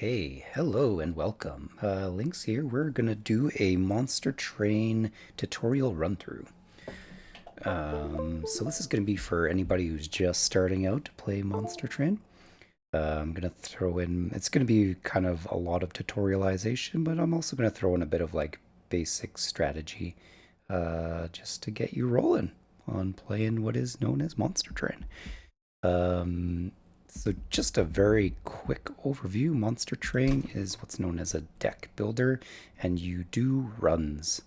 Okay, hello and welcome. Links here. We're gonna do a Monster Train tutorial run through. So this is gonna be for anybody who's just starting out to play Monster Train. I'm gonna throw in. It's gonna be kind of a lot of tutorialization, but I'm also gonna throw in a bit of like basic strategy, just to get you rolling on playing what is known as Monster Train. Um, so just a very quick overview. Monster Train is what's known as a deck builder, and you do runs.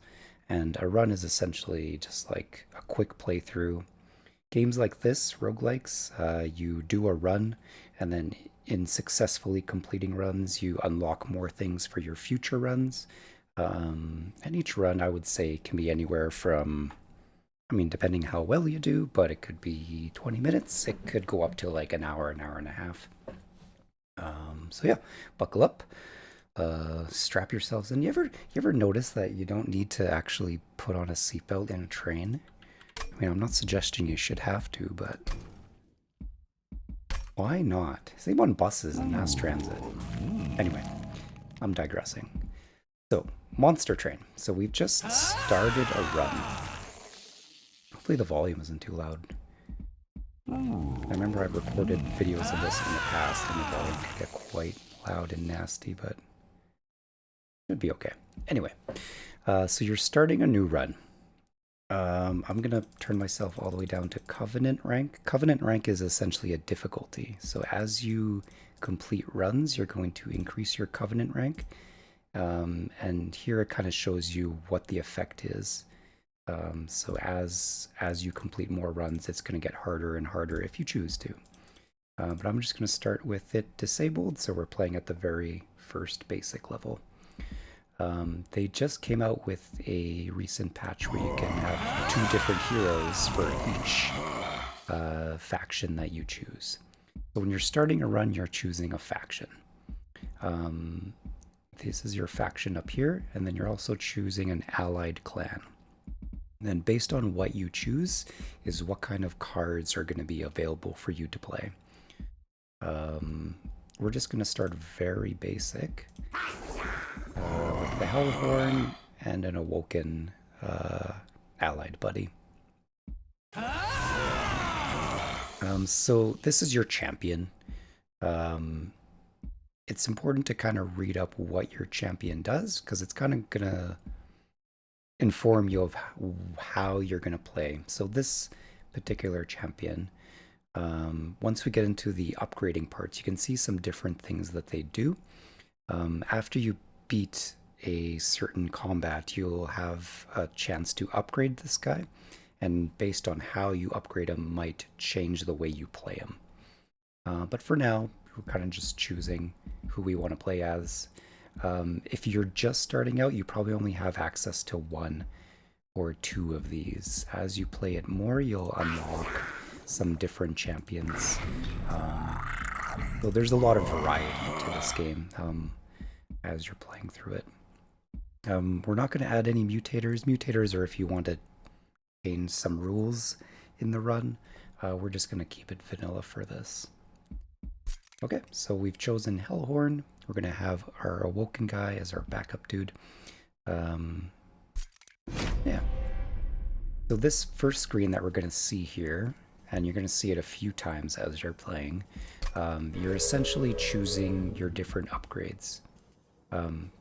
And a run is essentially just like a quick playthrough. Games like this, roguelikes, you do a run, and then in successfully completing runs, you unlock more things for your future runs. And each run, I would say, can be anywhere from, I mean, depending how well you do, but it could be 20 minutes. It could go up to like an hour and a half. So yeah, buckle up, strap yourselves in. You ever notice that you don't need to actually put on a seatbelt in a train? I mean, I'm not suggesting you should have to, but why not? Same on buses and mass transit. Anyway, I'm digressing. So, Monster Train. So we've just started a run. Hopefully the volume isn't too loud. I remember I've recorded videos of this in the past and the volume could get quite loud and nasty, but it'd be okay. Anyway, so you're starting a new run. I'm gonna turn myself all the way down to Covenant rank. Covenant rank is essentially a difficulty. So as you complete runs, you're going to increase your Covenant rank. And here it kind of shows you what the effect is. So as you complete more runs, it's going to get harder and harder if you choose to. But I'm just going to start with it disabled, so we're playing at the very first basic level. They just came out with a recent patch where you can have two different heroes for each faction that you choose. So when you're starting a run, you're choosing a faction. This is your faction up here, and then you're also choosing an allied clan. And then based on what you choose is what kind of cards are going to be available for you to play. We're just going to start very basic with the Hellhorn and an Awoken allied buddy. So this is your champion. It's important to kind of read up what your champion does because it's kind of going to inform you of how you're going to play. So this particular champion, once we get into the upgrading parts, you can see some different things that they do. After you beat a certain combat, you'll have a chance to upgrade this guy, and based on how you upgrade him might change the way you play him. But for now, we're kind of just choosing who we want to play as. If you're just starting out, you probably only have access to one or two of these. As you play it more, you'll unlock some different champions. So there's a lot of variety to this game as you're playing through it. We're not going to add any mutators. Mutators are if you want to change some rules in the run. We're just going to keep it vanilla for this. Okay, so we've chosen Hellhorn. We're going to have our Awoken guy as our backup dude. Yeah. So this first screen that we're going to see here, and you're going to see it a few times as you're playing, you're essentially choosing your different upgrades.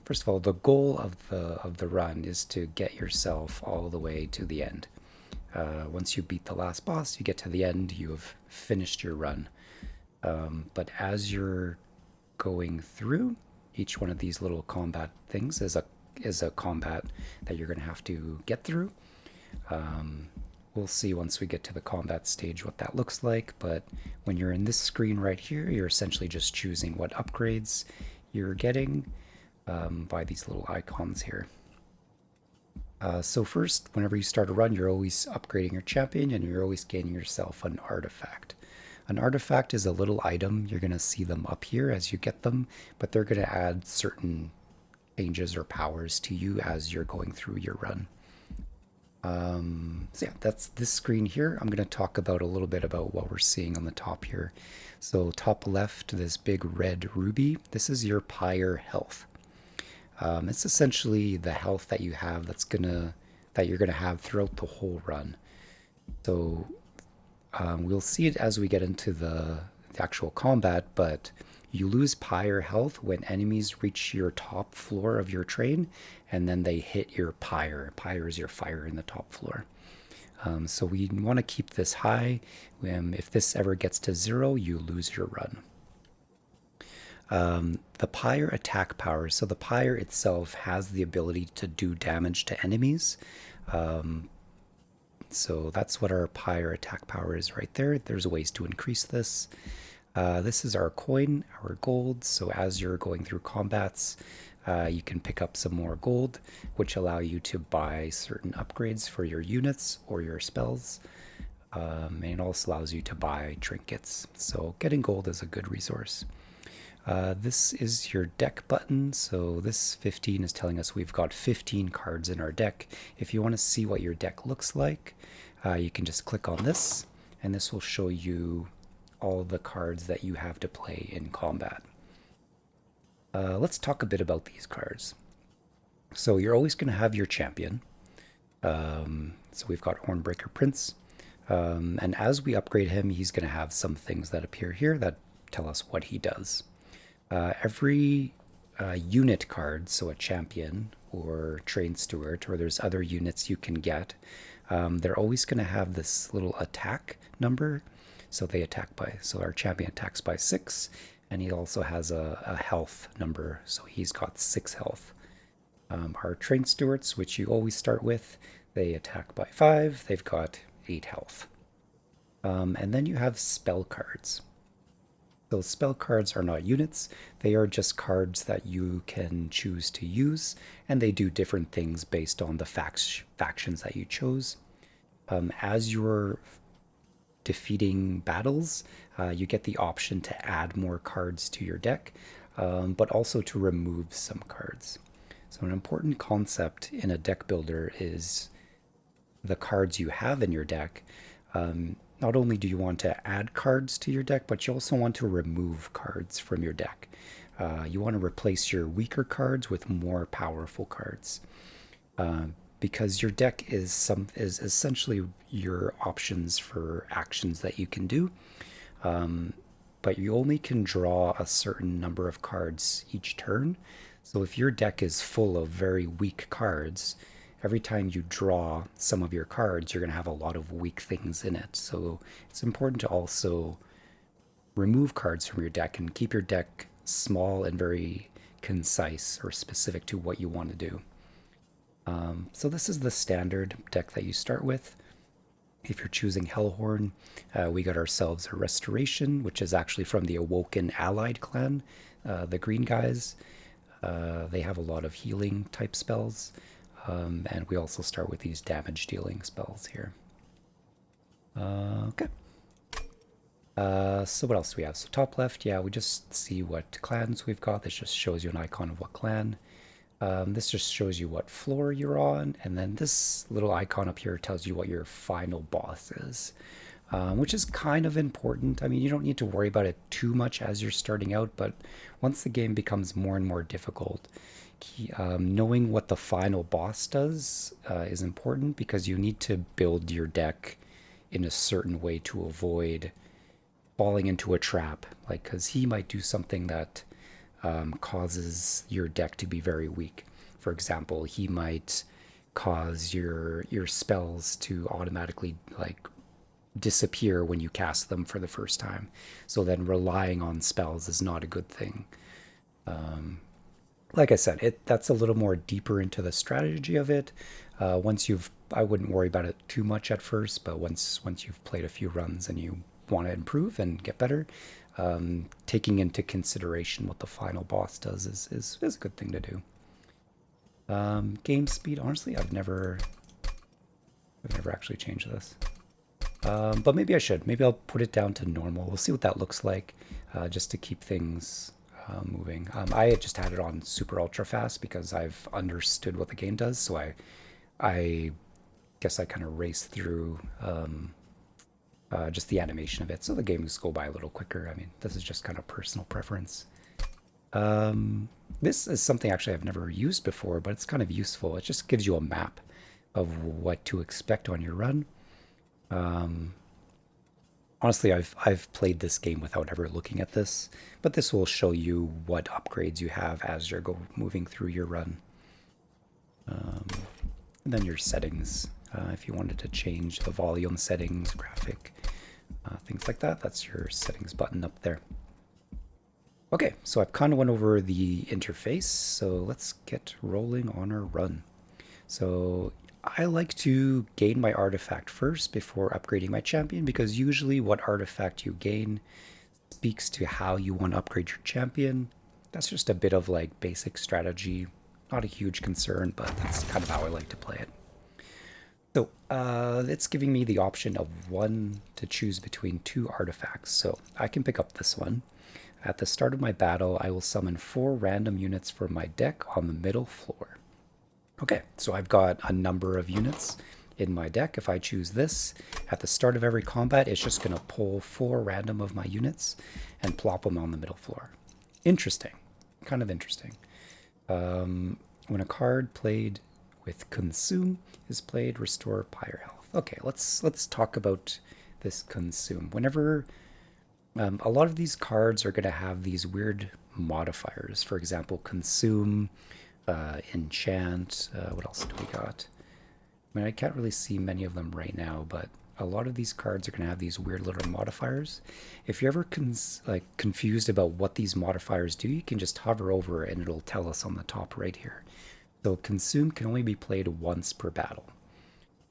First of all, the goal of the run is to get yourself all the way to the end. Once you beat the last boss, you get to the end, you have finished your run. But as you're going through, each one of these little combat things is a combat that you're going to have to get through. We'll see once we get to the combat stage what that looks like, but when you're in this screen right here, you're essentially just choosing what upgrades you're getting by these little icons here. So first, whenever you start a run, you're always upgrading your champion and you're always gaining yourself an artifact. An artifact is a little item. You're going to see them up here as you get them, but they're going to add certain changes or powers to you as you're going through your run. So yeah, that's this screen here. I'm going to talk about a little bit about what we're seeing on the top here. So top left, this big red ruby, this is your pyre health. It's essentially the health that you have that you're gonna have throughout the whole run. So we'll see it as we get into the actual combat, but you lose pyre health when enemies reach your top floor of your train, and then they hit your pyre. Pyre is your fire in the top floor. So we want to keep this high. If this ever gets to 0, you lose your run. The pyre attack power. So the pyre itself has the ability to do damage to enemies. So that's what our pyre attack power is right there. There's ways to increase this. This is our coin, our gold. So as you're going through combats, you can pick up some more gold, which allow you to buy certain upgrades for your units or your spells. And it also allows you to buy trinkets. So getting gold is a good resource. This is your deck button. So this 15 is telling us we've got 15 cards in our deck. If you want to see what your deck looks like, you can just click on this, and this will show you all the cards that you have to play in combat. Let's talk a bit about these cards. So you're always going to have your champion. So we've got Hornbreaker Prince. And as we upgrade him, he's going to have some things that appear here that tell us what he does. Every unit card, so a champion or train steward, or there's other units you can get, they're always going to have this little attack number. So they attack by, so our champion attacks by 6, and he also has a health number, so he's got 6 health. Our train stewards, which you always start with, they attack by 5, they've got 8 health. And then you have spell cards. So spell cards are not units, they are just cards that you can choose to use, and they do different things based on the factions that you chose. As you're defeating battles, you get the option to add more cards to your deck, but also to remove some cards. So an important concept in a deck builder is the cards you have in your deck. Not only do you want to add cards to your deck, but you also want to remove cards from your deck. You want to replace your weaker cards with more powerful cards. Because your deck is essentially your options for actions that you can do, but you only can draw a certain number of cards each turn. So if your deck is full of very weak cards, every time you draw some of your cards, you're going to have a lot of weak things in it. So it's important to also remove cards from your deck and keep your deck small and very concise or specific to what you want to do. So this is the standard deck that you start with. If you're choosing Hellhorn, we got ourselves a Restoration, which is actually from the Awoken Allied clan, the green guys. They have a lot of healing type spells. And we also start with these damage dealing spells here. Okay. So what else do we have? So top left, yeah, we just see what clans we've got. This just shows you an icon of what clan. This just shows you what floor you're on, and then this little icon up here tells you what your final boss is, which is kind of important. I mean, you don't need to worry about it too much as you're starting out, but once the game becomes more and more difficult, knowing what the final boss does is important because you need to build your deck in a certain way to avoid falling into a trap, like because he might do something that causes your deck to be very weak. For example, he might cause your spells to automatically like disappear when you cast them for the first time. So then relying on spells is not a good thing. Like I said, that's a little more deeper into the strategy of it. I wouldn't worry about it too much at first, but once you've played a few runs and you want to improve and get better, taking into consideration what the final boss does is a good thing to do. Game speed, honestly, I've never actually changed this. But maybe I should. Maybe I'll put it down to normal. We'll see what that looks like, just to keep things moving. I just had it on super ultra fast because I've understood what the game does, so I guess I kind of race through just the animation of it, so the games go by a little quicker. I mean, this is just kind of personal preference. This is something actually I've never used before, but it's kind of useful. It just gives you a map of what to expect on your run. Honestly, I've played this game without ever looking at this, but this will show you what upgrades you have as you're moving through your run. And then your settings, if you wanted to change the volume settings, graphic, things like that, that's your settings button up there. Okay, so I've kind of went over the interface, so let's get rolling on our run. So I like to gain my artifact first before upgrading my champion, because usually what artifact you gain speaks to how you want to upgrade your champion. That's just a bit of like basic strategy, not a huge concern, but that's kind of how I like to play it. So it's giving me the option of one to choose between two artifacts. So I can pick up this one. At the start of my battle, I will summon 4 random units from my deck on the middle floor. Okay, so I've got a number of units in my deck. If I choose this, at the start of every combat, it's just going to pull 4 random of my units and plop them on the middle floor. Interesting. Kind of interesting. When a card played with Consume is played, restore Pyre health. Okay, let's talk about this Consume. Whenever a lot of these cards are going to have these weird modifiers. For example, Consume, Enchant. What else do we got? I mean, I can't really see many of them right now, but a lot of these cards are going to have these weird little modifiers. If you're ever confused about what these modifiers do, you can just hover over it and it'll tell us on the top right here. So Consume can only be played once per battle.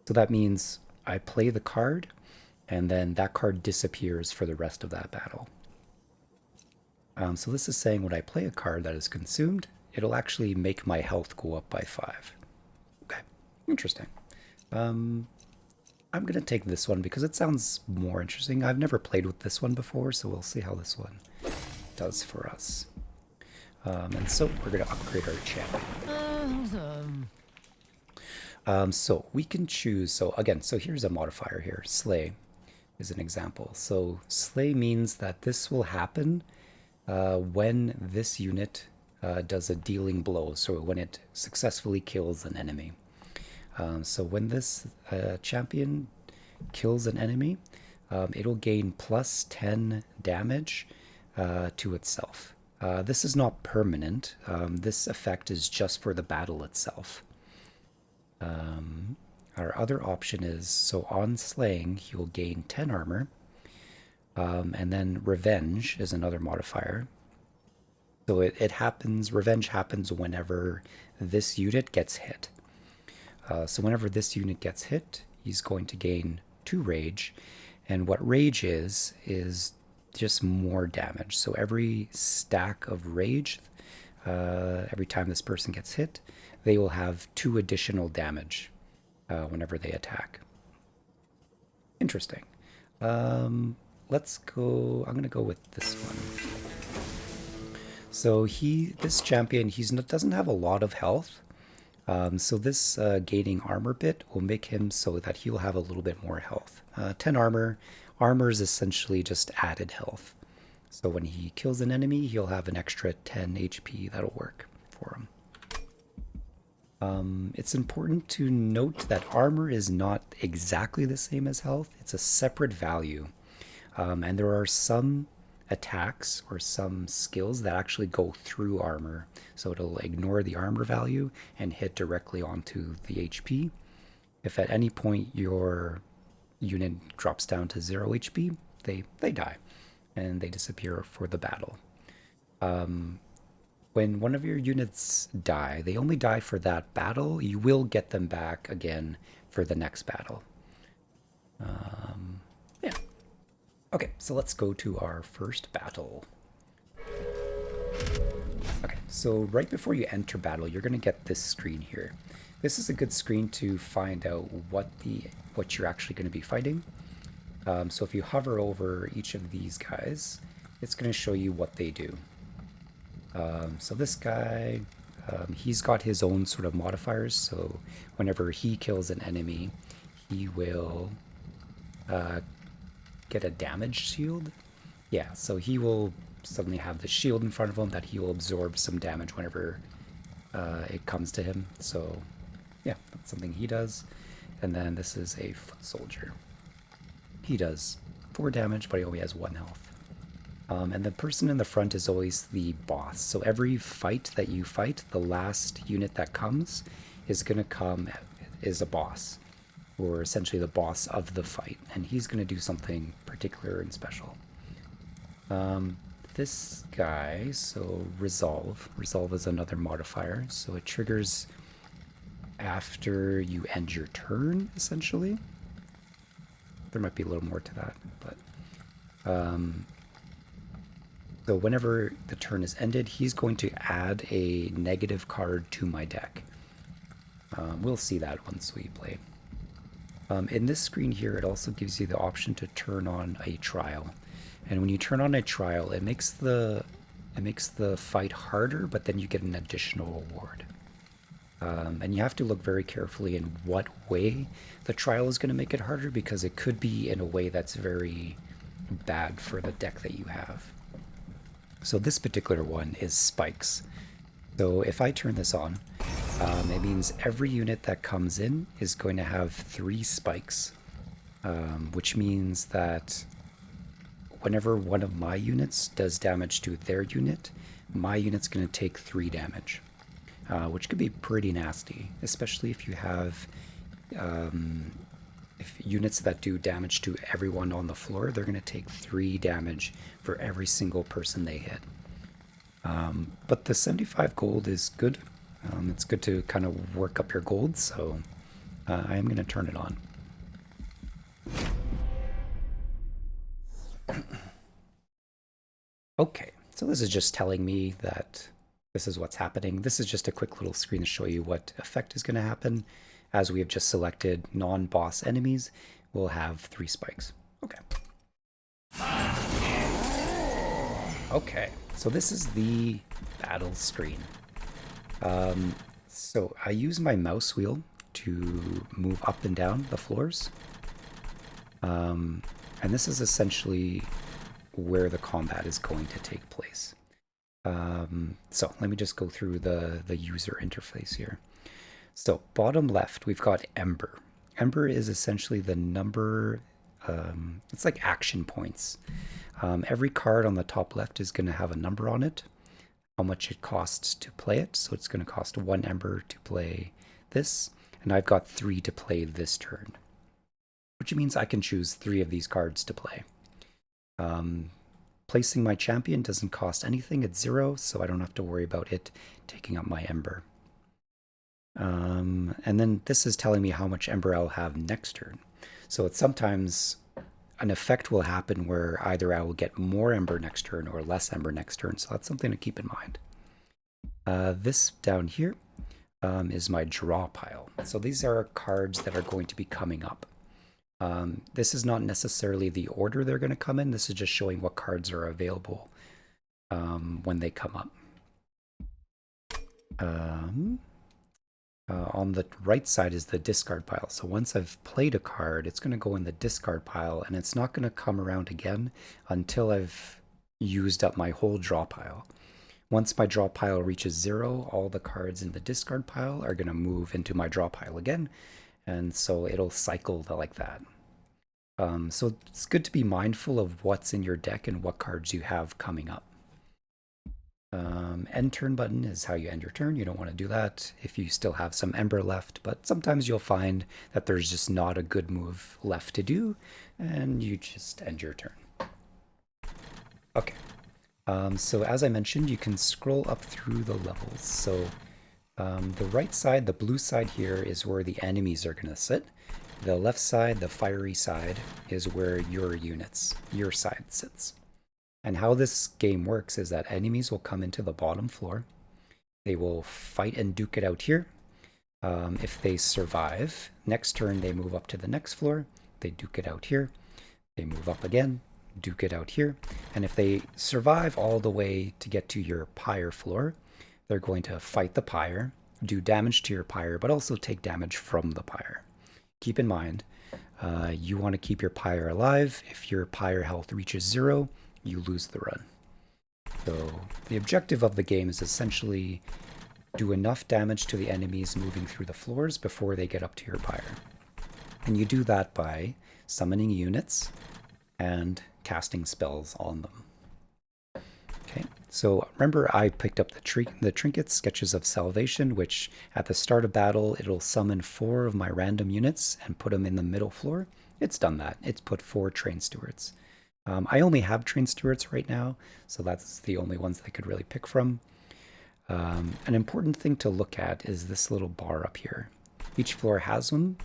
So that means I play the card, and then that card disappears for the rest of that battle. So this is saying when I play a card that is consumed, it'll actually make my health go up by 5. Okay, interesting. I'm going to take this one because it sounds more interesting. I've never played with this one before, so we'll see how this one does for us. And so we're going to upgrade our champion. So we can choose, so again, so here's a modifier here, Slay is an example. So Slay means that this will happen when this unit does a dealing blow, so when it successfully kills an enemy. So when this champion kills an enemy, it'll gain plus 10 damage to itself. This is not permanent. This effect is just for the battle itself. Our other option is, so on slaying, he'll gain 10 armor. And then revenge is another modifier. So it happens, revenge happens whenever this unit gets hit. So whenever this unit gets hit, he's going to gain 2 rage. And what rage is just more damage. So every stack of rage, every time this person gets hit, they will have 2 additional damage whenever they attack. Interesting. Let's go, I'm going to go with this one. So this champion, doesn't have a lot of health. So this gaining armor bit will make him so that he'll have a little bit more health. 10 armor. Armor is essentially just added health. So when he kills an enemy, he'll have an extra 10 HP. That'll work for him. It's important to note that armor is not exactly the same as health. It's a separate value. And there are some attacks or some skills that actually go through armor. So it'll ignore the armor value and hit directly onto the HP. If at any point your unit drops down to 0 HP, they die and they disappear for the battle. When one of your units die, they only die for that battle. You will get them back again for the next battle. Yeah. Okay, so let's go to our first battle. Okay, so right before you enter battle, you're going to get this screen here. This is a good screen to find out what you're actually going to be fighting. So if you hover over each of these guys, it's going to show you what they do. So this guy, he's got his own sort of modifiers. So whenever he kills an enemy, he will get a damage shield. Yeah, so he will suddenly have the shield in front of him that he will absorb some damage whenever it comes to him. So yeah, that's something he does. And then this is a foot soldier. He does 4 damage, but he only has 1 health. And the person in the front is always the boss. So every fight that you fight, the last unit that comes is going to come is a boss, or essentially the boss of the fight. And he's going to do something particular and special. This guy, so Resolve. Resolve is another modifier. So it triggers after you end your turn, essentially. There might be a little more to that, but so whenever the turn is ended, he's going to add a negative card to my deck. We'll see that once we play. In this screen here, it also gives you the option to turn on a trial. And when you turn on a trial, it makes the fight harder, but then you get an additional reward. And you have to look very carefully in what way the trial is going to make it harder, because it could be in a way that's very bad for the deck that you have. So this particular one is spikes. So if I turn this on, it means every unit that comes in is going to have 3 spikes, which means that whenever one of my units does damage to their unit, my unit's going to take 3 damage, which could be pretty nasty, especially if you have if units that do damage to everyone on the floor, they're going to take 3 damage for every single person they hit. But the 75 gold is good. It's good to kind of work up your gold, so I am going to turn it on. Okay, so this is just telling me that this is what's happening. This is just a quick little screen to show you what effect is going to happen. As we have just selected non-boss enemies, we'll have 3 spikes. Okay. Okay, so this is the battle screen. So I use my mouse wheel to move up and down the floors. And this is essentially where the combat is going to take place. So let me just go through the user interface here. So bottom left, we've got Ember. Ember is essentially the number, it's like action points. Every card on the top left is going to have a number on it, how much it costs to play it. So it's going to cost 1 Ember to play this, and I've got 3 to play this turn, which means I can choose 3 of these cards to play. Placing my champion doesn't cost anything, it's 0, so I don't have to worry about it taking up my Ember. And then this is telling me how much Ember I'll have next turn. So it's sometimes an effect will happen where either I will get more Ember next turn or less Ember next turn, so that's something to keep in mind. This down here is my draw pile. So these are cards that are going to be coming up. This is not necessarily the order they're going to come in, this is just showing what cards are available when they come up. On the right side is the discard pile. So once I've played a card, it's going to go in the discard pile, and it's not going to come around again until I've used up my whole draw pile. Once my draw pile reaches 0, all the cards in the discard pile are going to move into my draw pile again, and so it'll cycle like that. So it's good to be mindful of what's in your deck and what cards you have coming up. End turn button is how you end your turn. You don't want to do that if you still have some Ember left, but sometimes you'll find that there's just not a good move left to do, and you just end your turn. Okay, so as I mentioned, you can scroll up through the levels. So the right side, the blue side here, is where the enemies are going to sit. The left side, the fiery side, is where your units, your side sits. And how this game works is that enemies will come into the bottom floor. They will fight and duke it out here. If they survive, next turn they move up to the next floor. They duke it out here. They move up again, duke it out here. And if they survive all the way to get to your pyre floor, they're going to fight the pyre, do damage to your pyre, but also take damage from the pyre. Keep in mind, You want to keep your pyre alive. If your pyre health reaches 0, you lose the run. So the objective of the game is essentially do enough damage to the enemies moving through the floors before they get up to your pyre. And you do that by summoning units and casting spells on them. Okay, so remember I picked up the trinkets, Sketches of Salvation, which at the start of battle, it'll summon 4 of my random units and put them in the middle floor. It's done that. It's put 4 train stewards. I only have train stewards right now, so that's the only ones I could really pick from. An important thing to look at is this little bar up here. Each floor has one,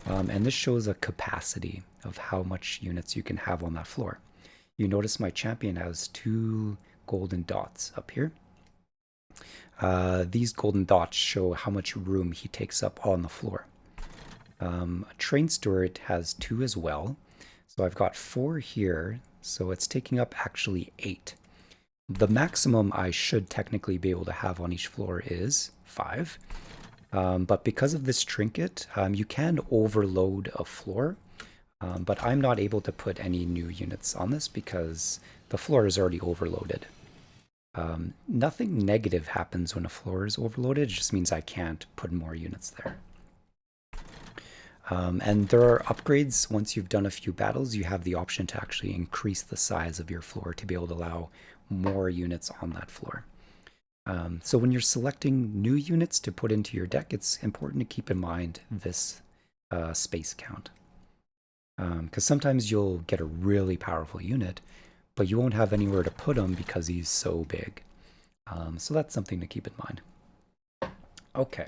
and this shows a capacity of how much units you can have on that floor. You notice my champion has 2 golden dots up here. These golden dots show how much room he takes up on the floor. A train steward has 2 as well. So I've got 4 here, so it's taking up actually 8. The maximum I should technically be able to have on each floor is 5. But because of this trinket, you can overload a floor. But I'm not able to put any new units on this because the floor is already overloaded. Nothing negative happens when a floor is overloaded. It just means I can't put more units there. And there are upgrades. Once you've done a few battles, you have the option to actually increase the size of your floor to be able to allow more units on that floor. So when you're selecting new units to put into your deck, it's important to keep in mind this space count. Because sometimes you'll get a really powerful unit, but you won't have anywhere to put him because he's so big. So that's something to keep in mind. Okay,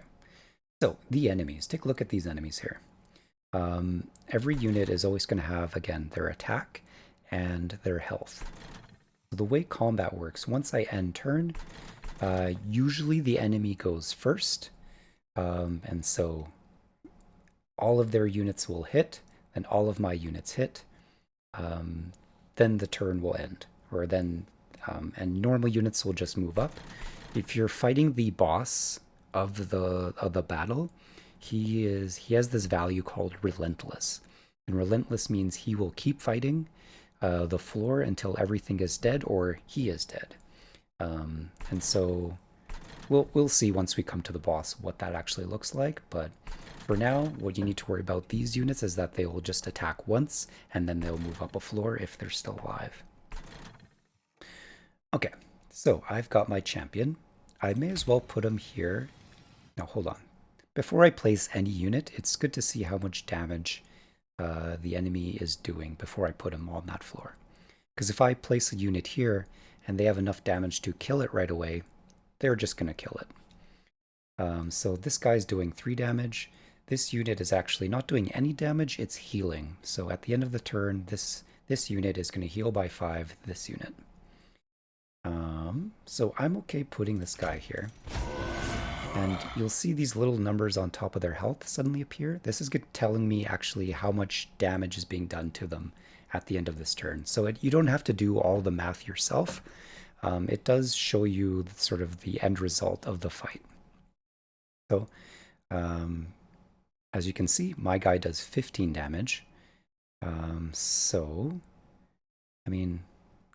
so the enemies. Take a look at these enemies here. Every unit is always going to have, again, their attack and their health. So the way combat works, once I end turn, usually the enemy goes first, and so all of their units will hit, and all of my units hit. Then the turn will end, or then, and normal units will just move up. If you're fighting the boss of the battle, he has this value called Relentless, and Relentless means he will keep fighting the floor until everything is dead or he is dead. And so we'll see once we come to the boss what that actually looks like. But for now, what you need to worry about these units is that they will just attack once and then they'll move up a floor if they're still alive. Okay, so I've got my champion. I may as well put him here. Now hold on. Before I place any unit, it's good to see how much damage the enemy is doing before I put him on that floor. Because if I place a unit here and they have enough damage to kill it right away, they're just going to kill it. So this guy's doing 3 damage. This unit is actually not doing any damage, it's healing. So at the end of the turn, this unit is going to heal by 5 this unit. So I'm okay putting this guy here. And you'll see these little numbers on top of their health suddenly appear. This is telling me actually how much damage is being done to them at the end of this turn. So you don't have to do all the math yourself. It does show you sort of the end result of the fight. So as you can see, my guy does 15 damage. So, I mean,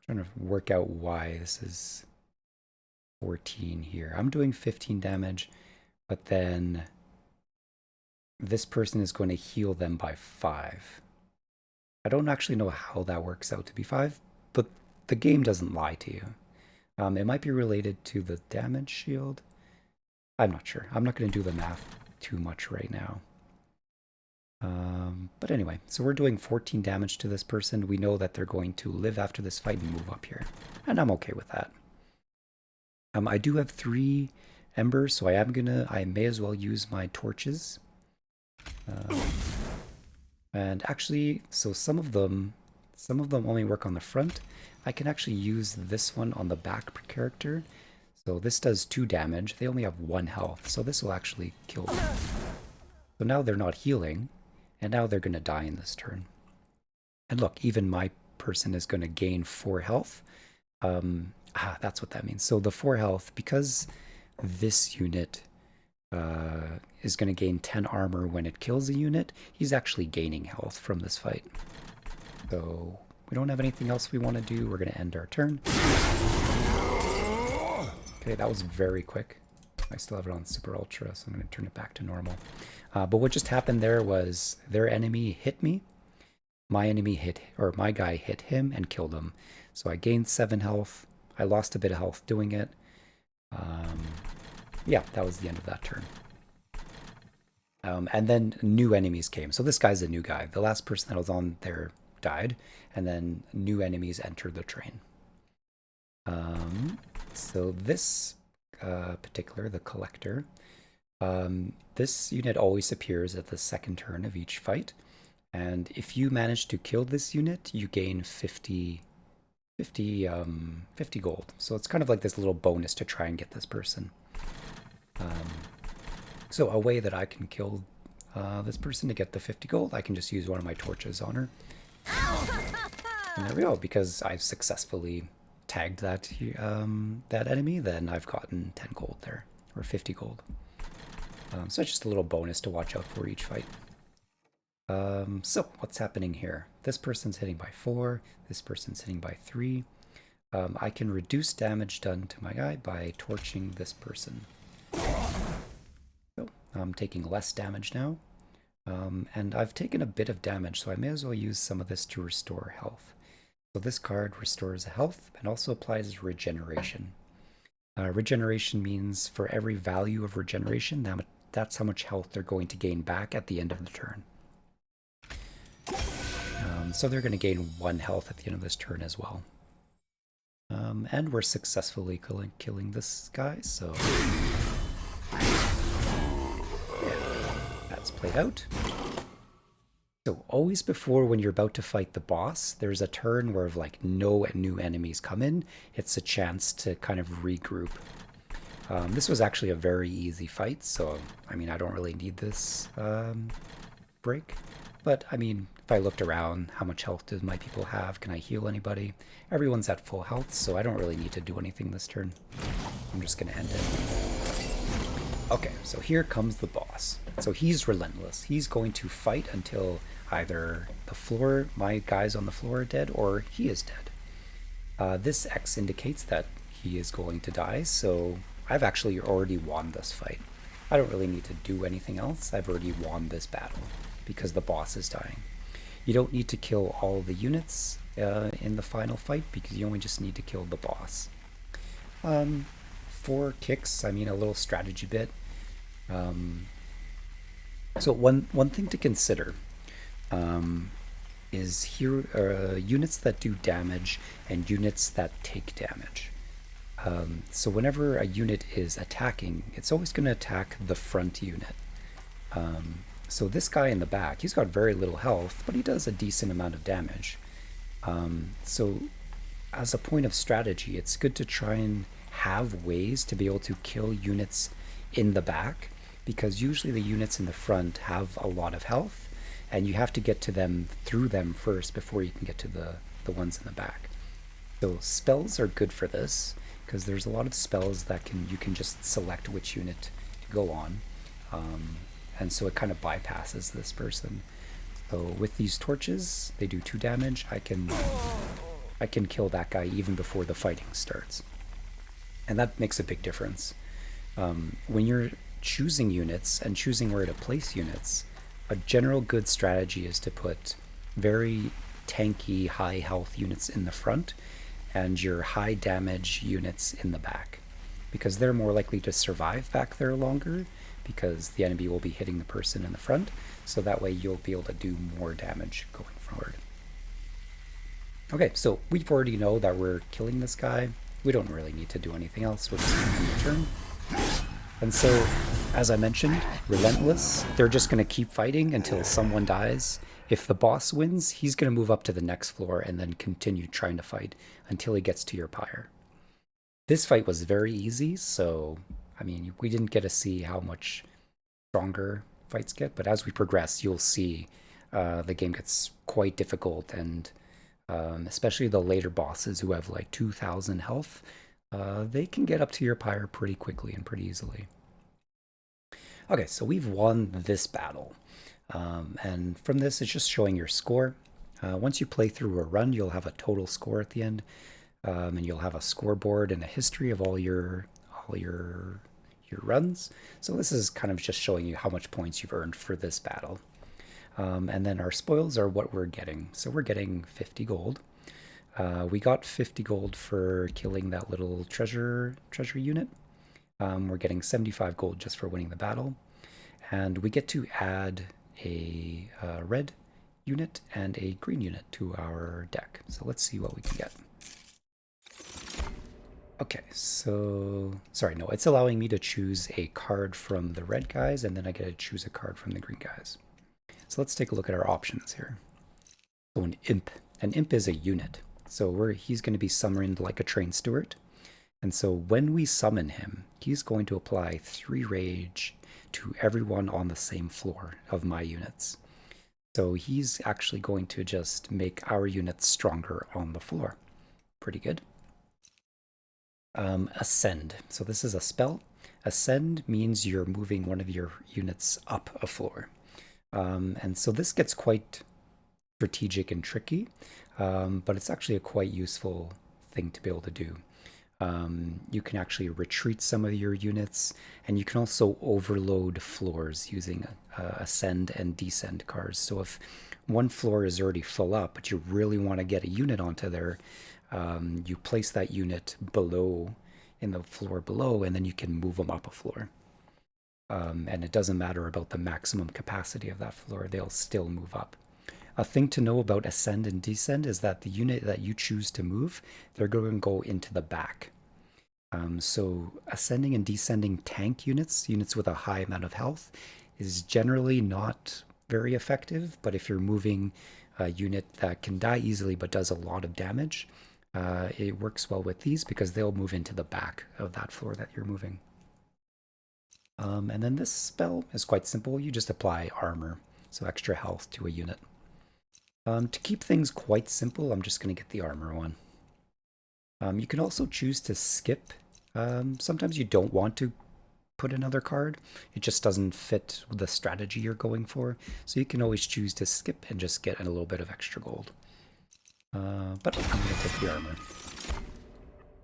I'm trying to work out why this is 14 here. I'm doing 15 damage, but then this person is going to heal them by 5. I don't actually know how that works out to be 5, but the game doesn't lie to you. It might be related to the damage shield. I'm not sure. I'm not going to do the math too much right now. But anyway, so we're doing 14 damage to this person. We know that they're going to live after this fight and move up here, and I'm okay with that. I do have 3 embers, so I may as well use my torches. And actually, so some of them only work on the front. I can actually use this one on the back character. So this does 2 damage. They only have 1 health, so this will actually kill them. So now they're not healing, and now they're going to die in this turn. And look, even my person is going to gain 4 health. That's what that means. So the 4 health, because this unit is going to gain 10 armor when it kills a unit. He's actually gaining health from this fight. So we don't have anything else we want to do. We're going to end our turn. Okay, that was very quick. I still have it on super ultra, so I'm going to turn it back to normal. But what just happened there was their enemy hit me. My enemy hit, or my guy hit him and killed him. So I gained 7 health. I lost a bit of health doing it. Yeah, that was the end of that turn. And then new enemies came. So this guy's a new guy. The last person that was on there died, and then new enemies entered the train. So this particular, the Collector, this unit always appears at the second turn of each fight. And if you manage to kill this unit, you gain 50 gold. So it's kind of like this little bonus to try and get this person. So a way that I can kill this person to get the 50 gold, I can just use one of my torches on her. And there we go, because I've successfully tagged that that enemy, then I've gotten 10 gold there, or 50 gold. So it's just a little bonus to watch out for each fight. So what's happening here? This person's hitting by 4, this person's hitting by 3. I can reduce damage done to my guy by torching this person. So I'm taking less damage now. And I've taken a bit of damage, so I may as well use some of this to restore health. So this card restores health and also applies regeneration. Regeneration means for every value of regeneration, that's how much health they're going to gain back at the end of the turn. So they're going to gain 1 health at the end of this turn as well. And we're successfully killing this guy, so yeah, that's played out. So always before, when you're about to fight the boss, there's a turn where like no new enemies come in. It's a chance to kind of regroup. This was actually a very easy fight, so I mean I don't really need this break. But I mean, if I looked around, how much health do my people have? Can I heal anybody? Everyone's at full health, so I don't really need to do anything this turn. I'm just gonna end it. Okay, so here comes the boss. So he's relentless. He's going to fight until either the floor, my guys on the floor are dead, or he is dead. This X indicates that he is going to die, so I've actually already won this fight. I don't really need to do anything else. I've already won this battle because the boss is dying. You don't need to kill all the units in the final fight because you only just need to kill the boss. 4 kicks, I mean a little strategy bit. So one thing to consider is here units that do damage and units that take damage. So whenever a unit is attacking, it's always going to attack the front unit. So this guy in the back, he's got very little health, but he does a decent amount of damage. So as a point of strategy, it's good to try and have ways to be able to kill units in the back, because usually the units in the front have a lot of health, and you have to get to them through them first before you can get to the ones in the back. So spells are good for this, because there's a lot of spells that you can just select which unit to go on. And so it kind of bypasses this person. So with these torches, they do 2 damage. I can kill that guy even before the fighting starts. And that makes a big difference. When you're choosing units and choosing where to place units, a general good strategy is to put very tanky, high health units in the front and your high damage units in the back, because they're more likely to survive back there longer, because the enemy will be hitting the person in the front, so that way you'll be able to do more damage going forward. Okay, so we already know that we're killing this guy. We don't really need to do anything else. We're just going to end the turn. And so, as I mentioned, relentless. They're just going to keep fighting until someone dies. If the boss wins, he's going to move up to the next floor and then continue trying to fight until he gets to your pyre. This fight was very easy, so I mean, we didn't get to see how much stronger fights get, but as we progress, you'll see the game gets quite difficult, and especially the later bosses who have like 2,000 health, they can get up to your pyre pretty quickly and pretty easily. Okay, so we've won this battle. And from this, it's just showing your score. Once you play through a run, you'll have a total score at the end, and you'll have a scoreboard and a history of all your runs. So this is kind of just showing you how much points you've earned for this battle. And then our spoils are what we're getting. So we're getting 50 gold. We got 50 gold for killing that little treasure unit. We're getting 75 gold just for winning the battle. And we get to add a red unit and a green unit to our deck. So let's see what we can get. Okay, so sorry, no, it's allowing me to choose a card from the red guys, and then I get to choose a card from the green guys. So let's take a look at our options here. So an imp is a unit. So he's going to be summoned like a train steward. And so when we summon him, he's going to apply 3 rage to everyone on the same floor of my units. So he's actually going to just make our units stronger on the floor. Pretty good. Ascend. So this is a spell. Ascend means you're moving one of your units up a floor. And so this gets quite strategic and tricky, but it's actually a quite useful thing to be able to do. You can actually retreat some of your units, and you can also overload floors using ascend and descend cards. So if one floor is already full up, but you really want to get a unit onto there, you place that unit below, in the floor below, and then you can move them up a floor. And it doesn't matter about the maximum capacity of that floor, they'll still move up. A thing to know about ascend and descend is that the unit that you choose to move, they're going to go into the back. So ascending and descending tank units, units with a high amount of health, is generally not very effective. But if you're moving a unit that can die easily but does a lot of damage, it works well with these because they'll move into the back of that floor that you're moving. And then this spell is quite simple. You just apply armor, so extra health to a unit. To keep things quite simple, I'm just going to get the armor one. You can also choose to skip. Sometimes you don't want to put another card. It just doesn't fit the strategy you're going for. So you can always choose to skip and just get a little bit of extra gold. But I'm going to take the armor.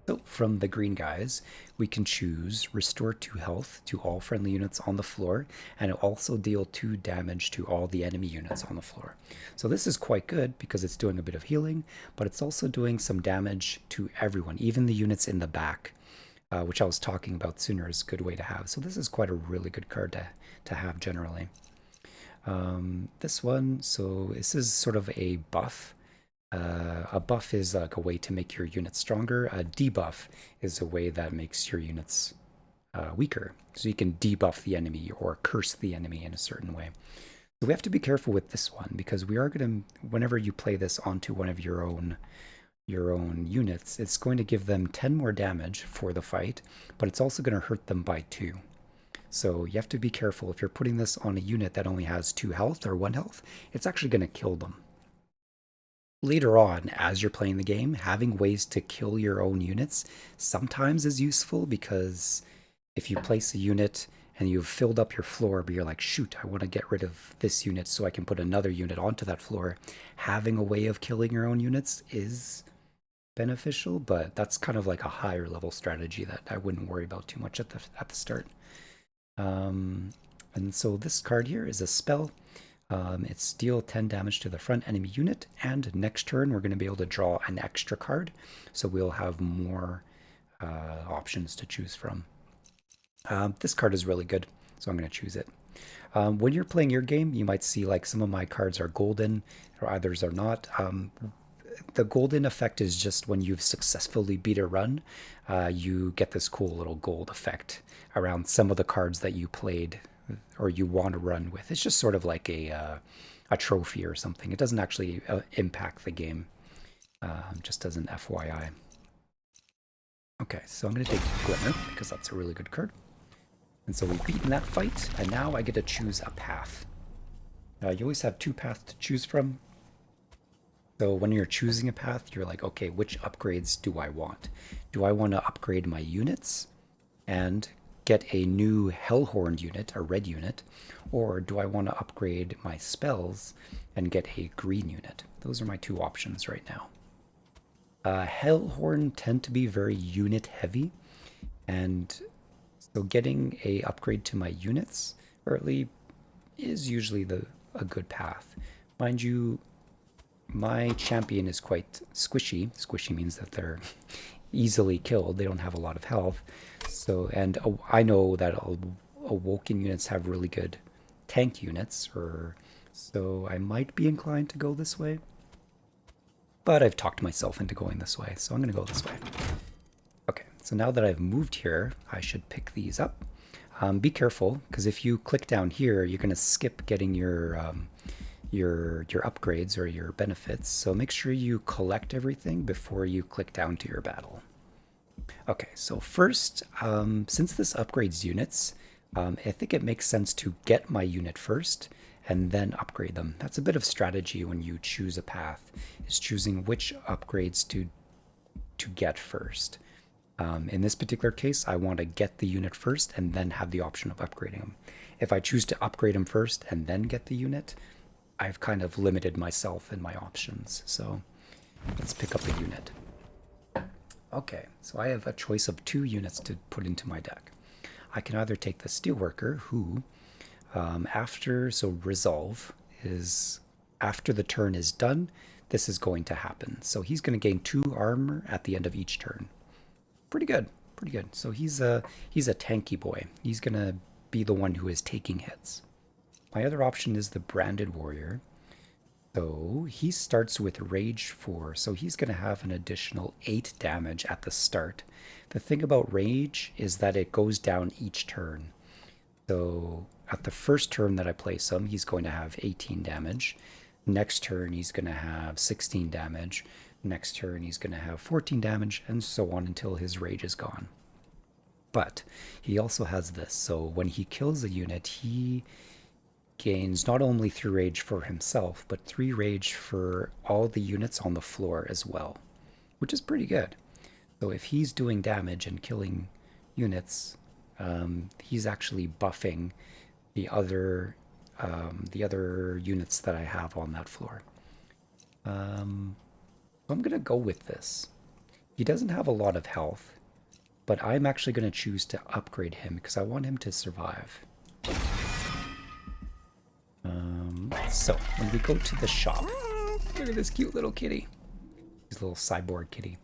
So from the green guys, we can choose Restore 2 health to all friendly units on the floor, and it also deal 2 damage to all the enemy units on the floor. So this is quite good because it's doing a bit of healing, but it's also doing some damage to everyone, even the units in the back, which I was talking about sooner is a good way to have. So this is quite a really good card to have generally. This one, so this is sort of a buff. A buff is like a way to make your units stronger. A debuff is a way that makes your units weaker. So you can debuff the enemy or curse the enemy in a certain way. So we have to be careful with this one because we are going to, whenever you play this onto one of your own units, it's going to give them 10 more damage for the fight, but it's also going to hurt them by 2. So you have to be careful. If you're putting this on a unit that only has 2 health or 1 health, it's actually going to kill them. Later on, as you're playing the game, having ways to kill your own units sometimes is useful because if you place a unit and you've filled up your floor, but you're like, shoot, I want to get rid of this unit so I can put another unit onto that floor, having a way of killing your own units is beneficial, but that's kind of like a higher level strategy that I wouldn't worry about too much at the start. And so this card here is a spell. It's deal 10 damage to the front enemy unit, and next turn we're going to be able to draw an extra card, so we'll have more options to choose from. This card is really good, so I'm going to choose it. When you're playing your game, you might see like some of my cards are golden, or others are not. The golden effect is just when you've successfully beat a run, you get this cool little gold effect around some of the cards that you played or you want to run with. It's just sort of like a trophy or something. It doesn't actually impact the game, just as an FYI. Okay, so I'm going to take Glimmer because that's a really good card. And so we've beaten that fight, and now I get to choose a path. You always have 2 paths to choose from. So when you're choosing a path, you're like, okay, which upgrades do I want? Do I want to upgrade my units and get a new Hellhorn unit, a red unit, or do I want to upgrade my spells and get a green unit? Those are my two options right now. Hellhorn tend to be very unit heavy, and so getting a upgrade to my units early is usually a good path. Mind you, my champion is quite squishy. Squishy means that they're easily killed. They don't have a lot of health. So, and I know that Awoken units have really good tank units, so I might be inclined to go this way. But I've talked myself into going this way, so I'm going to go this way. Okay, so now that I've moved here, I should pick these up. Be careful, because if you click down here, you're going to skip getting your upgrades or your benefits. So make sure you collect everything before you click down to your battle. Okay, so first, since this upgrades units, I think it makes sense to get my unit first and then upgrade them. That's a bit of strategy when you choose a path, is choosing which upgrades to get first. In this particular case, I want to get the unit first and then have the option of upgrading them. If I choose to upgrade them first and then get the unit, I've kind of limited myself in my options. So let's pick up a unit. Okay, so I have a choice of 2 units to put into my deck. I can either take the Steelworker, who so resolve is after the turn is done, this is going to happen. So he's going to gain 2 armor at the end of each turn. Pretty good, pretty good. So he's a tanky boy. He's going to be the one who is taking hits. My other option is the Branded Warrior. So he starts with Rage 4, so he's going to have an additional 8 damage at the start. The thing about Rage is that it goes down each turn. So at the first turn that I place him, he's going to have 18 damage. Next turn, he's going to have 16 damage. Next turn, he's going to have 14 damage, and so on until his rage is gone. But he also has this, so when he kills a unit, he gains not only 3 rage for himself, but 3 rage for all the units on the floor as well, which is pretty good. So if he's doing damage and killing units, he's actually buffing the other units that I have on that floor. So I'm going to go with this. He doesn't have a lot of health, but I'm actually going to choose to upgrade him because I want him to survive. So when we go to the shop, look at this cute little kitty. This little cyborg kitty.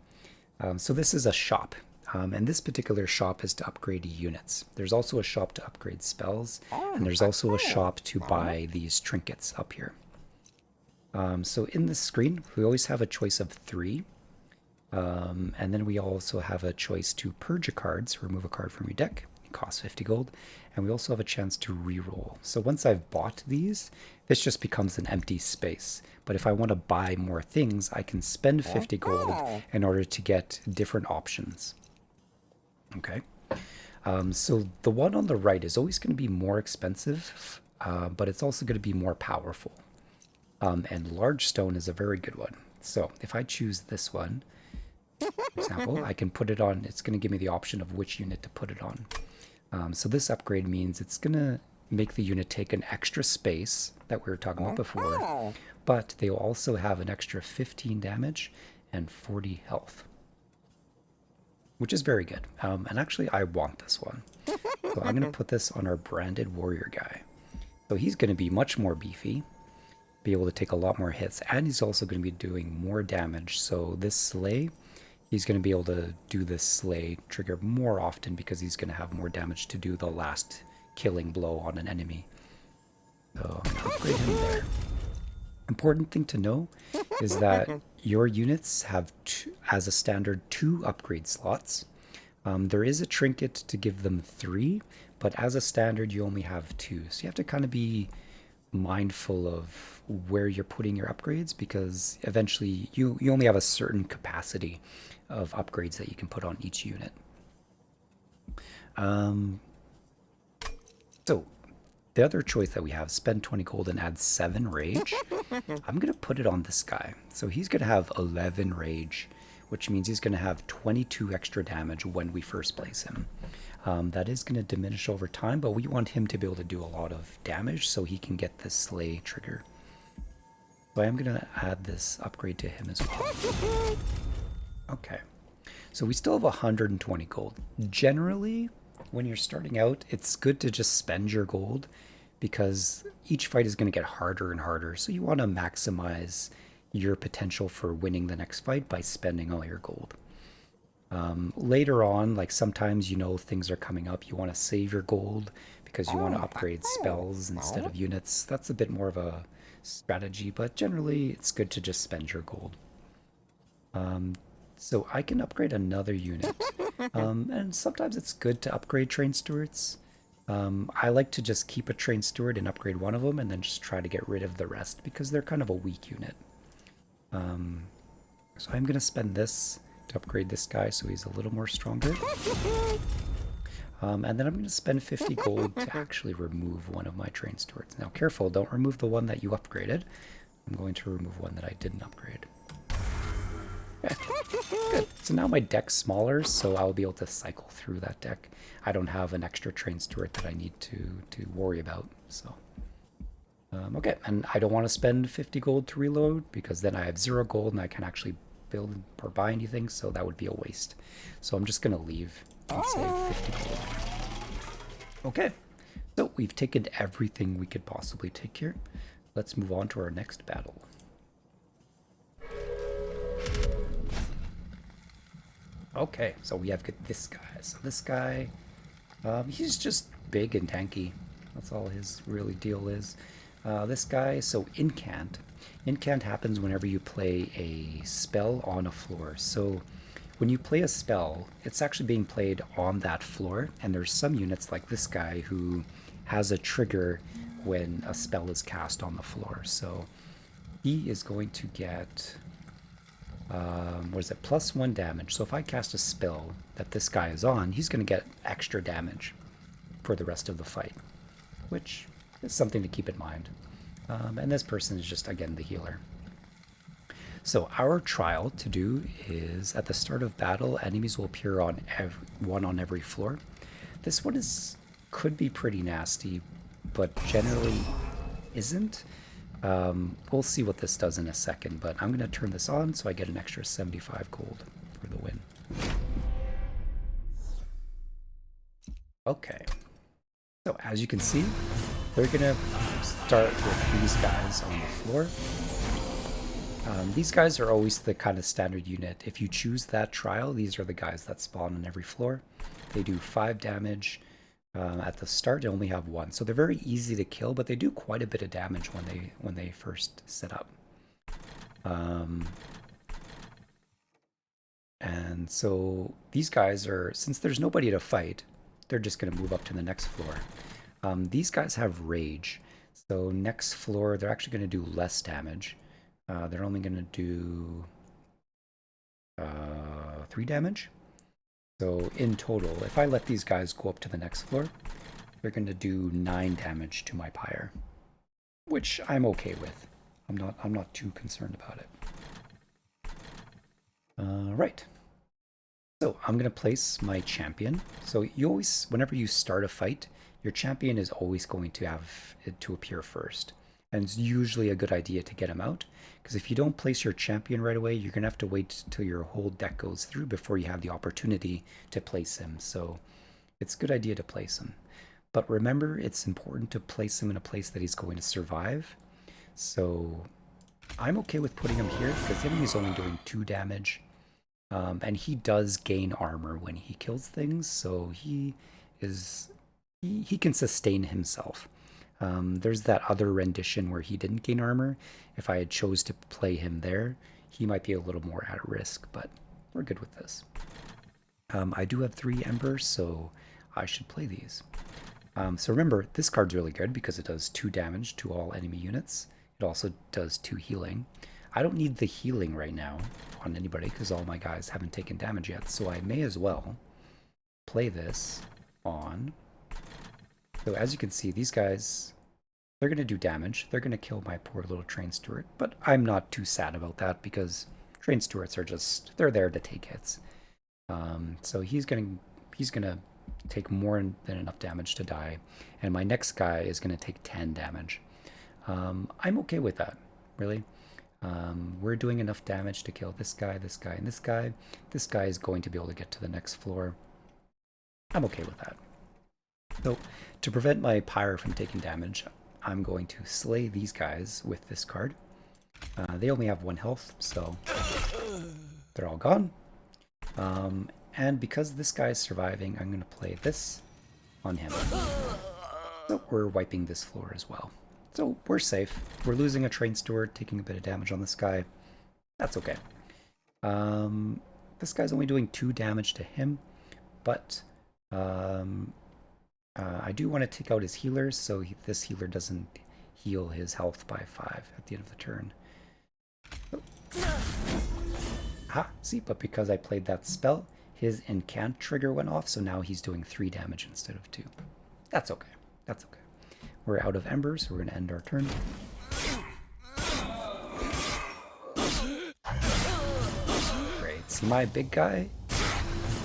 So this is a shop. And this particular shop is to upgrade units. There's also a shop to upgrade spells, and there's also a shop to buy these trinkets up here. So in this screen, we always have a choice of 3. And then we also have a choice to purge a card, so remove a card from your deck. It costs 50 gold. And we also have a chance to re-roll. So once I've bought these, this just becomes an empty space. But if I want to buy more things, I can spend 50 gold in order to get different options. Okay, so the one on the right is always going to be more expensive, but it's also going to be more powerful. And Large Stone is a very good one. So if I choose this one, for example, I can put it on. It's going to give me the option of which unit to put it on. So this upgrade means it's going to make the unit take an extra space that we were talking about before, but they will also have an extra 15 damage and 40 health, which is very good. And actually, I want this one. So I'm going to put this on our Branded Warrior guy. So he's going to be much more beefy, be able to take a lot more hits, and he's also going to be doing more damage. So this Slay, he's going to be able to do this Slay trigger more often because he's going to have more damage to do the last killing blow on an enemy. So upgrade him there. Important thing to know is that your units have, as a standard, 2 upgrade slots. There is a trinket to give them 3, but as a standard, you only have 2. So you have to kind of be mindful of where you're putting your upgrades, because eventually you only have a certain capacity of upgrades that you can put on each unit. So the other choice that we have, spend 20 gold and add 7 rage. I'm going to put it on this guy. So he's going to have 11 rage, which means he's going to have 22 extra damage when we first place him. That is going to diminish over time, but we want him to be able to do a lot of damage so he can get this slay trigger. So I am going to add this upgrade to him as well. Okay, so we still have 120 gold. Generally, when you're starting out, it's good to just spend your gold because each fight is going to get harder and harder. So you want to maximize your potential for winning the next fight by spending all your gold. Later on, like sometimes you know things are coming up, you want to save your gold because you want to upgrade spells instead of units. That's a bit more of a strategy, but generally it's good to just spend your gold. So I can upgrade another unit, and sometimes it's good to upgrade train stewards. I like to just keep a train steward and upgrade one of them and then just try to get rid of the rest because they're kind of a weak unit. So I'm going to spend this to upgrade this guy so he's a little more stronger. And then I'm going to spend 50 gold to actually remove one of my train stewards. Now careful, don't remove the one that you upgraded. I'm going to remove one that I didn't upgrade. Okay, good. So now my deck's smaller, so I'll be able to cycle through that deck. I don't have an extra train steward that I need to worry about, so... okay, and I don't want to spend 50 gold to reload because then I have 0 gold and I can't actually build or buy anything, so that would be a waste. So I'm just going to leave and save 50 gold. Okay, so we've taken everything we could possibly take here. Let's move on to our next battle. Okay, so we have this guy. So this guy, he's just big and tanky. That's all his really deal is. This guy, so Incant. Incant happens whenever you play a spell on a floor. So when you play a spell, it's actually being played on that floor, and there's some units like this guy who has a trigger when a spell is cast on the floor. So he is going to get, what is it, +1 damage. So if I cast a spell that this guy is on, he's going to get extra damage for the rest of the fight, which is something to keep in mind. And this person is just, again, the healer. So our trial to do is at the start of battle, enemies will appear on one on every floor. This one could be pretty nasty, but generally isn't. We'll see what this does in a second, but I'm going to turn this on so I get an extra 75 gold for the win. Okay. So as you can see, they're going to start with these guys on the floor. These guys are always the kind of standard unit. If you choose that trial, these are the guys that spawn on every floor. They do 5 damage. At the start, they only have 1, so they're very easy to kill, but they do quite a bit of damage when they first set up. And so these guys are, since there's nobody to fight, they're just going to move up to the next floor. These guys have rage, so next floor they're actually going to do less damage. They're only going to do 3 damage. So in total, if I let these guys go up to the next floor, they're going to do 9 damage to my pyre, which I'm okay with. I'm not too concerned about it. Right. So I'm going to place my champion. So you always, whenever you start a fight, your champion is always going to have it to appear first. And it's usually a good idea to get him out, because if you don't place your champion right away, you're going to have to wait till your whole deck goes through before you have the opportunity to place him. So it's a good idea to place him. But remember, it's important to place him in a place that he's going to survive. So I'm okay with putting him here, because the enemy's only doing 2 damage. And he does gain armor when he kills things, so he can sustain himself. There's that other rendition where he didn't gain armor. If I had chose to play him there, he might be a little more at risk, but we're good with this. I do have 3 embers, so I should play these. So remember, this card's really good because it does 2 damage to all enemy units. It also does 2 healing. I don't need the healing right now on anybody because all my guys haven't taken damage yet, so I may as well play this on. So as you can see, these guys, they're going to do damage. They're going to kill my poor little train steward, but I'm not too sad about that because Train stewards are just, they're there to take hits. So he's gonna take more than enough damage to die, and my next guy is gonna take 10 damage. I'm okay with that, really. We're doing enough damage to kill this guy, this guy, and this guy. This guy is going to be able to get to the next floor. I'm okay with that. So, to prevent my Pyre from taking damage, I'm going to slay these guys with this card. They only have 1 health, so they're all gone. And because this guy is surviving, I'm going to play this on him. So we're wiping this floor as well. So we're safe. We're losing a train steward, taking a bit of damage on this guy. That's okay. This guy's only doing 2 damage to him, but I do want to take out his healers, so this healer doesn't heal his health by 5 at the end of the turn. Ah, see, but because I played that spell, his incant trigger went off, so now he's doing 3 damage instead of 2. That's okay. That's okay. We're out of embers, so we're going to end our turn. Great. See, my big guy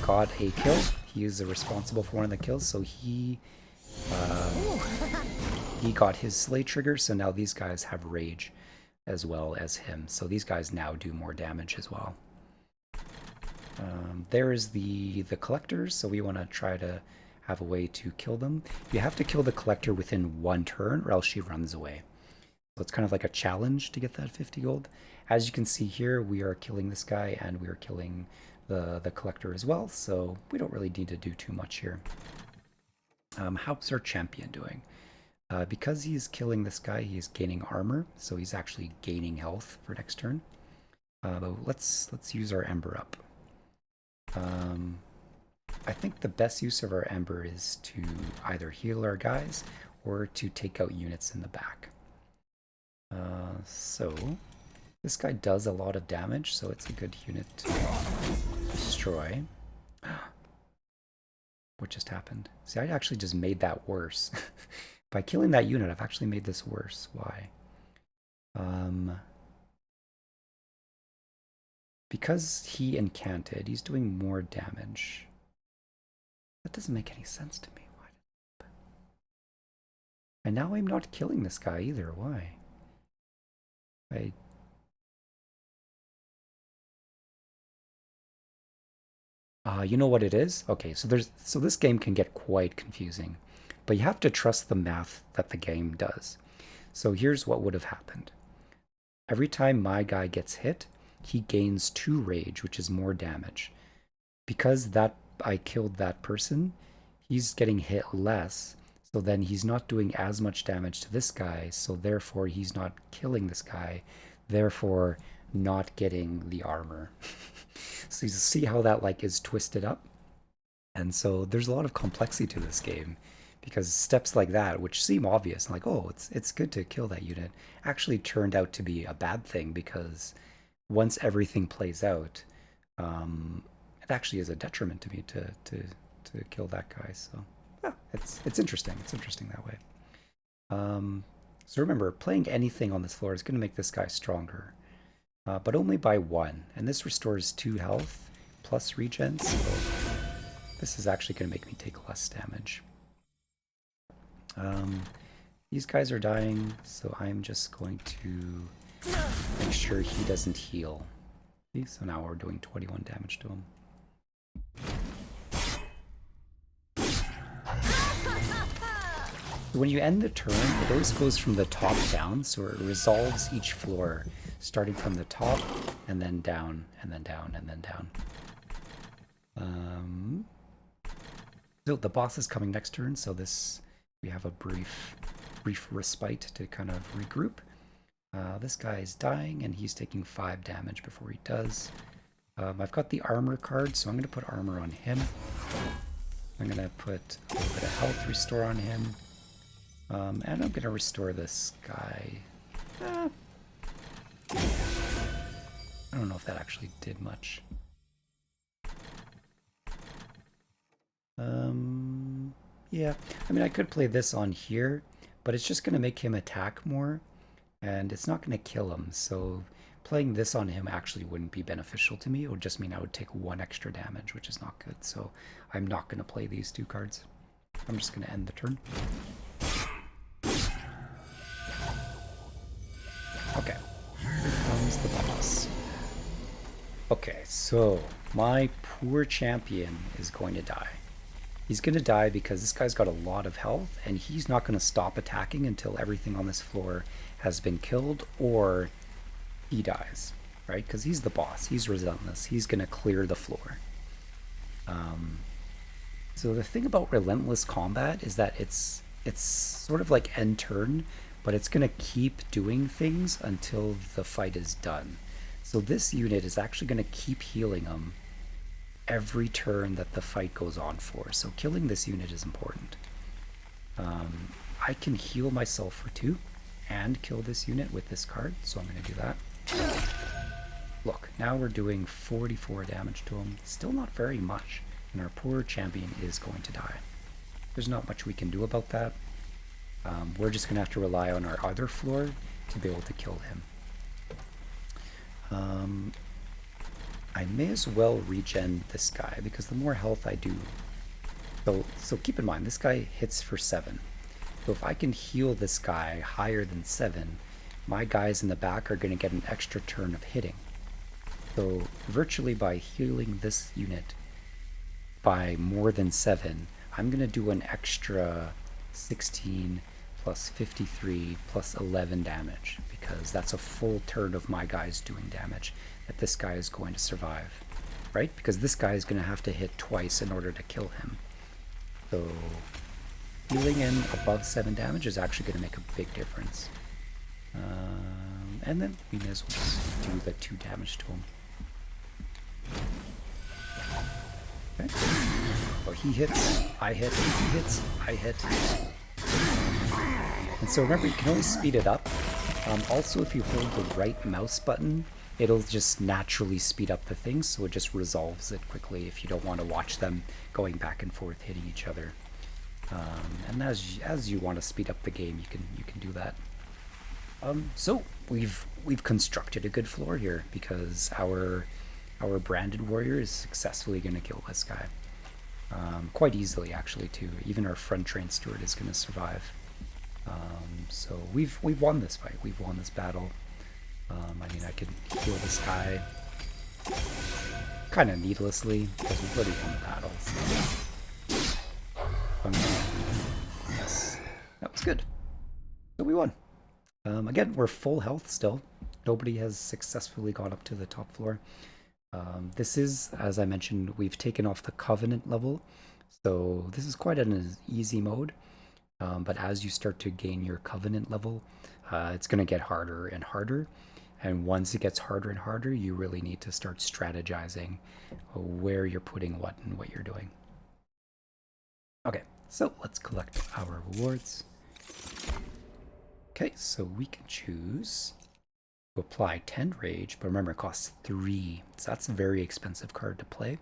got a kill. He is responsible for one of the kills, so he got his slay trigger, so now these guys have rage as well as him. So these guys now do more damage as well. There is the collectors, so we want to try to have a way to kill them. You have to kill the collector within 1 turn or else she runs away. So it's kind of like a challenge to get that 50 gold. As you can see here, we are killing this guy and we are killing the collector as well, so we don't really need to do too much here. How's our champion doing? Because he's killing this guy, he's gaining armor, so he's actually gaining health for next turn. But let's use our Ember up. I think the best use of our Ember is to either heal our guys or to take out units in the back. So this guy does a lot of damage, so it's a good unit to destroy. What just happened? See, I actually just made that worse. By killing that unit, I've actually made this worse. Why? Because he incanted, he's doing more damage. That doesn't make any sense to me. Why? And now I'm not killing this guy either. Why? You know what it is? Okay, so this game can get quite confusing, but you have to trust the math that the game does. So here's what would have happened. Every time my guy gets hit, he gains 2 rage, which is more damage. Because I killed that person, he's getting hit less, so then he's not doing as much damage to this guy, so therefore he's not killing this guy, therefore not getting the armor. So you see how that like is twisted up? And so there's a lot of complexity to this game, because steps like that, which seem obvious, like, oh, it's good to kill that unit, actually turned out to be a bad thing, because once everything plays out, it actually is a detriment to me to kill that guy. So yeah, it's interesting. It's interesting that way. So remember, playing anything on this floor is going to make this guy stronger, but only by 1. And this restores 2 health plus regen, so this is actually going to make me take less damage. These guys are dying, so I'm just going to make sure he doesn't heal. See? So now we're doing 21 damage to him. When you end the turn, it always goes from the top down, so it resolves each floor, starting from the top, and then down, and then down, and then down. So the boss is coming next turn, so we have a brief respite to kind of regroup. This guy is dying, and he's taking 5 damage before he does. I've got the armor card, so I'm going to put armor on him. I'm going to put a little bit of health restore on him. And I'm going to restore this guy. I don't know if that actually did much. Yeah, I mean, I could play this on here, but it's just going to make him attack more, and it's not going to kill him. So playing this on him actually wouldn't be beneficial to me. It would just mean I would take one extra damage, which is not good. So I'm not going to play these two cards. I'm just going to end the turn. Okay, here comes the boss. Okay, so my poor champion is going to die. He's going to die because this guy's got a lot of health, and he's not going to stop attacking until everything on this floor has been killed or he dies, right? Because he's the boss. He's relentless. He's going to clear the floor. So the thing about relentless combat is that it's sort of like end turn, but it's going to keep doing things until the fight is done. So this unit is actually going to keep healing him every turn that the fight goes on for. So killing this unit is important. I can heal myself for 2 and kill this unit with this card, so I'm going to do that. Look, now we're doing 44 damage to him. Still not very much, and our poor champion is going to die. There's not much we can do about that. We're just going to have to rely on our other floor to be able to kill him. I may as well regen this guy, because the more health I do... So keep in mind, this guy hits for 7. So if I can heal this guy higher than 7, my guys in the back are going to get an extra turn of hitting. So virtually by healing this unit by more than 7, I'm going to do an extra 16 plus 53 plus 11 damage, because that's a full turn of my guys doing damage that this guy is going to survive, right? Because this guy is going to have to hit twice in order to kill him. So healing in above 7 damage is actually going to make a big difference. And then we may as well just do the 2 damage to him. Okay. So he hits, I hit, he hits, I hit. And so remember, you can always speed it up. Also, if you hold the right mouse button, it'll just naturally speed up the things, so it just resolves it quickly if you don't want to watch them going back and forth hitting each other. And as you want to speed up the game, you can do that. So we've constructed a good floor here, because our branded warrior is successfully going to kill this guy. Quite easily, actually, too. Even our front train steward is going to survive. So we've won this fight. We've won this battle. I mean, I could heal this guy kind of needlessly, because we've already won the battle. So. Yes, that was good. So we won. Again, we're full health still. Nobody has successfully gone up to the top floor. This is, as I mentioned, we've taken off the Covenant level, so this is quite an easy mode. But as you start to gain your Covenant level, it's going to get harder and harder. And once it gets harder and harder, you really need to start strategizing where you're putting what and what you're doing. Okay, so let's collect our rewards. Okay, so we can choose to apply 10 rage, but remember it costs 3. So that's a very expensive card to play.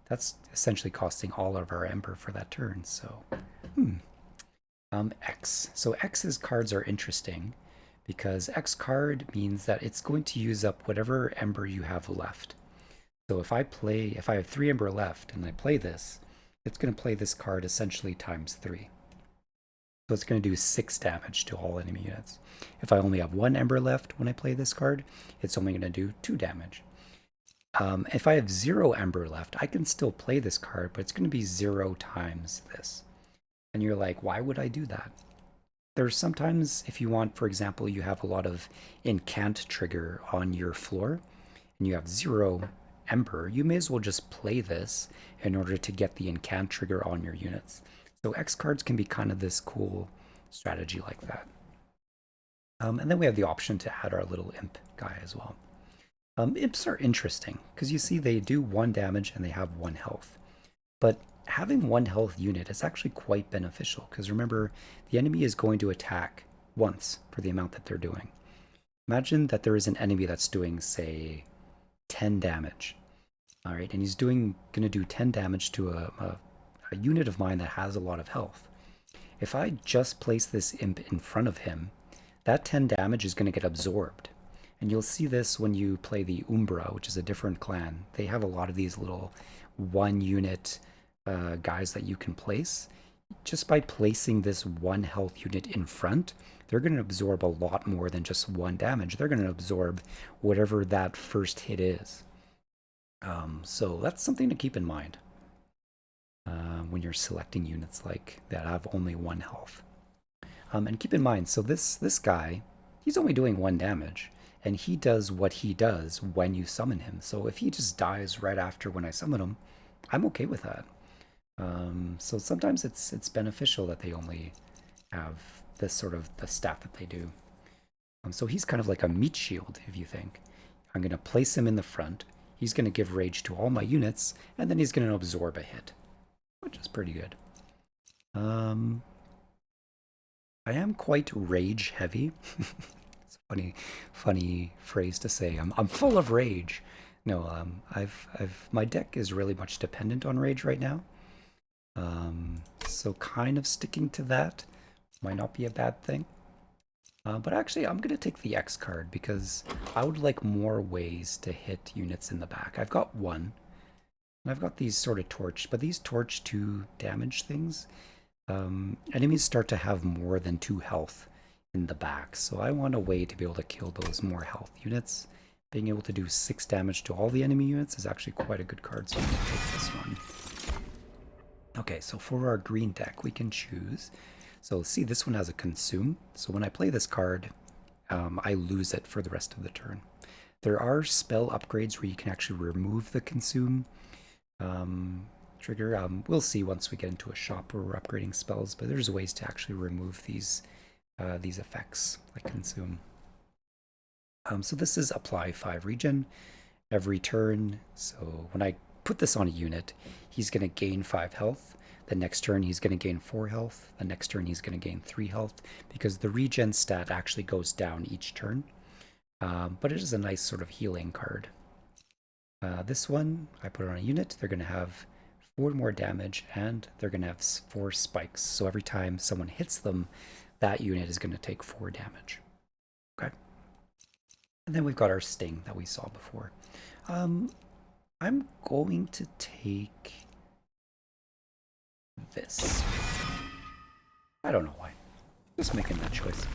That's essentially costing all of our Ember for that turn, so... X. So X's cards are interesting because X card means that it's going to use up whatever Ember you have left. So if I have 3 Ember left and I play this, it's going to play this card essentially times 3. So it's going to do 6 damage to all enemy units. If I only have 1 Ember left when I play this card, it's only going to do 2 damage. If I have 0 Ember left, I can still play this card, but it's going to be 0 times this. And you're like, why would I do that? There's sometimes, if you want, for example, you have a lot of incant trigger on your floor, and you have 0 Ember, you may as well just play this in order to get the incant trigger on your units. So X cards can be kind of this cool strategy like that. And then we have the option to add our little imp guy as well. Imps are interesting, because you see they do 1 damage and they have 1 health. But having 1 health unit is actually quite beneficial, because remember, the enemy is going to attack once for the amount that they're doing. Imagine that there is an enemy that's doing, say, 10 damage. All right, and he's going to do 10 damage to a unit of mine that has a lot of health. If I just place this imp in front of him, that 10 damage is going to get absorbed. And you'll see this when you play the Umbra, which is a different clan. They have a lot of these little 1 unit guys that you can place. Just by placing this 1 health unit in front, they're going to absorb a lot more than just 1 damage. They're going to absorb whatever that first hit is. So that's something to keep in mind when you're selecting units like that have only 1 health. And keep in mind, so this guy, he's only doing 1 damage, and he does what he does when you summon him. So if he just dies right after when I summon him, I'm okay with that. So sometimes it's beneficial that they only have this sort of the stat that they do. So he's kind of like a meat shield, if you think. I'm going to place him in the front. He's going to give rage to all my units, and then he's going to absorb a hit, which is pretty good. I am quite rage heavy. It's a funny phrase to say. I'm full of rage. No, my deck is really much dependent on rage right now. So kind of sticking to that might not be a bad thing. But actually, I'm going to take the X card because I would like more ways to hit units in the back. I've got one, and I've got these sort of torch, but these torch 2 damage things, enemies start to have more than 2 health in the back. So I want a way to be able to kill those more health units. Being able to do 6 damage to all the enemy units is actually quite a good card, so I'm going to take this one. Okay, so for our green deck, we can choose. So see, this one has a consume. So when I play this card, I lose it for the rest of the turn. There are spell upgrades where you can actually remove the consume trigger. We'll see once we get into a shop where we're upgrading spells, but there's ways to actually remove these effects like consume. So this is apply 5 regen every turn. So when I put this on a unit, he's going to gain 5 health. The next turn he's going to gain 4 health. The next turn he's going to gain 3 health because the regen stat actually goes down each turn. But it is a nice sort of healing card. This one, I put it on a unit. They're going to have 4 more damage and they're going to have 4 spikes. So every time someone hits them, that unit is going to take 4 damage. Okay. And then we've got our sting that we saw before. I'm going to take this. I don't know why. Just making that choice.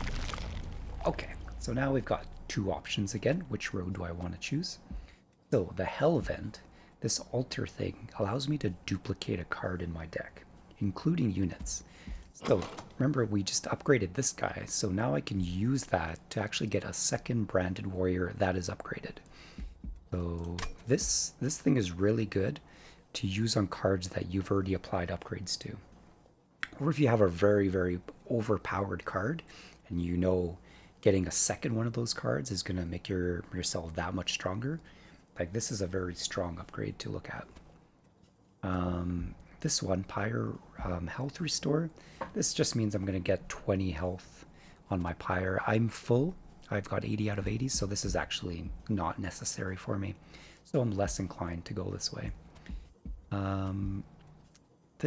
Okay, so now we've got 2 options again. Which road do I want to choose? So the Hell Vent, this altar thing, allows me to duplicate a card in my deck, including units. So remember, we just upgraded this guy, so now I can use that to actually get a second branded warrior that is upgraded. So this thing is really good to use on cards that you've already applied upgrades to. Or if you have a very, very overpowered card and you know getting a second one of those cards is going to make yourself that much stronger, like this is a very strong upgrade to look at. This one, Pyre Health Restore, this just means I'm going to get 20 health on my Pyre. I'm full. I've got 80 out of 80, so this is actually not necessary for me. So I'm less inclined to go this way.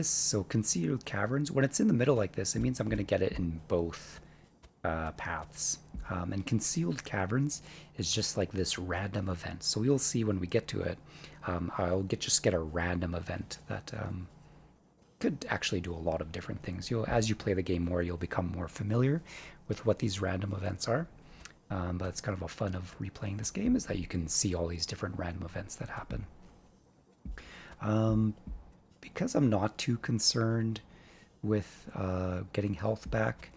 So Concealed Caverns, when it's in the middle like this, it means I'm going to get it in both paths. And Concealed Caverns is just like this random event. So you'll see when we get to it, I'll just get a random event that could actually do a lot of different things. As you play the game more, you'll become more familiar with what these random events are. But it's kind of a fun of replaying this game is that you can see all these different random events that happen. Because I'm not too concerned with getting health back,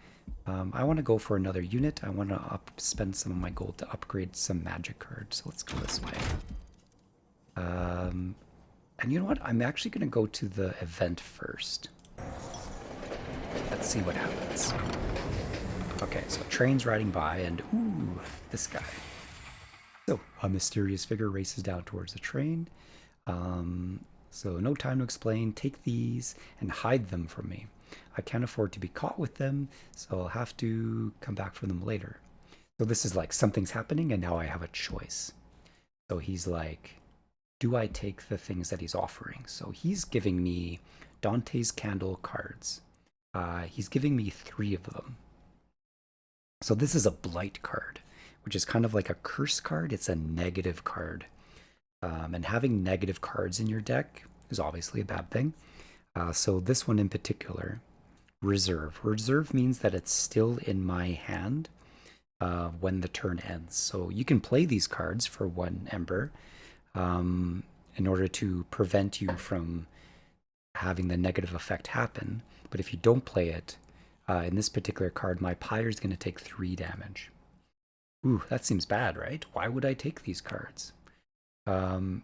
I want to go for another unit. I want to spend some of my gold to upgrade some magic cards. So let's go this way. And you know what? I'm actually going to go to the event first. Let's see what happens. Okay, so train's riding by, and ooh, this guy. So a mysterious figure races down towards the train. So no time to explain. Take these and hide them from me. I can't afford to be caught with them, so I'll have to come back for them later. So this is like something's happening, and now I have a choice. So he's like, do I take the things that he's offering? So he's giving me Dante's Candle cards. He's giving me 3 of them. So this is a blight card, which is kind of like a curse card. It's a negative card. And having negative cards in your deck is obviously a bad thing. So this one in particular, reserve. Reserve means that it's still in my hand when the turn ends. So you can play these cards for 1 Ember in order to prevent you from having the negative effect happen. But if you don't play it, in this particular card, my Pyre is going to take 3 damage. Ooh, that seems bad, right? Why would I take these cards? Um,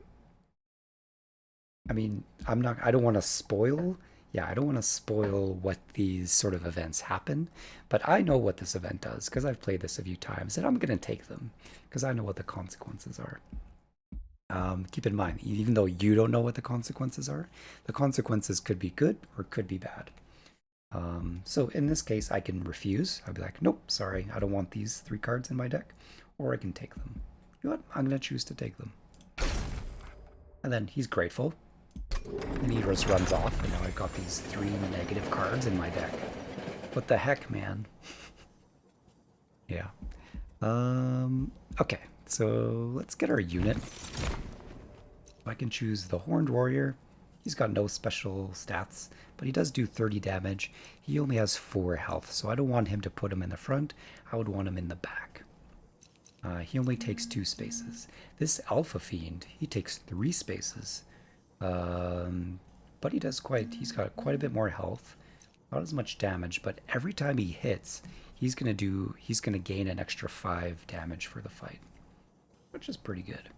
I mean, I don't want to spoil. Yeah, I don't want to spoil what these sort of events happen, but I know what this event does because I've played this a few times and I'm going to take them because I know what the consequences are. Keep in mind, even though you don't know what the consequences are, the consequences could be good or could be bad. So in this case, I can refuse. I'll be like, nope, sorry, I don't want these 3 cards in my deck, or I can take them. You know what? I'm going to choose to take them. And then he's grateful. And he just runs off, and now I've got these 3 negative cards in my deck. What the heck, man? Yeah. Okay, so let's get our unit. I can choose the Horned Warrior. He's got no special stats, but he does do 30 damage. He only has 4 health, so I don't want him to put him in the front. I would want him in the back. He only takes 2 spaces. This Alpha Fiend, he takes 3 spaces. But he's got quite a bit more health. Not as much damage, but every time he hits, he's gonna gain an extra 5 damage for the fight, which is pretty good.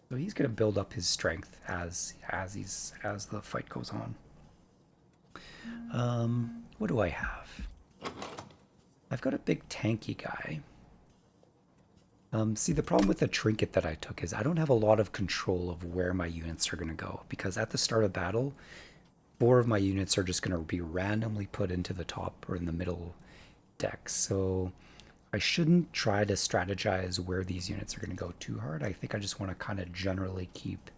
So he's gonna build up his strength as the fight goes on. What do I have? I've got a big tanky guy. See, the problem with the trinket that I took is I don't have a lot of control of where my units are going to go, because at the start of battle, 4 of my units are just going to be randomly put into the top or in the middle deck. So I shouldn't try to strategize where these units are going to go too hard. I think I just want to kind of generally keep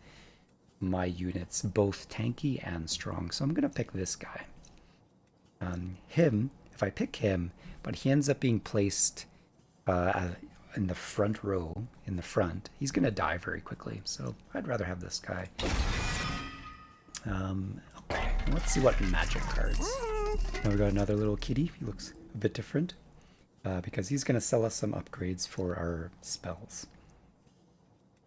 my units both tanky and strong. So I'm going to pick this guy. If I pick him, but he ends up being placed in the front row, in the front, he's going to die very quickly. So I'd rather have this guy. Okay, let's see what magic cards. Now we got another little kitty. He looks a bit different because he's going to sell us some upgrades for our spells.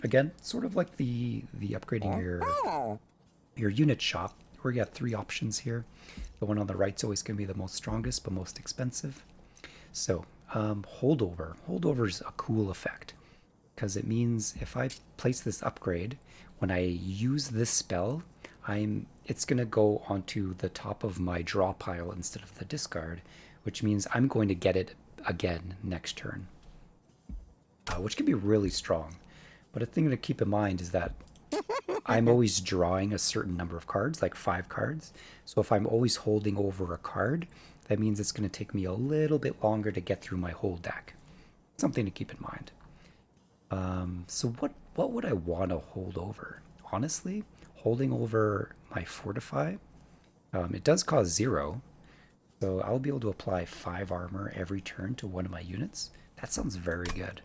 Again, sort of like the upgrading your unit shop. We got 3 options here. The one on the right is always going to be the most strongest but most expensive. So holdover. Holdover is a cool effect because it means if I place this upgrade, when I use this spell, it's going to go onto the top of my draw pile instead of the discard, which means I'm going to get it again next turn, which can be really strong. But a thing to keep in mind is that I'm always drawing a certain number of cards, like 5 cards. So if I'm always holding over a card, that means it's going to take me a little bit longer to get through my whole deck. Something to keep in mind. So what would I want to hold over? Honestly, holding over my Fortify, it does cause 0. So I'll be able to apply 5 armor every turn to one of my units. That sounds very good.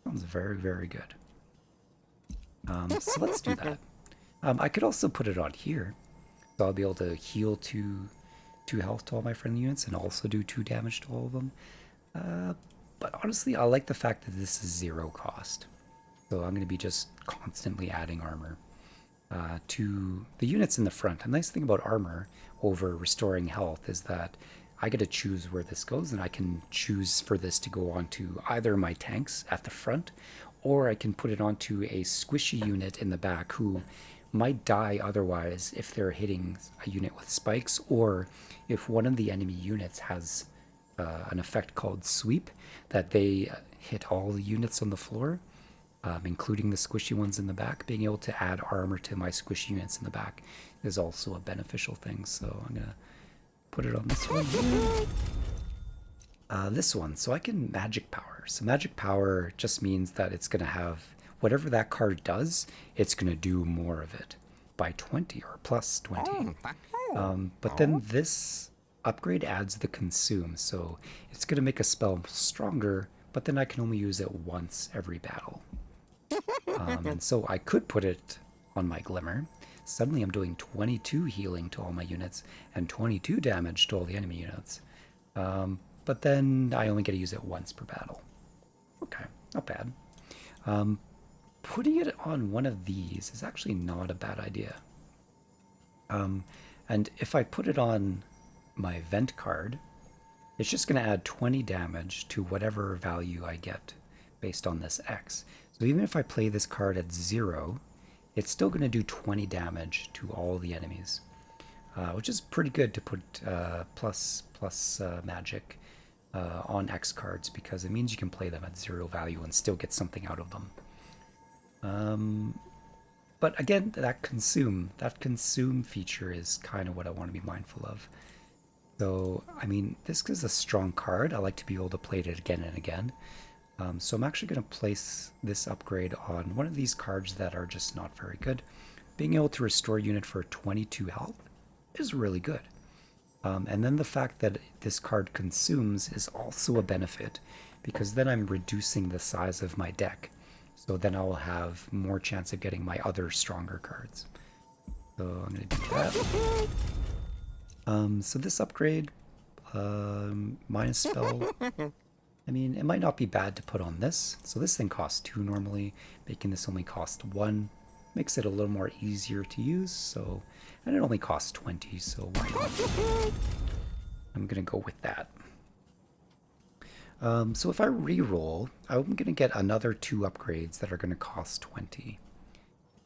Sounds very, very good. So let's do that. I could also put it on here. So I'll be able to heal 2 health to all my friendly units and also do 2 damage to all of them. But honestly, I like the fact that this is 0 cost. So I'm going to be just constantly adding armor to the units in the front. A nice thing about armor over restoring health is that I get to choose where this goes, and I can choose for this to go onto either my tanks at the front, or I can put it onto a squishy unit in the back who might die otherwise if they're hitting a unit with spikes, or if one of the enemy units has an effect called sweep, that they hit all the units on the floor, including the squishy ones in the back. Being able to add armor to my squishy units in the back is also a beneficial thing. So I'm going to put it on this one. This one, so I can magic power. So magic power just means that it's going to have whatever that card does, it's going to do more of it by 20 or plus 20. But then this upgrade adds the consume, so it's going to make a spell stronger but then I can only use it once every battle. And so I could put it on my Glimmer. Suddenly I'm doing 22 healing to all my units and 22 damage to all the enemy units. But then I only get to use it once per battle. Okay, not bad. Putting it on one of these is actually not a bad idea. And if I put it on my Vent card, it's just going to add 20 damage to whatever value I get based on this X. So even if I play this card at 0, it's still going to do 20 damage to all the enemies, which is pretty good to put plus magic on X cards, because it means you can play them at 0 value and still get something out of them. But again, that consume feature is kind of what I want to be mindful of. So, I mean, this is a strong card. I like to be able to play it again and again. So I'm actually going to place this upgrade on one of these cards that are just not very good. Being able to restore unit for 22 health is really good. And then the fact that this card consumes is also a benefit, because then I'm reducing the size of my deck. So then I'll have more chance of getting my other stronger cards. So I'm going to do that. So this upgrade, minus spell, I mean, it might not be bad to put on this. So this thing costs 2 normally, making this only cost 1. Makes it a little more easier to use, so, and it only costs 20, so why not? I'm going to go with that. So if I re-roll, I'm going to get another 2 upgrades that are going to cost 20.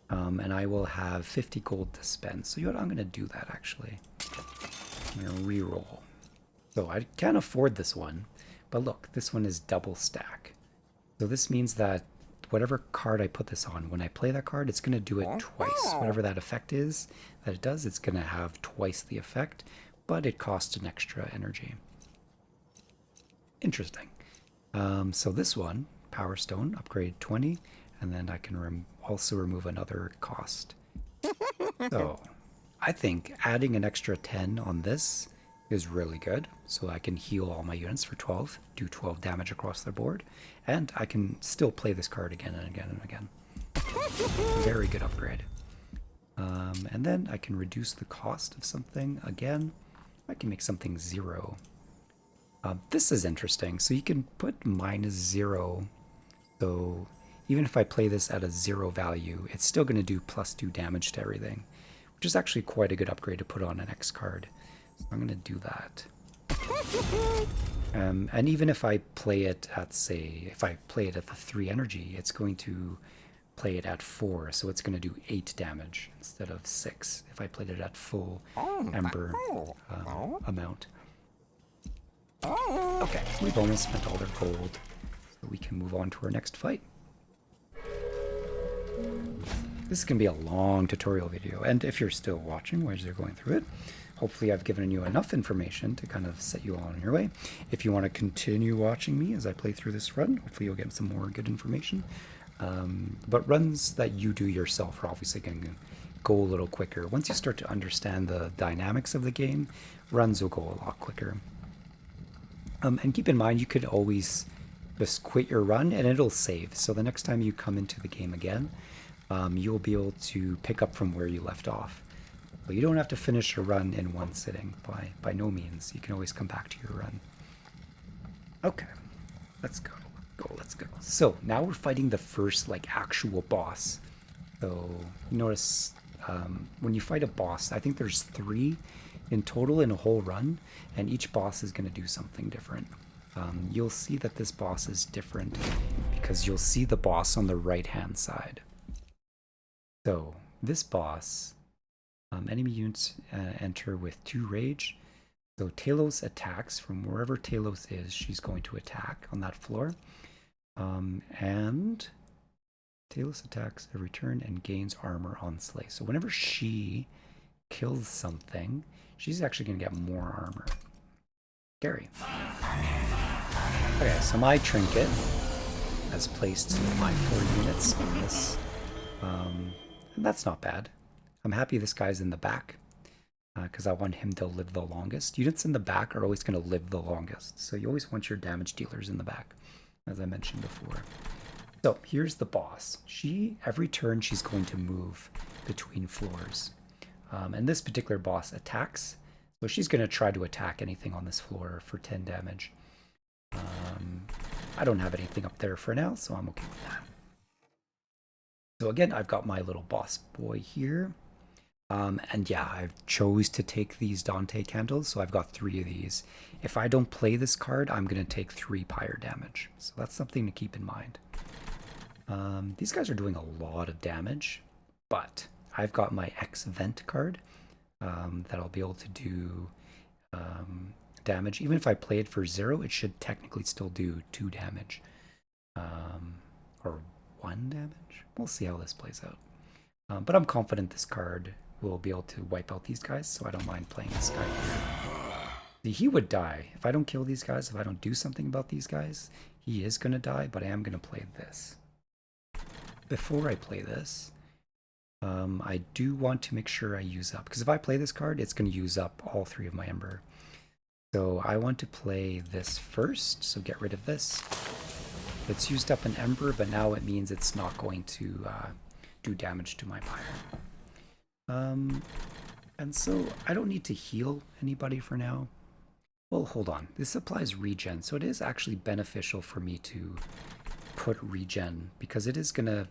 And I will have 50 gold to spend. So you know what, I'm going to do that actually. I'm going to re-roll. So I can't afford this one, but look, this one is double stack. So this means that whatever card I put this on, when I play that card, it's going to do it twice. Whatever that effect is that it does, it's going to have twice the effect, but it costs an extra energy. Interesting. So this one, Power Stone, upgrade 20, and then I can also remove another cost. So I think adding an extra 10 on this is really good. So I can heal all my units for 12, do 12 damage across the board, and I can still play this card again and again and again. Very good upgrade. And then I can reduce the cost of something again. I can make something 0. This is interesting. So you can put -0. So even if I play this at a 0 value, it's still going to do +2 damage to everything, which is actually quite a good upgrade to put on an X card. So I'm going to do that. And even if I play it at, say, if I play it at the 3 energy, it's going to play it at 4, so it's going to do 8 damage instead of 6 if I played it at full Ember amount. Okay, we've almost spent all their gold, so we can move on to our next fight. This is going to be a long tutorial video, and if you're still watching as you're going through it, hopefully I've given you enough information to kind of set you all on your way. If you want to continue watching me as I play through this run, hopefully you'll get some more good information. But runs that you do yourself are obviously going to go a little quicker. Once you start to understand the dynamics of the game, runs will go a lot quicker. And keep in mind, you could always just quit your run and it'll save. So the next time you come into the game again, you'll be able to pick up from where you left off. But you don't have to finish your run in one sitting, by no means. You can always come back to your run. Okay, let's go. Let's go. So now we're fighting the first like actual boss. So you notice when you fight a boss, I think there's 3 in total in a whole run, and each boss is going to do something different. You'll see that this boss is different because you'll see the boss on the right hand side. So this boss, enemy units enter with 2 rage. So Talos attacks from wherever Talos is. She's going to attack on that floor. And Talos attacks every turn and gains armor on Slay. So whenever she kills something, she's actually going to get more armor. Scary. Okay, so my trinket has placed my 4 units on this. And that's not bad. I'm happy this guy's in the back because I want him to live the longest. Units in the back are always going to live the longest. So you always want your damage dealers in the back. as I mentioned before. So here's the boss. Every turn she's going to move between floors. And this particular boss attacks. So she's going to try to attack anything on this floor for 10 damage. I don't have anything up there for now, so I'm okay with that. So again, I've got my little boss boy here. And yeah, I've chose to take these Dante candles, so I've got 3 of these. If I don't play this card, I'm going to take 3 pyre damage. So that's something to keep in mind. These guys are doing a lot of damage, but I've got my X-Vent card that I'll be able to do damage. Even if I play it for 0, it should technically still do 2 damage. Or 1 damage? We'll see how this plays out. But I'm confident this card will be able to wipe out these guys, so I don't mind playing this guy here. He would die. If I don't kill these guys, if I don't do something about these guys, he is going to die, but I am going to play this. Before I play this, I do want to make sure I use up, because if I play this card, it's going to use up all 3 of my Ember. So I want to play this first, so get rid of this. It's used up an Ember, but now it means it's not going to do damage to my Pyre. And so I don't need to heal anybody for now. Well, hold on. This applies regen, so it is actually beneficial for me to put regen, because it is going to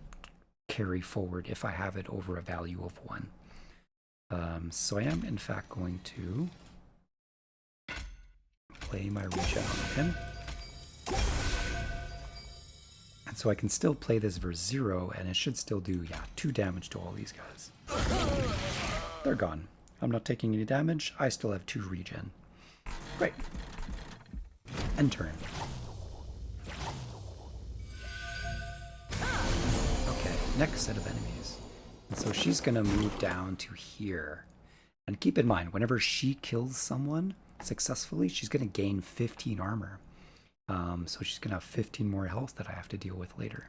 carry forward if I have it over a value of 1. So I am, in fact, going to play my regen on him. And so I can still play this for 0, and it should still do, yeah, 2 damage to all these guys. They're gone. I'm not taking any damage. I still have 2 regen. Great. End turn. Okay, next set of enemies. And so she's going to move down to here. And keep in mind, whenever she kills someone successfully, she's going to gain 15 armor. So she's going to have 15 more health that I have to deal with later.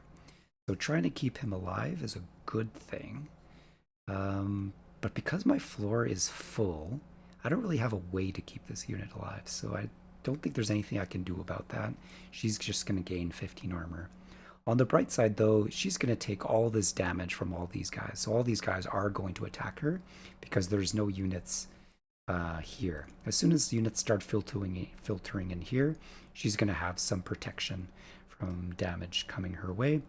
So trying to keep him alive is a good thing. But because my floor is full, I don't really have a way to keep this unit alive. So I don't think there's anything I can do about that. She's just going to gain 15 armor. On the bright side, though, she's going to take all this damage from all these guys. So all these guys are going to attack her because there's no units here. As soon as units start filtering in here, she's going to have some protection from damage coming her way.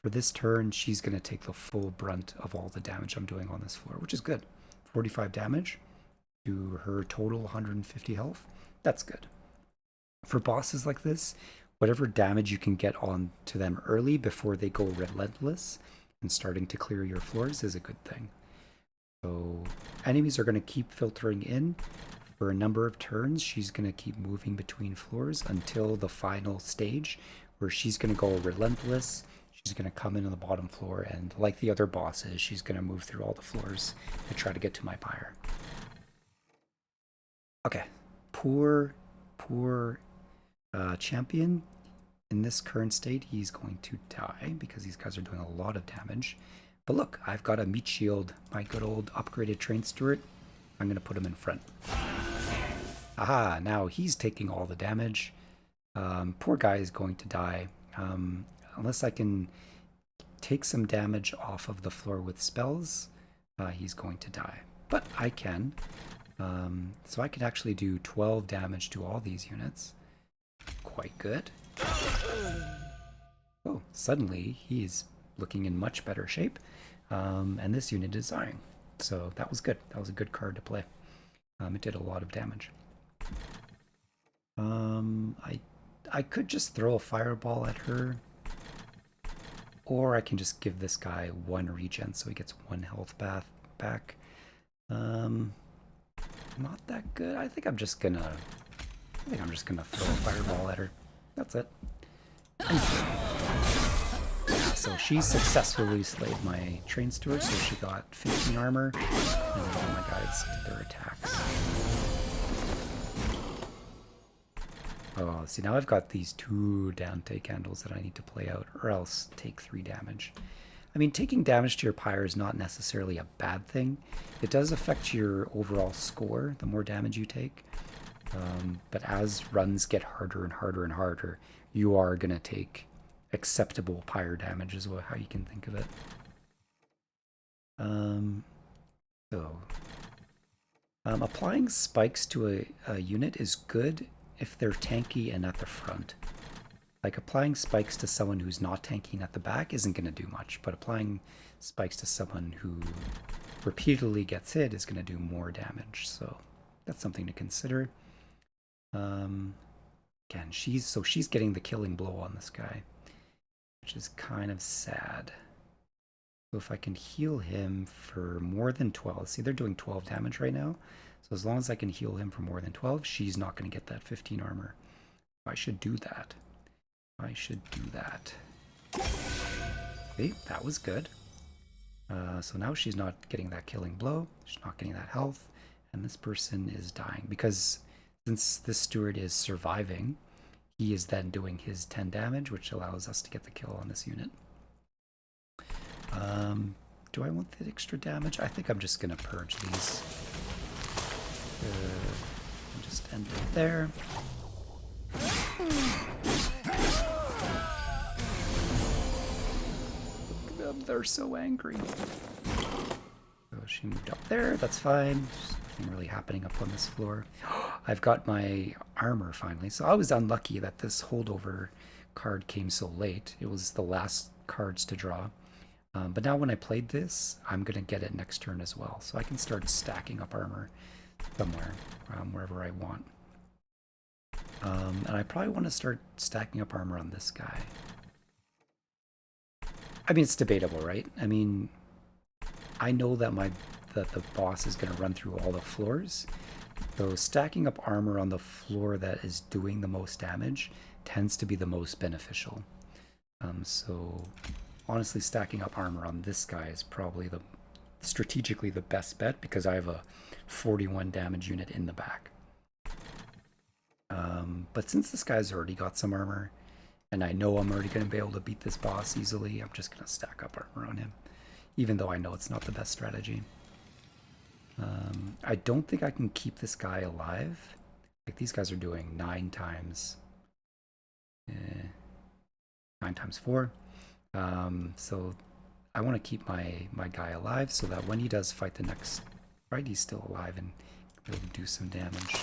For this turn, she's going to take the full brunt of all the damage I'm doing on this floor, which is good. 45 damage to her total 150 health. That's good. For bosses like this, whatever damage you can get on to them early before they go relentless and starting to clear your floors is a good thing. So enemies are going to keep filtering in for a number of turns. She's going to keep moving between floors until the final stage where she's going to go relentless. She's going to come in on the bottom floor, and like the other bosses, she's going to move through all the floors to try to get to my pyre. Okay, poor champion. In this current state, he's going to die because these guys are doing a lot of damage. But look, I've got a meat shield, my good old upgraded train steward. I'm going to put him in front. Aha, now he's taking all the damage. Poor guy is going to die. Unless I can take some damage off of the floor with spells, he's going to die. But I can. So I could actually do 12 damage to all these units. Quite good. Oh, suddenly he's looking in much better shape. And this unit is dying. So that was good. That was a good card to play. It did a lot of damage. I could just throw a fireball at her. Or I can just give this guy 1 regen so he gets 1 health back. Not that good. I think I'm just gonna throw a fireball at her. That's it. So she successfully slayed my train steward, so she got 15 armor, and all my guys did their attacks. Oh, see, now I've got these 2 Dante candles that I need to play out, or else take 3 damage. I mean, taking damage to your pyre is not necessarily a bad thing. It does affect your overall score, the more damage you take. But as runs get harder and harder and harder, you are going to take acceptable pyre damage is how you can think of it. So applying spikes to a unit is good if they're tanky and at the front. Like applying spikes to someone who's not tanking at the back isn't going to do much, but applying spikes to someone who repeatedly gets hit is going to do more damage. So that's something to consider. Again, she's getting the killing blow on this guy, which is kind of sad. So if I can heal him for more than 12, see they're doing 12 damage right now. So as long as I can heal him for more than 12, she's not going to get that 15 armor. I should do that. I should do that. Okay, that was good. So now she's not getting that killing blow. She's not getting that health. And this person is dying. Because since this steward is surviving, he is then doing his 10 damage, which allows us to get the kill on this unit. Do I want the extra damage? I think I'm just going to purge these. Just end it there. They're so angry. So she moved up there, that's fine. There's nothing really happening up on this floor. I've got my armor finally. So I was unlucky that this holdover card came so late. It was the last cards to draw. But now when I played this, I'm going to get it next turn as well. So I can start stacking up armor somewhere, wherever I want. And I probably want to start stacking up armor on this guy. I mean, it's debatable, right? I mean, I know that the boss is going to run through all the floors. So stacking up armor on the floor that is doing the most damage tends to be the most beneficial. So honestly, stacking up armor on this guy is probably strategically the best bet because I have a 41 damage unit in the back. But since this guy's already got some armor, and I know I'm already going to be able to beat this boss easily, I'm just going to stack up armor on him, even though I know it's not the best strategy. I don't think I can keep this guy alive. Like, these guys are doing 9 times 4. So I want to keep my guy alive so that when he does fight the next fight, he's still alive and be able to do some damage.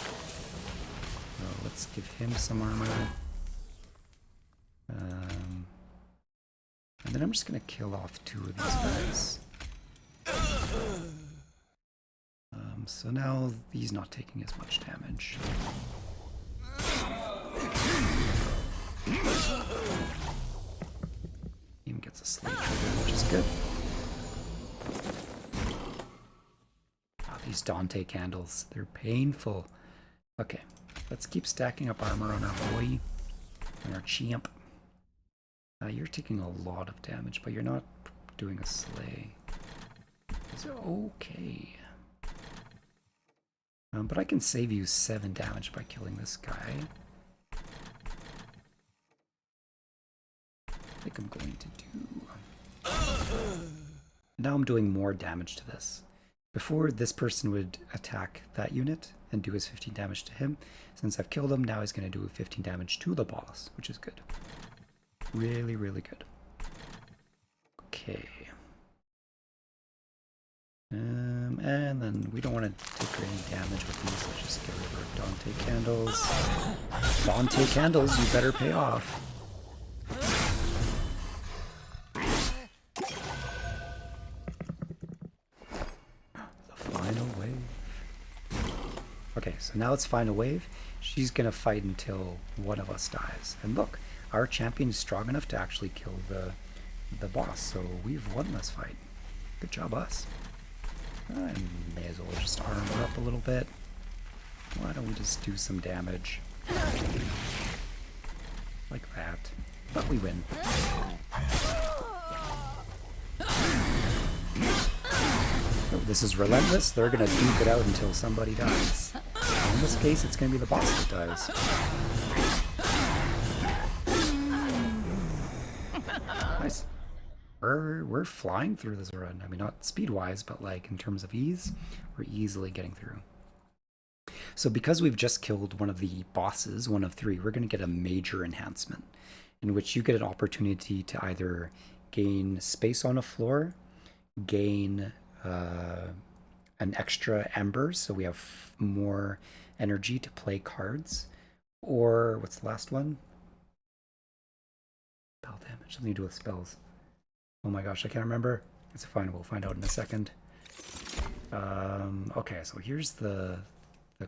So let's give him some armor. And then I'm just going to kill off 2 of these guys. So now he's not taking as much damage. He even gets a slate trigger, which is good. Oh, these Dante candles, they're painful. Okay, let's keep stacking up armor on our boy, on our champ. You're taking a lot of damage, but you're not doing a slay. It's okay. But I can save you 7 damage by killing this guy. I think I'm going to do... Now I'm doing more damage to this. Before, this person would attack that unit and do his 15 damage to him. Since I've killed him, now he's going to do 15 damage to the boss, which is good. Really, really good. Okay. And then we don't want to take any damage with these. Let's just get rid of our Dante candles. Dante candles, you better pay off. The final wave. Okay, so now it's final wave. She's gonna fight until one of us dies. And look, our champion is strong enough to actually kill the boss, so we've won this fight. Good job, us. I may as well just armor up a little bit. Why don't we just do some damage? Like that. But we win. Oh, this is relentless. They're gonna duke it out until somebody dies. In this case, it's gonna be the boss that dies. Nice. We're flying through this run. I mean, not speed-wise, but like in terms of ease, we're easily getting through. So because we've just killed one of the bosses, one of three, we're going to get a major enhancement in which you get an opportunity to either gain space on a floor, gain an extra ember, so we have more energy to play cards, or what's the last one? Spell damage, something to do with spells. Oh my gosh, I can't remember. It's fine, we'll find out in a second. Okay, so here's the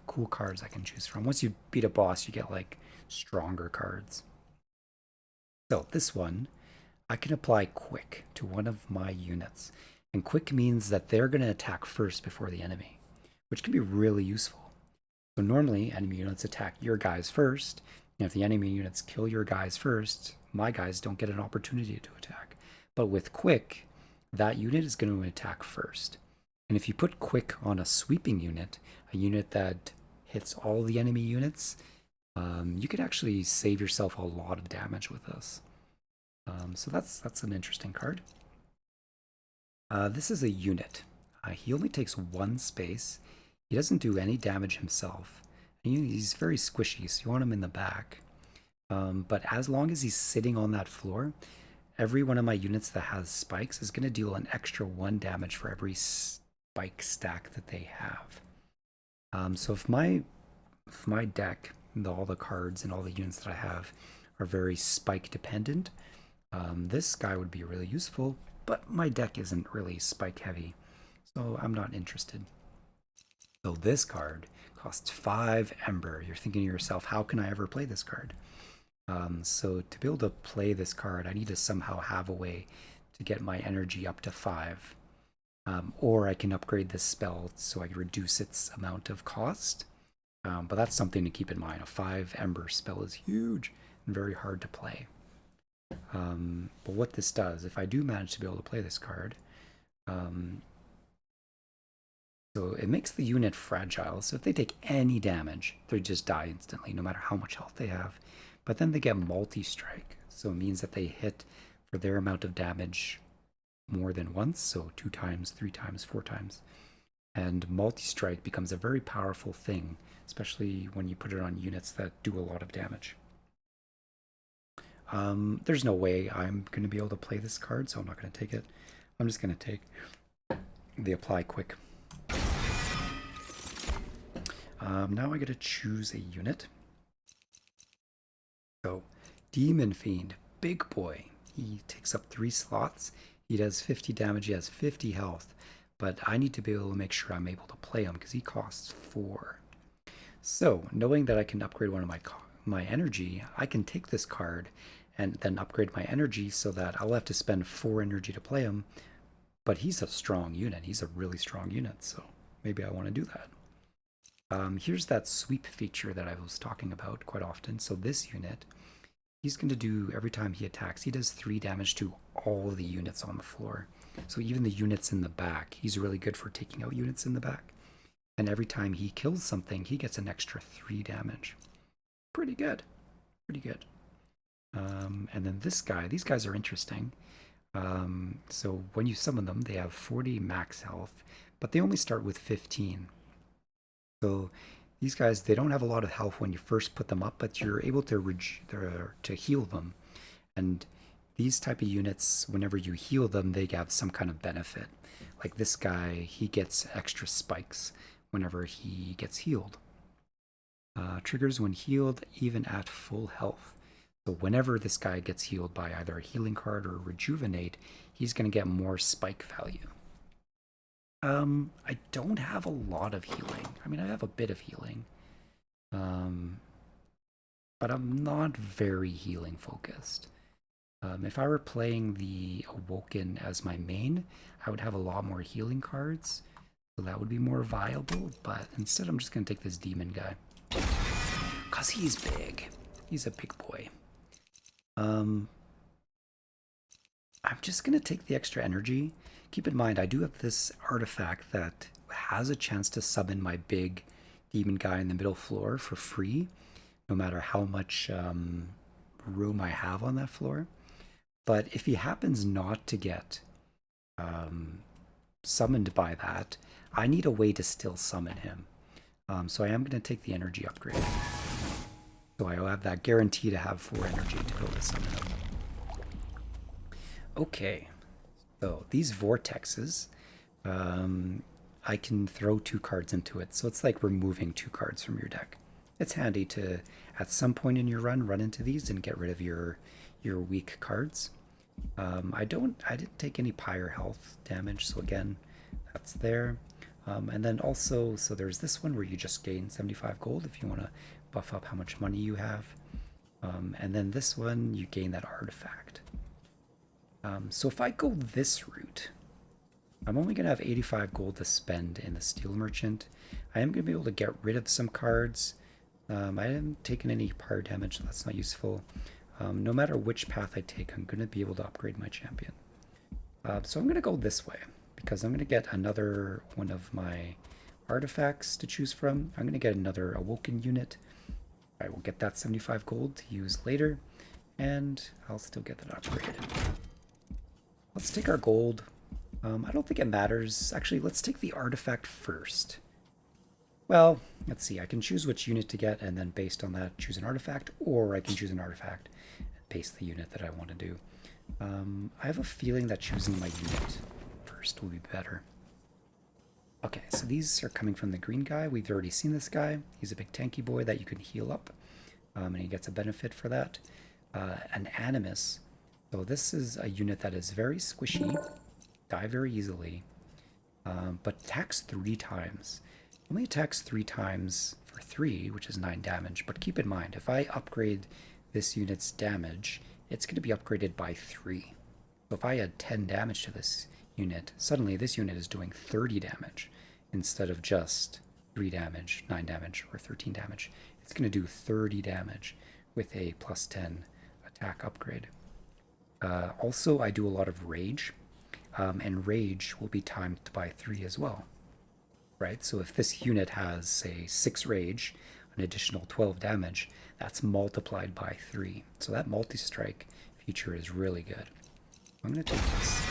cool cards I can choose from. Once you beat a boss, you get like stronger cards. So this one, I can apply quick to one of my units. And quick means that they're going to attack first before the enemy, which can be really useful. So normally enemy units attack your guys first, and if the enemy units kill your guys first, my guys don't get an opportunity to attack. But with quick, that unit is going to attack first. And if you put quick on a sweeping unit, a unit that hits all the enemy units, you could actually save yourself a lot of damage with this. So that's an interesting card. This is a unit. He only takes one space. He doesn't do any damage himself. He's very squishy, so you want him in the back. But as long as he's sitting on that floor, every one of my units that has spikes is going to deal an extra 1 damage for every spike stack that they have. So if my deck, all the cards and all the units that I have are very spike dependent, this guy would be really useful, but my deck isn't really spike heavy, so I'm not interested. So this card costs 5 Ember. You're thinking to yourself, how can I ever play this card? So to be able to play this card, I need to somehow have a way to get my energy up to 5. Or I can upgrade this spell so I can reduce its amount of cost. But that's something to keep in mind. A 5 Ember spell is huge and very hard to play. But what this does, if I do manage to be able to play this card, so it makes the unit fragile. So if they take any damage, they just die instantly, no matter how much health they have. But then they get multi-strike. So it means that they hit for their amount of damage more than once. So 2 times, 3 times, 4 times. And multi-strike becomes a very powerful thing, especially when you put it on units that do a lot of damage. There's no way I'm going to be able to play this card, so I'm not going to take it. I'm just going to take the apply quick. Now I got to choose a unit. So, Demon Fiend, big boy. He takes up 3 slots. He does 50 damage. He has 50 health. But I need to be able to make sure I'm able to play him because he costs 4. So, knowing that I can upgrade one of my energy, I can take this card and then upgrade my energy so that I'll have to spend 4 energy to play him. But he's a strong unit. He's a really strong unit, so maybe I want to do that. Here's that sweep feature that I was talking about quite often. So this unit, he's going to do, every time he attacks, he does 3 damage to all the units on the floor. So even the units in the back, he's really good for taking out units in the back. And every time he kills something, he gets an extra 3 damage. Pretty good. Pretty good. And then this guy, these guys are interesting. So when you summon them, they have 40 max health, but they only start with 15. So these guys, they don't have a lot of health when you first put them up, but you're able to heal them. And these type of units, whenever you heal them, they have some kind of benefit. Like this guy, he gets extra spikes whenever he gets healed. Triggers when healed, even at full health. So whenever this guy gets healed by either a healing card or rejuvenate, he's going to get more spike value. I don't have a lot of healing. I mean, I have a bit of healing. But I'm not very healing focused. If I were playing the Awoken as my main, I would have a lot more healing cards. So that would be more viable. But instead, I'm just going to take this demon guy. Because he's big. He's a big boy. I'm just going to take the extra energy. Keep in mind, I do have this artifact that has a chance to summon my big demon guy in the middle floor for free, no matter how much room I have on that floor. But if he happens not to get summoned by that, I need a way to still summon him. So I am going to take the energy upgrade. So I will have that guarantee to have 4 energy to be able to summon them. Okay, so these vortexes, I can throw 2 cards into it. So it's like removing 2 cards from your deck. It's handy to, at some point in your run into these and get rid of your weak cards. I didn't take any pyre health damage, so again, that's there. And then also, so there's this one where you just gain 75 gold if you want to buff up how much money you have. And then this one, you gain that artifact. So if I go this route, I'm only going to have 85 gold to spend in the Steel Merchant. I am going to be able to get rid of some cards. I haven't taken any pyre damage, so that's not useful. No matter which path I take, I'm going to be able to upgrade my champion. So I'm going to go this way, because I'm going to get another one of my artifacts to choose from. I'm going to get another Awoken unit. I will get that 75 gold to use later, and I'll still get that upgrade. Let's take our gold. I don't think it matters. Actually, let's take the artifact first. Well, let's see. I can choose which unit to get, and then based on that, choose an artifact, or I can choose an artifact and paste the unit that I want to do. I have a feeling that choosing my unit first will be better. Okay, so these are coming from the green guy. We've already seen this guy. He's a big tanky boy that you can heal up, and he gets a benefit for that. An Animus. So this is a unit that is very squishy, die very easily, but attacks 3 times. Only attacks 3 times for 3, which is 9 damage. But keep in mind, if I upgrade this unit's damage, it's going to be upgraded by 3. So if I add 10 damage to this unit, suddenly this unit is doing 30 damage instead of just 3 damage, 9 damage, or 13 damage. It's going to do 30 damage with a plus 10 attack upgrade. Also, I do a lot of rage, and rage will be timed by 3 as well. Right? So if this unit has, say, 6 rage, an additional 12 damage, that's multiplied by 3. So that multi-strike feature is really good. I'm going to take this.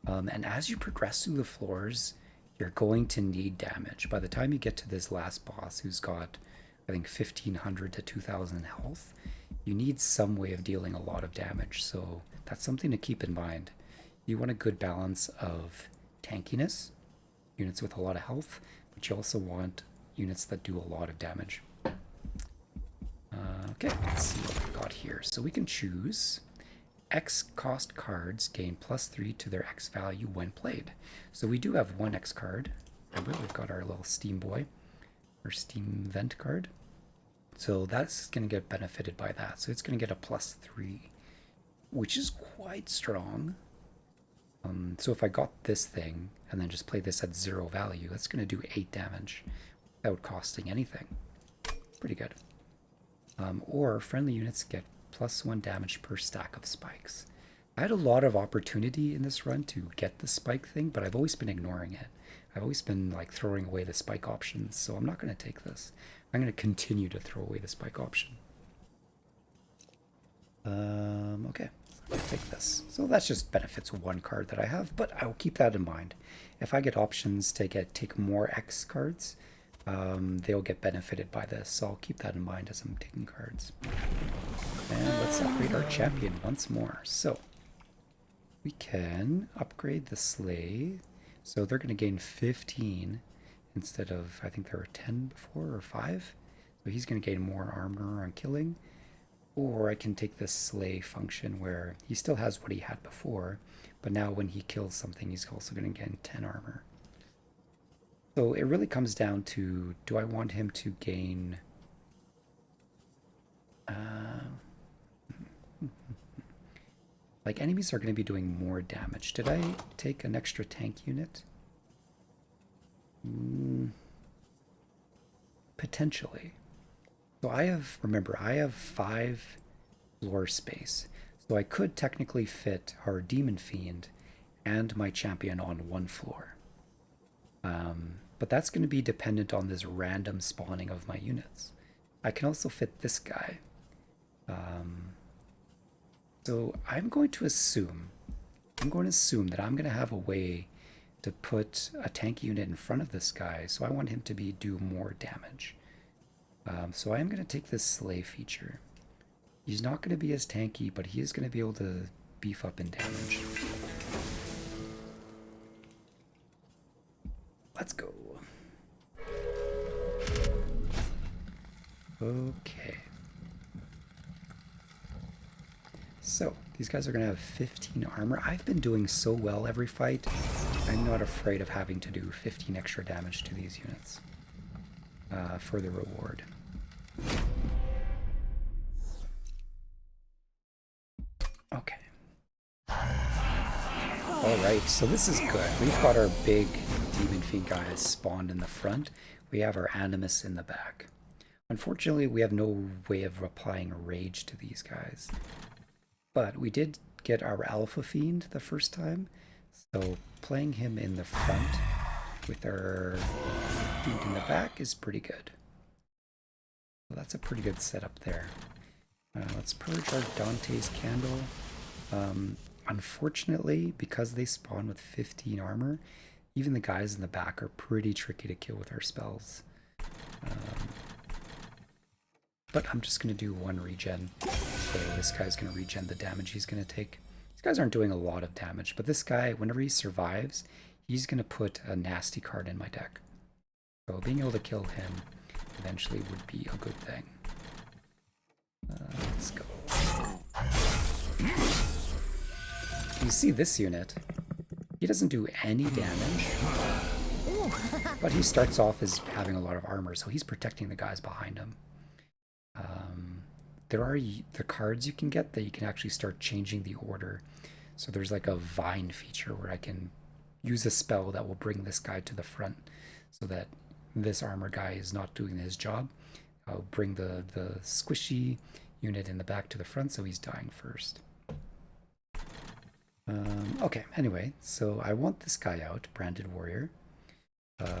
And as you progress through the floors, you're going to need damage. By the time you get to this last boss, who's got, I think, 1,500 to 2,000 health, you need some way of dealing a lot of damage. So that's something to keep in mind. You want a good balance of tankiness, units with a lot of health, but you also want units that do a lot of damage. Okay, let's see what we've got here. So we can choose X cost cards gain +3 to their X value when played. So we do have 1 X card. Remember, we've got our little Steam Boy, our Steam Vent card. So that's going to get benefited by that. So it's going to get a +3, which is quite strong. So if I got this thing and then just play this at 0 value, that's going to do 8 damage without costing anything. Pretty good. Or friendly units get +1 damage per stack of spikes. I had a lot of opportunity in this run to get the spike thing, but I've always been ignoring it. I've always been like throwing away the spike options, so I'm not going to take this. I'm going to continue to throw away the spike option. Okay, so I'll take this. So that just benefits 1 card that I have, but I'll keep that in mind. If I get options to take more X cards, they'll get benefited by this, so I'll keep that in mind as I'm taking cards. And let's upgrade our champion once more. So we can upgrade the sleigh. So they're going to gain 15 instead of, I think there were 10 before, or 5. So he's going to gain more armor on killing. Or I can take this sleigh function where he still has what he had before, but now when he kills something, he's also going to gain 10 armor. So it really comes down to, do I want him to gain... like, enemies are going to be doing more damage. Did I take an extra tank unit? Potentially. So I have, remember, I have 5 floor space. So I could technically fit our Demon Fiend and my champion on 1 floor. But that's going to be dependent on this random spawning of my units. I can also fit this guy. So I'm going to assume that I'm going to have a way to put a tank unit in front of this guy, so I want him to do more damage. So I am going to take this slave feature. He's not going to be as tanky, but he is going to be able to beef up in damage. Let's go. Okay. So, these guys are going to have 15 armor. I've been doing so well every fight, I'm not afraid of having to do 15 extra damage to these units for the reward. Okay. Alright, so this is good. We've got our big Demon Fiend guys spawned in the front. We have our Animus in the back. Unfortunately, we have no way of applying Rage to these guys. But we did get our Alpha Fiend the first time, so playing him in the front with our dude in the back is pretty good. So that's a pretty good setup there. Let's purge our Dante's Candle. Unfortunately, because they spawn with 15 armor, even the guys in the back are pretty tricky to kill with our spells. But I'm just going to do one regen. So this guy's going to regen the damage he's going to take. These guys aren't doing a lot of damage, but this guy, whenever he survives, he's going to put a nasty card in my deck. So being able to kill him eventually would be a good thing. Let's go. You see this unit, he doesn't do any damage, but he starts off as having a lot of armor, so he's protecting the guys behind him. There are the cards you can get that you can actually start changing the order. So there's like a vine feature where I can use a spell that will bring this guy to the front so that this armor guy is not doing his job. I'll bring the squishy unit in the back to the front so he's dying first. Okay, anyway, so I want this guy out, Branded Warrior.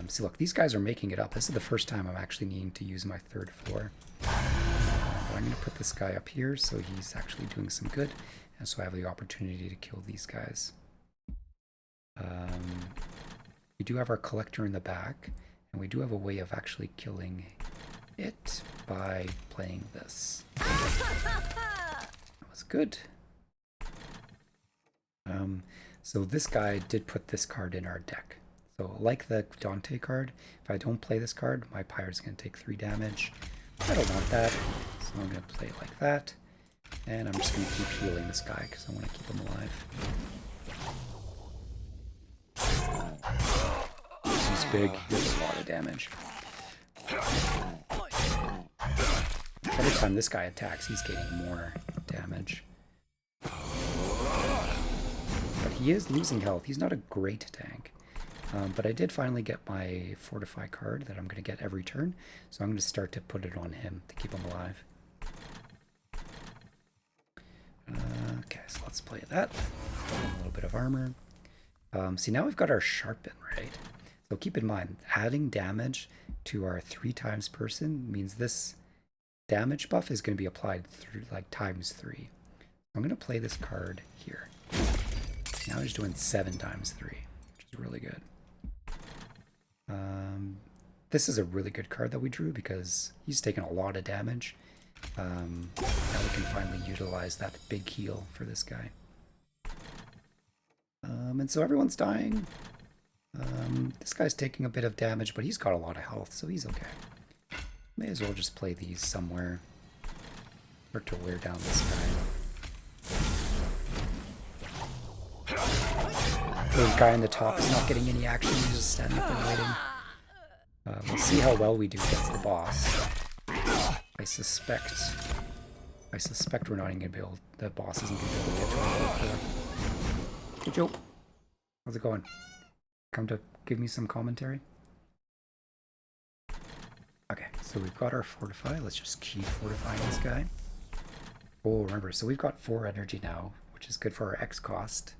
See, look, these guys are making it up. This is the first time I'm actually needing to use my third floor. But I'm going to put this guy up here so he's actually doing some good, and so I have the opportunity to kill these guys. We do have our collector in the back, and we do have a way of actually killing it by playing this. That was good. So this guy did put this card in our deck. So like the Dante card, if I don't play this card, my Pyre's going to take 3 damage. I don't want that, so I'm going to play it like that. And I'm just going to keep healing this guy because I want to keep him alive. He's big, he does a lot of damage. Every time this guy attacks, he's getting more damage. But he is losing health. He's not a great tank. But I did finally get my Fortify card that I'm going to get every turn. So I'm going to start to put it on him to keep him alive. Okay, so let's play that. A little bit of armor. See, now we've got our Sharpen, right? So keep in mind, adding damage to our 3 times person means this damage buff is going to be applied through like times 3. I'm going to play this card here. Now he's doing 7 times 3, which is really good. This is a really good card that we drew because he's taken a lot of damage. Now we can finally utilize that big heal for this guy. And so everyone's dying. This guy's taking a bit of damage, but he's got a lot of health, so he's okay. May as well just play these somewhere. Start to wear down this guy. The guy on the top is not getting any action, he's just standing up and waiting. We'll see how well we do against the boss. I suspect we're not even going to be able, the boss isn't going to be able to get to him. Hey Joe, how's it going? Come to give me some commentary? Okay, so we've got our Fortify. Let's just keep fortifying this guy. Oh, remember, so we've got 4 energy now, which is good for our X cost.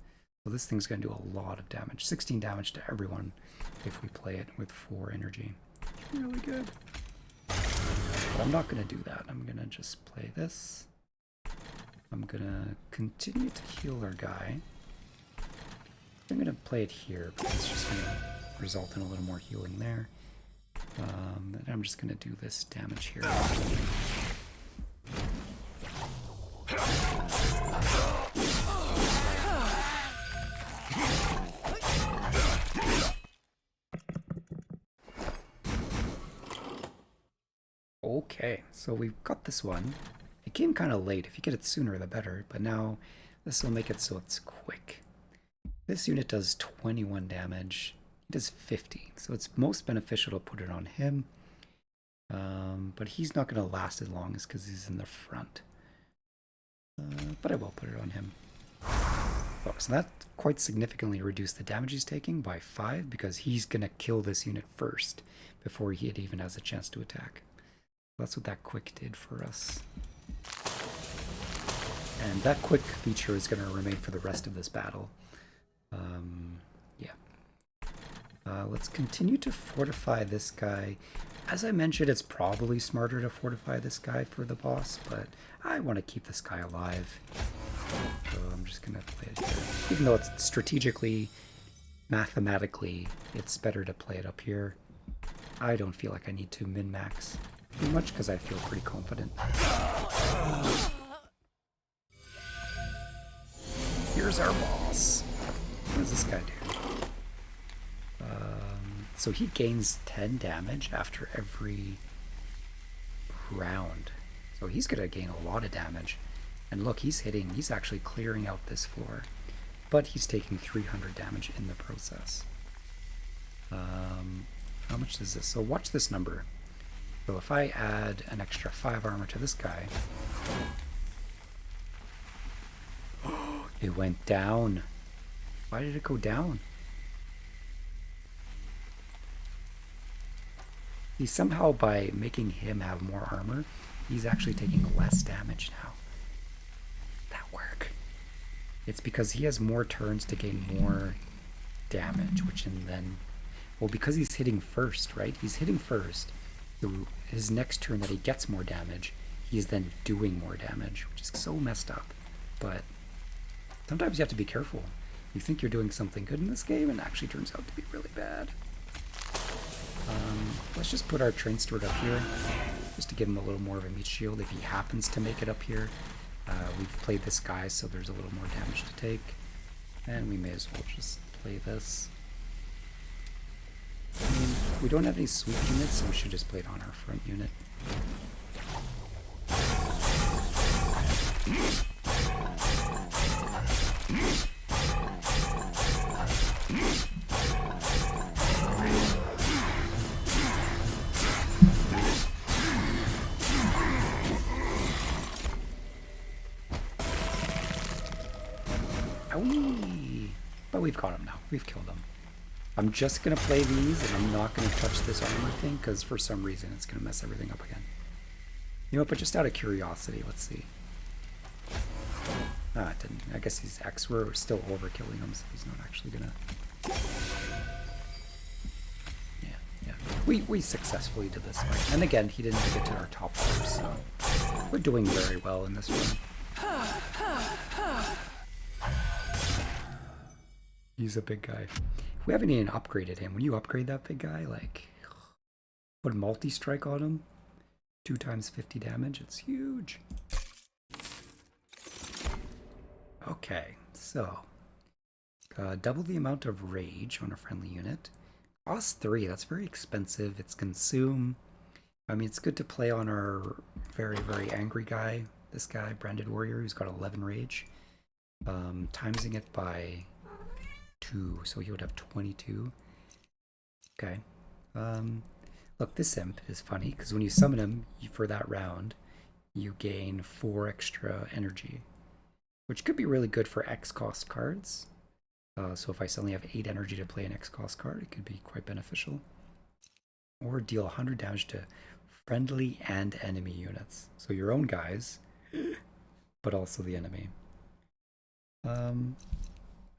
So this thing's going to do a lot of damage. 16 damage to everyone if we play it with 4 energy. Really good. But I'm not going to do that. I'm going to just play this. I'm going to continue to heal our guy. I'm going to play it here, but it's just going to result in a little more healing there. And I'm just going to do this damage here. Okay, so we've got this one. It came kind of late. If you get it sooner, the better. But now this will make it so it's quick. This unit does 21 damage. It does 50, so it's most beneficial to put it on him. But he's not going to last as long as because he's in the front. But I will put it on him. Oh, so that quite significantly reduced the damage he's taking by 5 because he's going to kill this unit first before it even has a chance to attack. That's what that quick did for us. And that quick feature is going to remain for the rest of this battle. Let's continue to fortify this guy. As I mentioned, it's probably smarter to fortify this guy for the boss, but I want to keep this guy alive. So I'm just going to play it here. Even though it's strategically, mathematically, it's better to play it up here. I don't feel like I need to min-max too much because I feel pretty confident. Here's our boss. What does this guy do? So he gains 10 damage after every round. So he's going to gain a lot of damage. And look, he's actually clearing out this floor. But he's taking 300 damage in the process. How much is this? So watch this number. So if I add an extra 5 armor to this guy, it went down. Why did it go down? He's somehow, by making him have more armor, he's actually taking less damage now. That work. It's because he has more turns to gain more damage, which then, well, because he's hitting first, right? He's hitting first. His next turn that he gets more damage, he's then doing more damage, which is so messed up. But sometimes you have to be careful. You think you're doing something good in this game, and it actually turns out to be really bad. Let's just put our Train Steward up here, just to give him a little more of a meat shield if he happens to make it up here. We've played this guy, so there's a little more damage to take. And we may as well just play this. I mean, we don't have any sweep units, so we should just play it on our front unit. But we've got him now. We've killed him. I'm just going to play these, and I'm not going to touch this armor thing, because for some reason it's going to mess everything up again. You know what, but just out of curiosity, let's see. Ah, it didn't. I guess he's X. We're still overkilling him, so he's not actually going to... Yeah. We successfully did this fight. And again, he didn't get to our top 4, so we're doing very well in this run. He's a big guy. We haven't even upgraded him. When you upgrade that big guy, like, put multi-strike on him, 2 times 50 damage, it's huge. Okay, so, double the amount of rage on a friendly unit. Cost 3, that's very expensive. It's consume. I mean, it's good to play on our very, very angry guy, this guy, Branded Warrior, who's got 11 rage. Timesing it by 2, so he would have 22. Okay. Look, this imp is funny, because when you summon him for that round, you gain 4 extra energy, which could be really good for X-cost cards. So if I suddenly have 8 energy to play an X-cost card, it could be quite beneficial. Or deal 100 damage to friendly and enemy units. So your own guys, but also the enemy.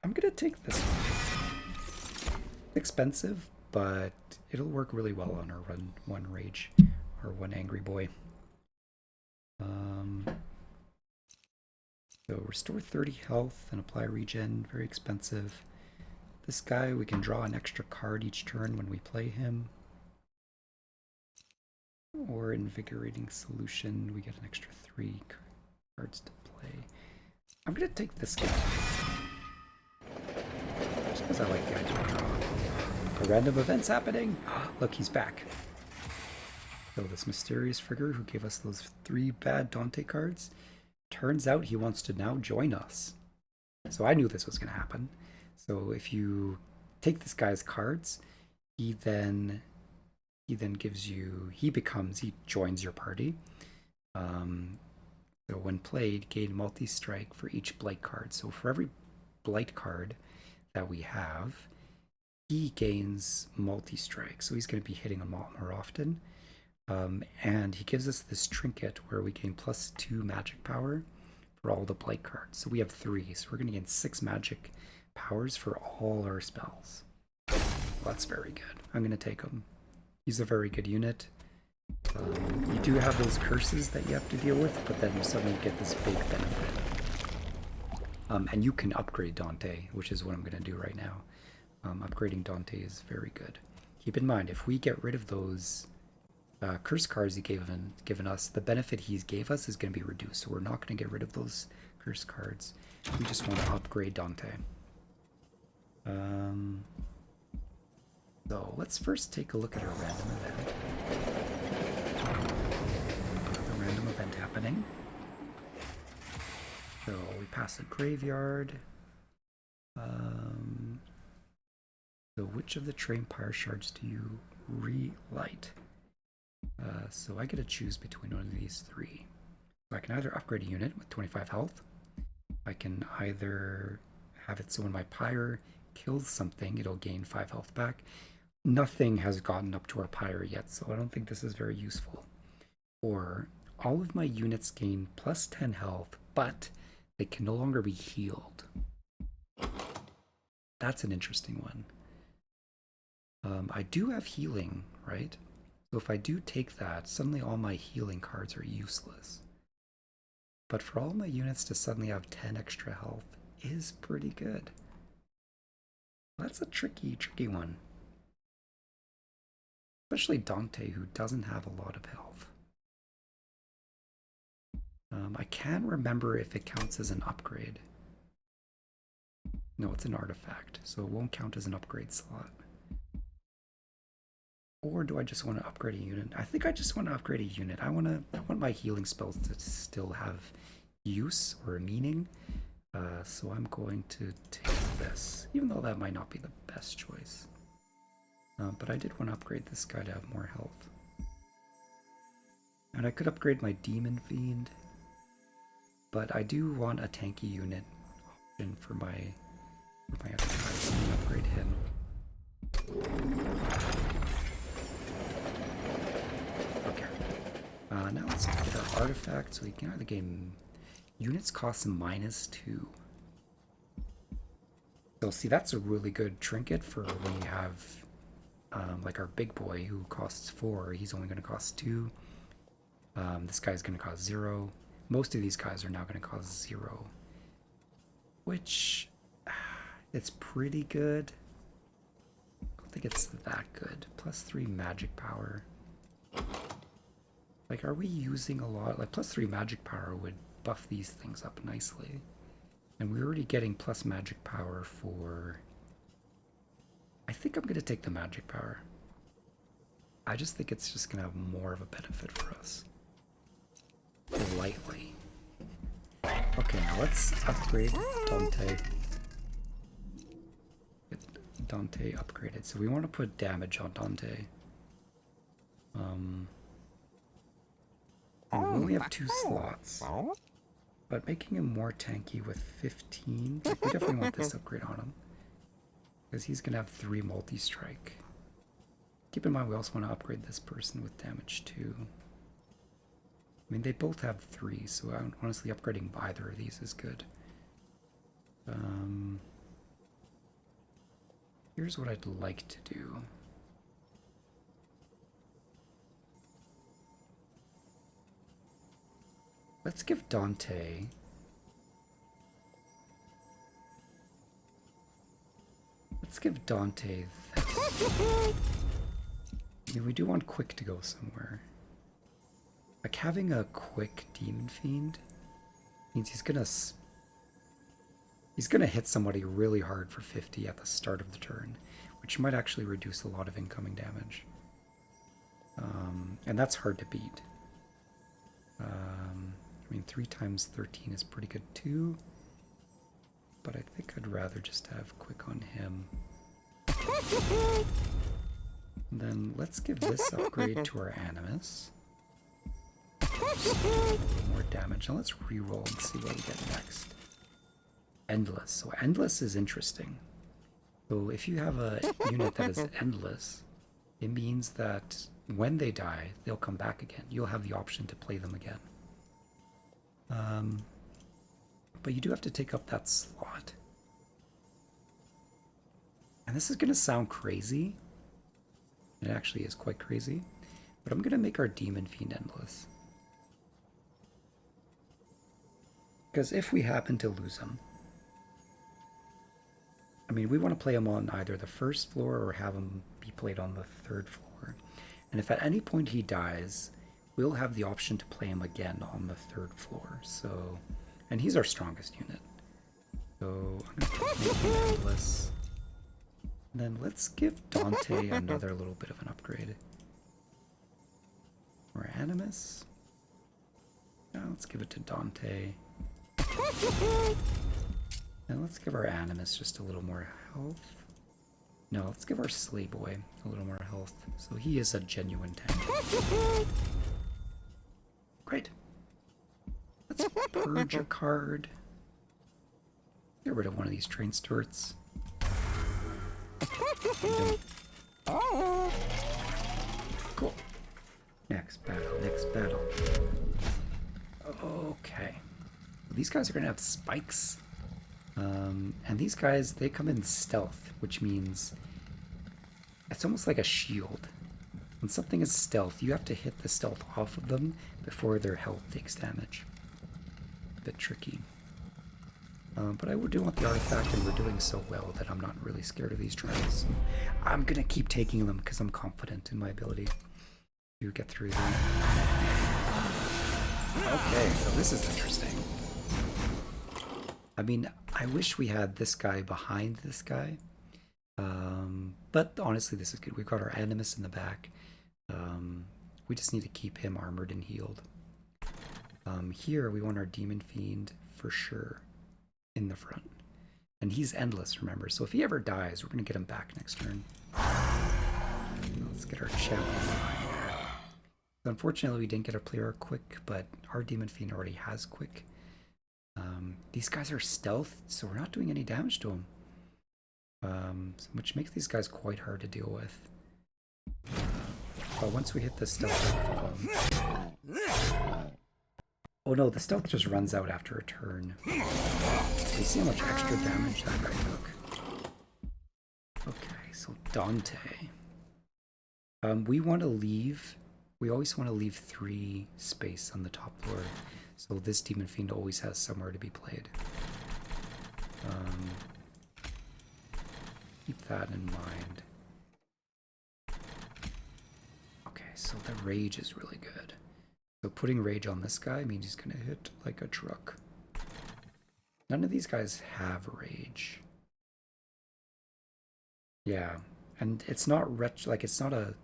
I'm gonna take this one. Expensive, but it'll work really well on our one rage or one angry boy. So restore 30 health and apply regen. Very expensive. This guy, we can draw an extra card each turn when we play him. Or Invigorating Solution, we get an extra 3 cards to play. I'm gonna take this guy. Just because I like the idea of drawing. A random event's happening! Look, he's back. So this mysterious figure who gave us those 3 bad Dante cards, turns out he wants to now join us. So I knew this was gonna happen. So if you take this guy's cards, he then gives you, he joins your party. So when played, gain multi-strike for each blight card. So for every blight card that we have, he gains multi-strike. So he's going to be hitting a lot more often. And he gives us this trinket where we gain +2 magic power for all the blight cards. So we have 3, so we're going to gain 6 magic powers for all our spells. Well, that's very good. I'm going to take him. He's a very good unit. You do have those curses that you have to deal with, but then you suddenly get this big benefit. And you can upgrade Dante, which is what I'm going to do right now. Upgrading Dante is very good. Keep in mind, if we get rid of those curse cards he given us, the benefit he gave us is going to be reduced. So we're not going to get rid of those curse cards. We just want to upgrade Dante. So let's first take a look at our random event. The random event happening. So we pass a graveyard. So which of the train pyre shards do you relight? So I get to choose between one of these 3. So I can either upgrade a unit with 25 health. I can either have it so when my pyre kills something, it'll gain 5 health back. Nothing has gotten up to our pyre yet, so I don't think this is very useful. Or all of my units gain +10 health, but they can no longer be healed. That's an interesting one. I do have healing, right? So if I do take that, suddenly all my healing cards are useless. But for all my units to suddenly have 10 extra health is pretty good. That's a tricky one. Especially Dante, who doesn't have a lot of health. I can't remember if it counts as an upgrade. No, it's an artifact, so it won't count as an upgrade slot. Or do I just want to upgrade a unit? I think I just want to upgrade a unit. I want my healing spells to still have use or a meaning. So I'm going to take this, even though that might not be the best choice. But I did want to upgrade this guy to have more health. And I could upgrade my Demon Fiend, but I do want a tanky unit option for my other guy, so I'm going to upgrade him. Okay. Now let's get our artifact, so we can either gain units cost -2. So see, that's a really good trinket for when you have like our big boy who costs 4, he's only going to cost 2. This guy's going to cost 0. Most of these guys are now going to cost 0. Which, it's pretty good. I don't think it's that good. +3 magic power. Like, are we using a lot? Like, +3 magic power would buff these things up nicely. And we're already getting plus magic power for... I think I'm going to take the magic power. I just think it's just going to have more of a benefit for us. Lightly. Okay, now let's upgrade Dante. Get Dante upgraded. So we want to put damage on Dante. And we only have 2 slots. But making him more tanky with 15, like, we definitely want this upgrade on him. Because he's going to have 3 multi-strike. Keep in mind we also want to upgrade this person with damage too. I mean, they both have 3, so honestly upgrading either of these is good. Here's what I'd like to do. Let's give Let's give Dante this. I mean, we do want Quick to go somewhere. Like, having a Quick Demon Fiend means he's gonna hit somebody really hard for 50 at the start of the turn, which might actually reduce a lot of incoming damage. And that's hard to beat. I mean, 3 times 13 is pretty good too, but I think I'd rather just have Quick on him. And then let's give this upgrade to our Animus. Just a little more damage. Now let's reroll and see what we get next. Endless. So Endless is interesting. So if you have a unit that is Endless, it means that when they die, they'll come back again. You'll have the option to play them again. But you do have to take up that slot. And this is going to sound crazy. It actually is quite crazy. But I'm going to make our Demon Fiend Endless. Because if we happen to lose him, I mean, we want to play him on either the first floor or have him be played on the third floor. And if at any point he dies, we'll have the option to play him again on the third floor. So, and he's our strongest unit. So I'm going to make him Endless. And then let's give Dante another little bit of an upgrade. Or Animus. Now let's give it to Dante. And let's give our Animus just a little more health. No, let's give our Slay Boy a little more health. So he is a genuine tank. Great. Let's purge a card. Get rid of one of these Train Stewards. Cool. Next battle. Okay. These guys are going to have spikes. And these guys, they come in stealth, which means it's almost like a shield. When something is stealth, you have to hit the stealth off of them before their health takes damage. A bit tricky. But I do want the artifact, and we're doing so well that I'm not really scared of these trials. I'm going to keep taking them because I'm confident in my ability to get through them. Okay, so this is interesting. I mean, I wish we had this guy behind this guy. But honestly, this is good. We've got our Animus in the back. We just need to keep him armored and healed. Here, we want our Demon Fiend for sure in the front. And he's Endless, remember. So if he ever dies, we're going to get him back next turn. Let's get our champion behind there. Unfortunately, we didn't get a player Quick, but our Demon Fiend already has Quick. These guys are stealth, so we're not doing any damage to them. Which makes these guys quite hard to deal with. But once we hit the stealth off of them... Oh no, the stealth just runs out after a turn. You see how much extra damage that guy took? Okay, so Dante. We want to leave... We always want to leave 3 space on the top floor. So this Demon Fiend always has somewhere to be played. Keep that in mind. Okay, so the Rage is really good. So putting Rage on this guy means he's going to hit like a truck. None of these guys have Rage. Yeah, and it's not it's not a...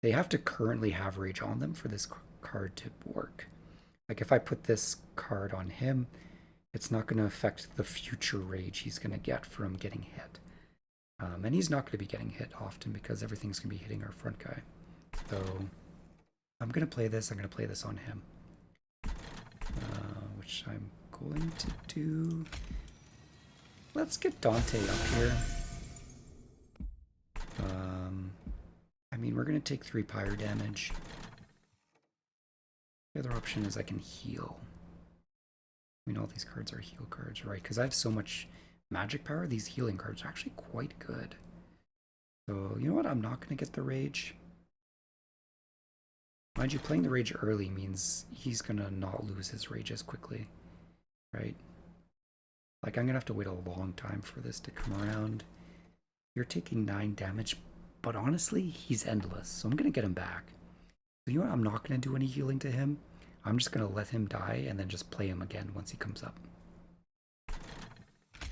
They have to currently have Rage on them for this card to work. Like if I put this card on him, it's not going to affect the future Rage he's going to get from getting hit. And he's not going to be getting hit often because everything's going to be hitting our front guy. So I'm going to play this. I'm going to play this on him. Which I'm going to do. Let's get Dante up here. I mean, we're going to take 3 pyre damage. The other option is I can heal. I mean, all these cards are heal cards, right? Because I have so much magic power, these healing cards are actually quite good. So, you know what? I'm not going to get the Rage. Mind you, playing the Rage early means he's going to not lose his Rage as quickly, right? Like, I'm going to have to wait a long time for this to come around. You're taking 9 damage, but honestly, he's endless, so I'm gonna get him back. So you know what? I'm not gonna do any healing to him. I'm just gonna let him die and then just play him again once he comes up.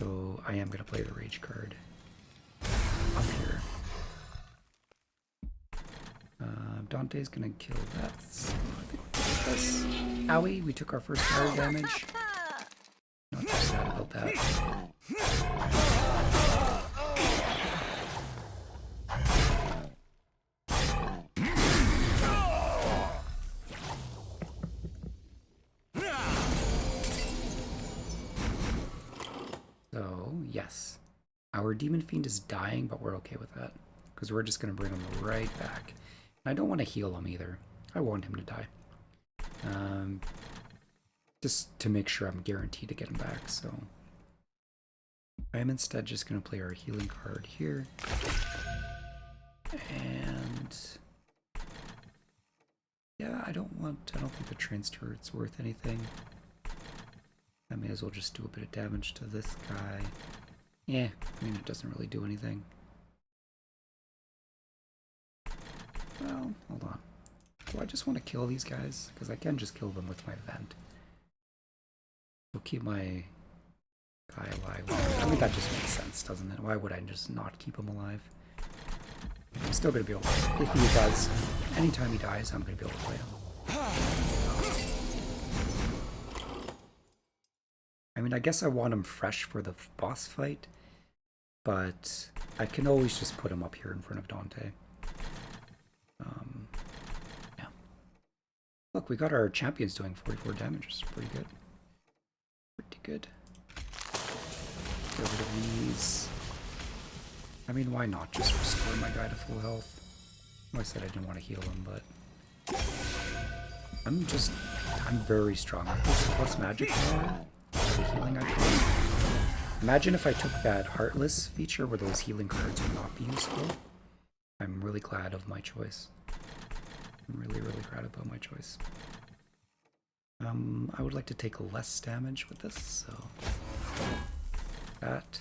So I am gonna play the Rage card up here. Dante's gonna kill that. So I think we'll do this. Owie, we took our first fire damage. Not too sad about that. So, yes. Our Demon Fiend is dying, but we're okay with that. Because we're just going to bring him right back. And I don't want to heal him either. I want him to die. Just to make sure I'm guaranteed to get him back, so... I am instead just going to play our healing card here. And... yeah, I don't think the Trance Turret's worth anything. I may as well just do a bit of damage to this guy. Yeah, I mean, it doesn't really do anything. Well, hold on. Do I just want to kill these guys? Because I can just kill them with my vent. We'll keep my guy alive. I mean, that just makes sense, doesn't it? Why would I just not keep him alive? I'm still going to be able to... if he does, anytime he dies, I'm going to be able to play him. I mean, I guess I want him fresh for the boss fight, but I can always just put him up here in front of Dante. Yeah. Look, we got our champions doing 44 damage, which is pretty good. Pretty good. Get rid of these. I mean, why not just restore my guy to full health? I said I didn't want to heal him, but... I'm very strong with this plus magic power. The healing I can. Imagine if I took that Heartless feature where those healing cards would not be useful. I'm really glad of my choice. I'm really, really glad about my choice. I would like to take less damage with this, so that.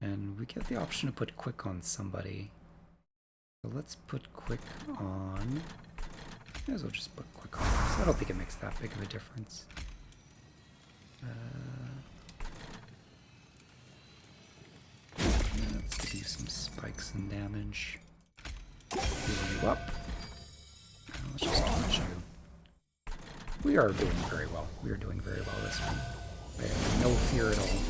And we get the option to put Quick on somebody. So let's put Quick on. May as well just put Quick on. So I don't think it makes that big of a difference. Let's give you some spikes and damage. Heal you up. Let's just torch you. We are doing very well. We are doing very well this one. I have no fear at all.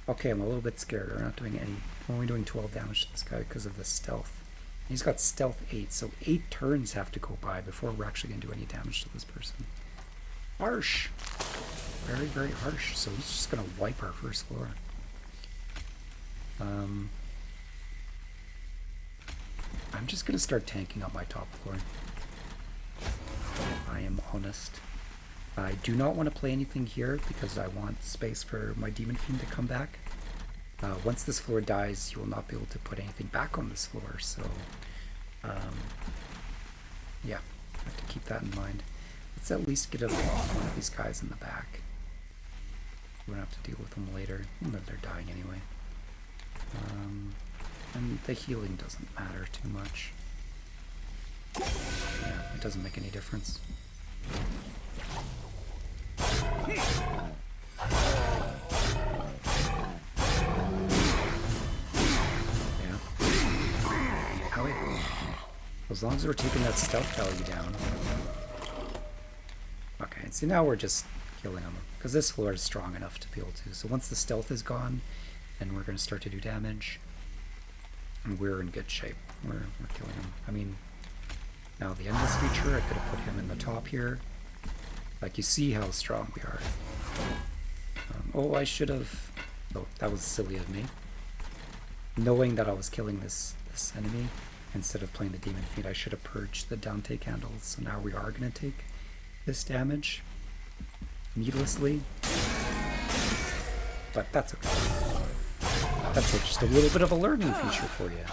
Okay, I'm a little bit scared. We're not doing any. We're only doing 12 damage to this guy because of the stealth. He's got stealth 8, so 8 turns have to go by before we're actually going to do any damage to this person. Harsh. Very, very harsh. So he's just going to wipe our first floor. I'm just going to start tanking up my top floor. I am honest. I do not want to play anything here because I want space for my Demon Fiend to come back. Once this floor dies, you will not be able to put anything back on this floor, so yeah, I have to keep that in mind. Let's at least get one of these guys in the back. We don't have to deal with them later. Well, they're dying anyway. And the healing doesn't matter too much. Yeah, it doesn't make any difference. As long as we're taking that stealth value down. Okay, so now we're just killing them. Because this floor is strong enough to be able to. So once the stealth is gone, then we're going to start to do damage. And we're in good shape. We're killing them. I mean, now the Endless feature, I could have put him in the top here. Like, you see how strong we are. Oh, I should have... Oh, that was silly of me. Knowing that I was killing this enemy, instead of playing the Demon Fiend, I should have purged the Dante candles. So now we are going to take this damage needlessly. But that's okay. That's just a little bit of a learning feature for you.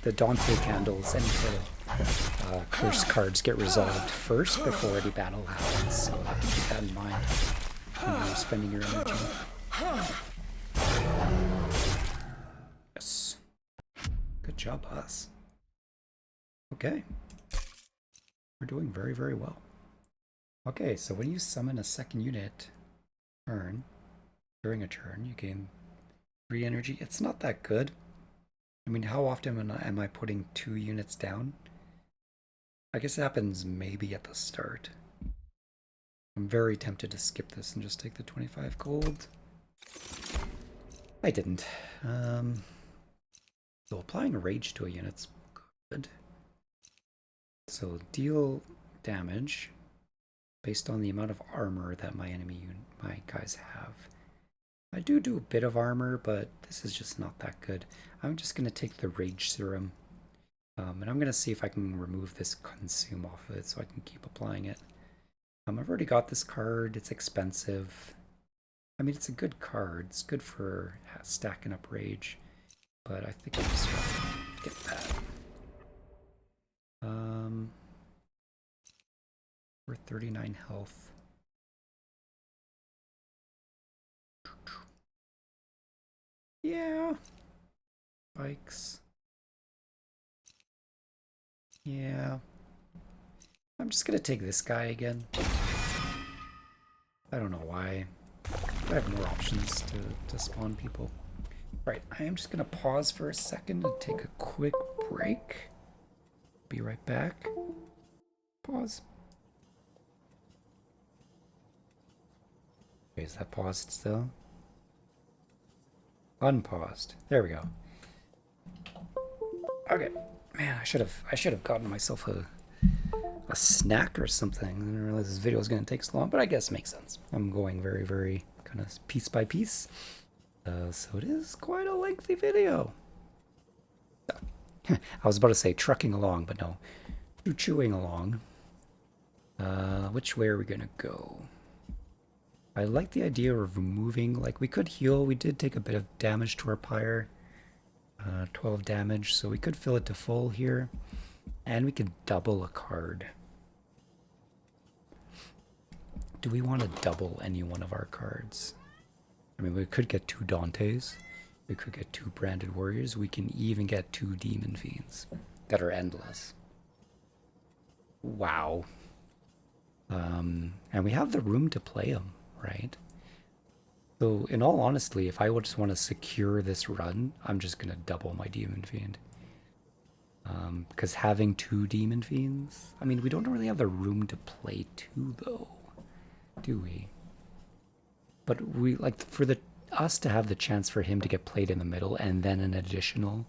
The Dante candles, any sort of curse cards get resolved first before any battle happens. So you have to keep that in mind when you're spending your energy. Good job, us. Okay. We're doing very, very well. Okay, so when you summon a second unit during a turn, you gain 3 energy. It's not that good. I mean, how often am I putting 2 units down? I guess it happens maybe at the start. I'm very tempted to skip this and just take the 25 gold. I didn't. So applying rage to a unit's good. So deal damage based on the amount of armor that my guys have. I do a bit of armor, but this is just not that good. I'm just going to take the Rage Serum. And I'm going to see if I can remove this Consume off of it so I can keep applying it. I've already got this card. It's expensive. I mean, it's a good card. It's good for stacking up Rage. But I think I'll just get that. We're 39 health. Yeah. Bikes. Yeah. I'm just gonna take this guy again. I don't know why. I have more options to spawn people. Right, I am just gonna pause for a second and take a quick break. Be right back. Pause. Okay, is that paused still? Unpaused. There we go. Okay. Man, I should have gotten myself a snack or something. I didn't realize this video was going to take so long, but I guess it makes sense. I'm going very, very kind of piece by piece. So it is quite a lengthy video. I was about to say trucking along, but no. Chewing along. Which way are we going to go? I like the idea of removing, like we could heal. We did take a bit of damage to our pyre. 12 damage, so we could fill it to full here. And we could double a card. Do we want to double any one of our cards? I mean, we could get 2 Dantes. We could get 2 Branded Warriors. We can even get 2 Demon Fiends that are endless. Wow. And we have the room to play them, right? So, in all honesty, if I would just want to secure this run, I'm just going to double my Demon Fiend. Because having 2 Demon Fiends, I mean, we don't really have the room to play 2, though, do we? But we, like, for us to have the chance for him to get played in the middle, and then an additional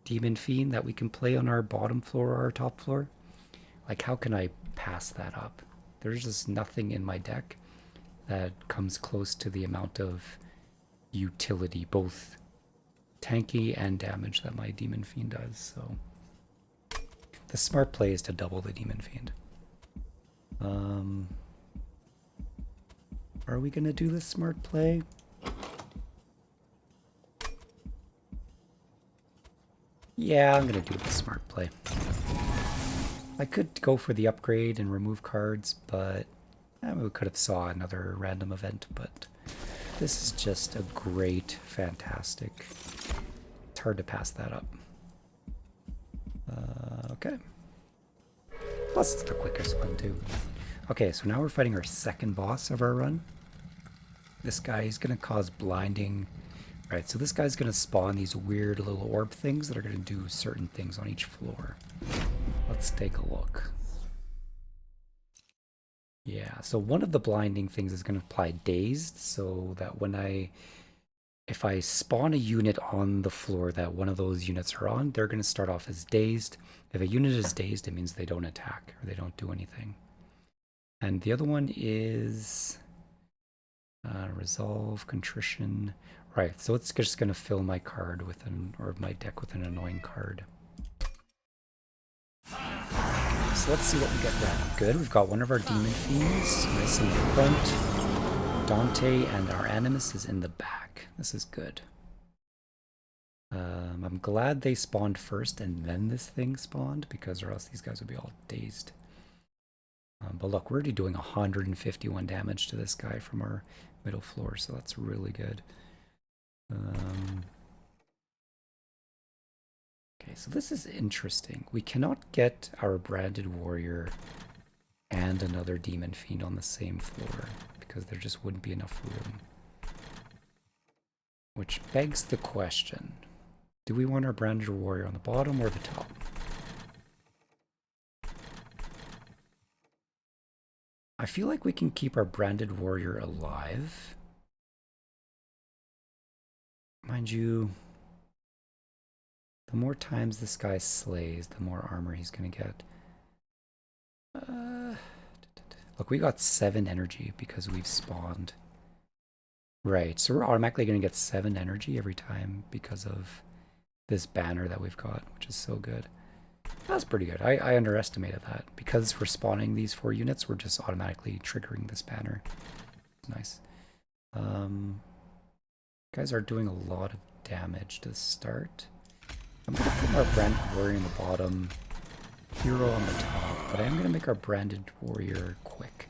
Demon Fiend that we can play on our bottom floor or our top floor, like, how can I pass that up? There's just nothing in my deck that comes close to the amount of utility, both tanky and damage, that my Demon Fiend does. So the smart play is to double the Demon Fiend. Are we gonna do the smart play? Yeah, I'm gonna do the smart play. I could go for the upgrade and remove cards, but we could have saw another random event, but this is just a great, fantastic. It's hard to pass that up. Okay. Plus it's the quickest one too. Okay, so now we're fighting our second boss of our run. This guy is going to cause blinding. Right, so this guy's going to spawn these weird little orb things that are going to do certain things on each floor. Let's take a look. Yeah, so one of the blinding things is going to apply dazed, so that if I spawn a unit on the floor that one of those units are on, they're going to start off as dazed. If a unit is dazed, it means they don't attack or they don't do anything. And the other one is resolve, contrition. Right, so it's just going to fill my card with or my deck with an annoying card. So let's see what we get then. Good, we've got one of our Demon Fiends nice in the front. Dante and our Animus is in the back. This is good. I'm glad they spawned first and then this thing spawned, because or else these guys would be all dazed. But look, we're already doing 151 damage to this guy from our middle floor, so that's really good. Okay, so this is interesting. We cannot get our branded warrior and another demon fiend on the same floor because there just wouldn't be enough room. Which begs the question, do we want our branded warrior on the bottom or the top? I feel like we can keep our branded warrior alive. Mind you, the more times this guy slays, the more armor he's gonna get. Look, we got 7 energy because we've spawned. Right, so we're automatically gonna get 7 energy every time because of this banner that we've got, which is so good. That's pretty good. I underestimated that. Because we're spawning these 4 units, we're just automatically triggering this banner. Nice. Guys are doing a lot of damage to start. I'm going to put our branded warrior in the bottom, hero on the top, but I am going to make our branded warrior quick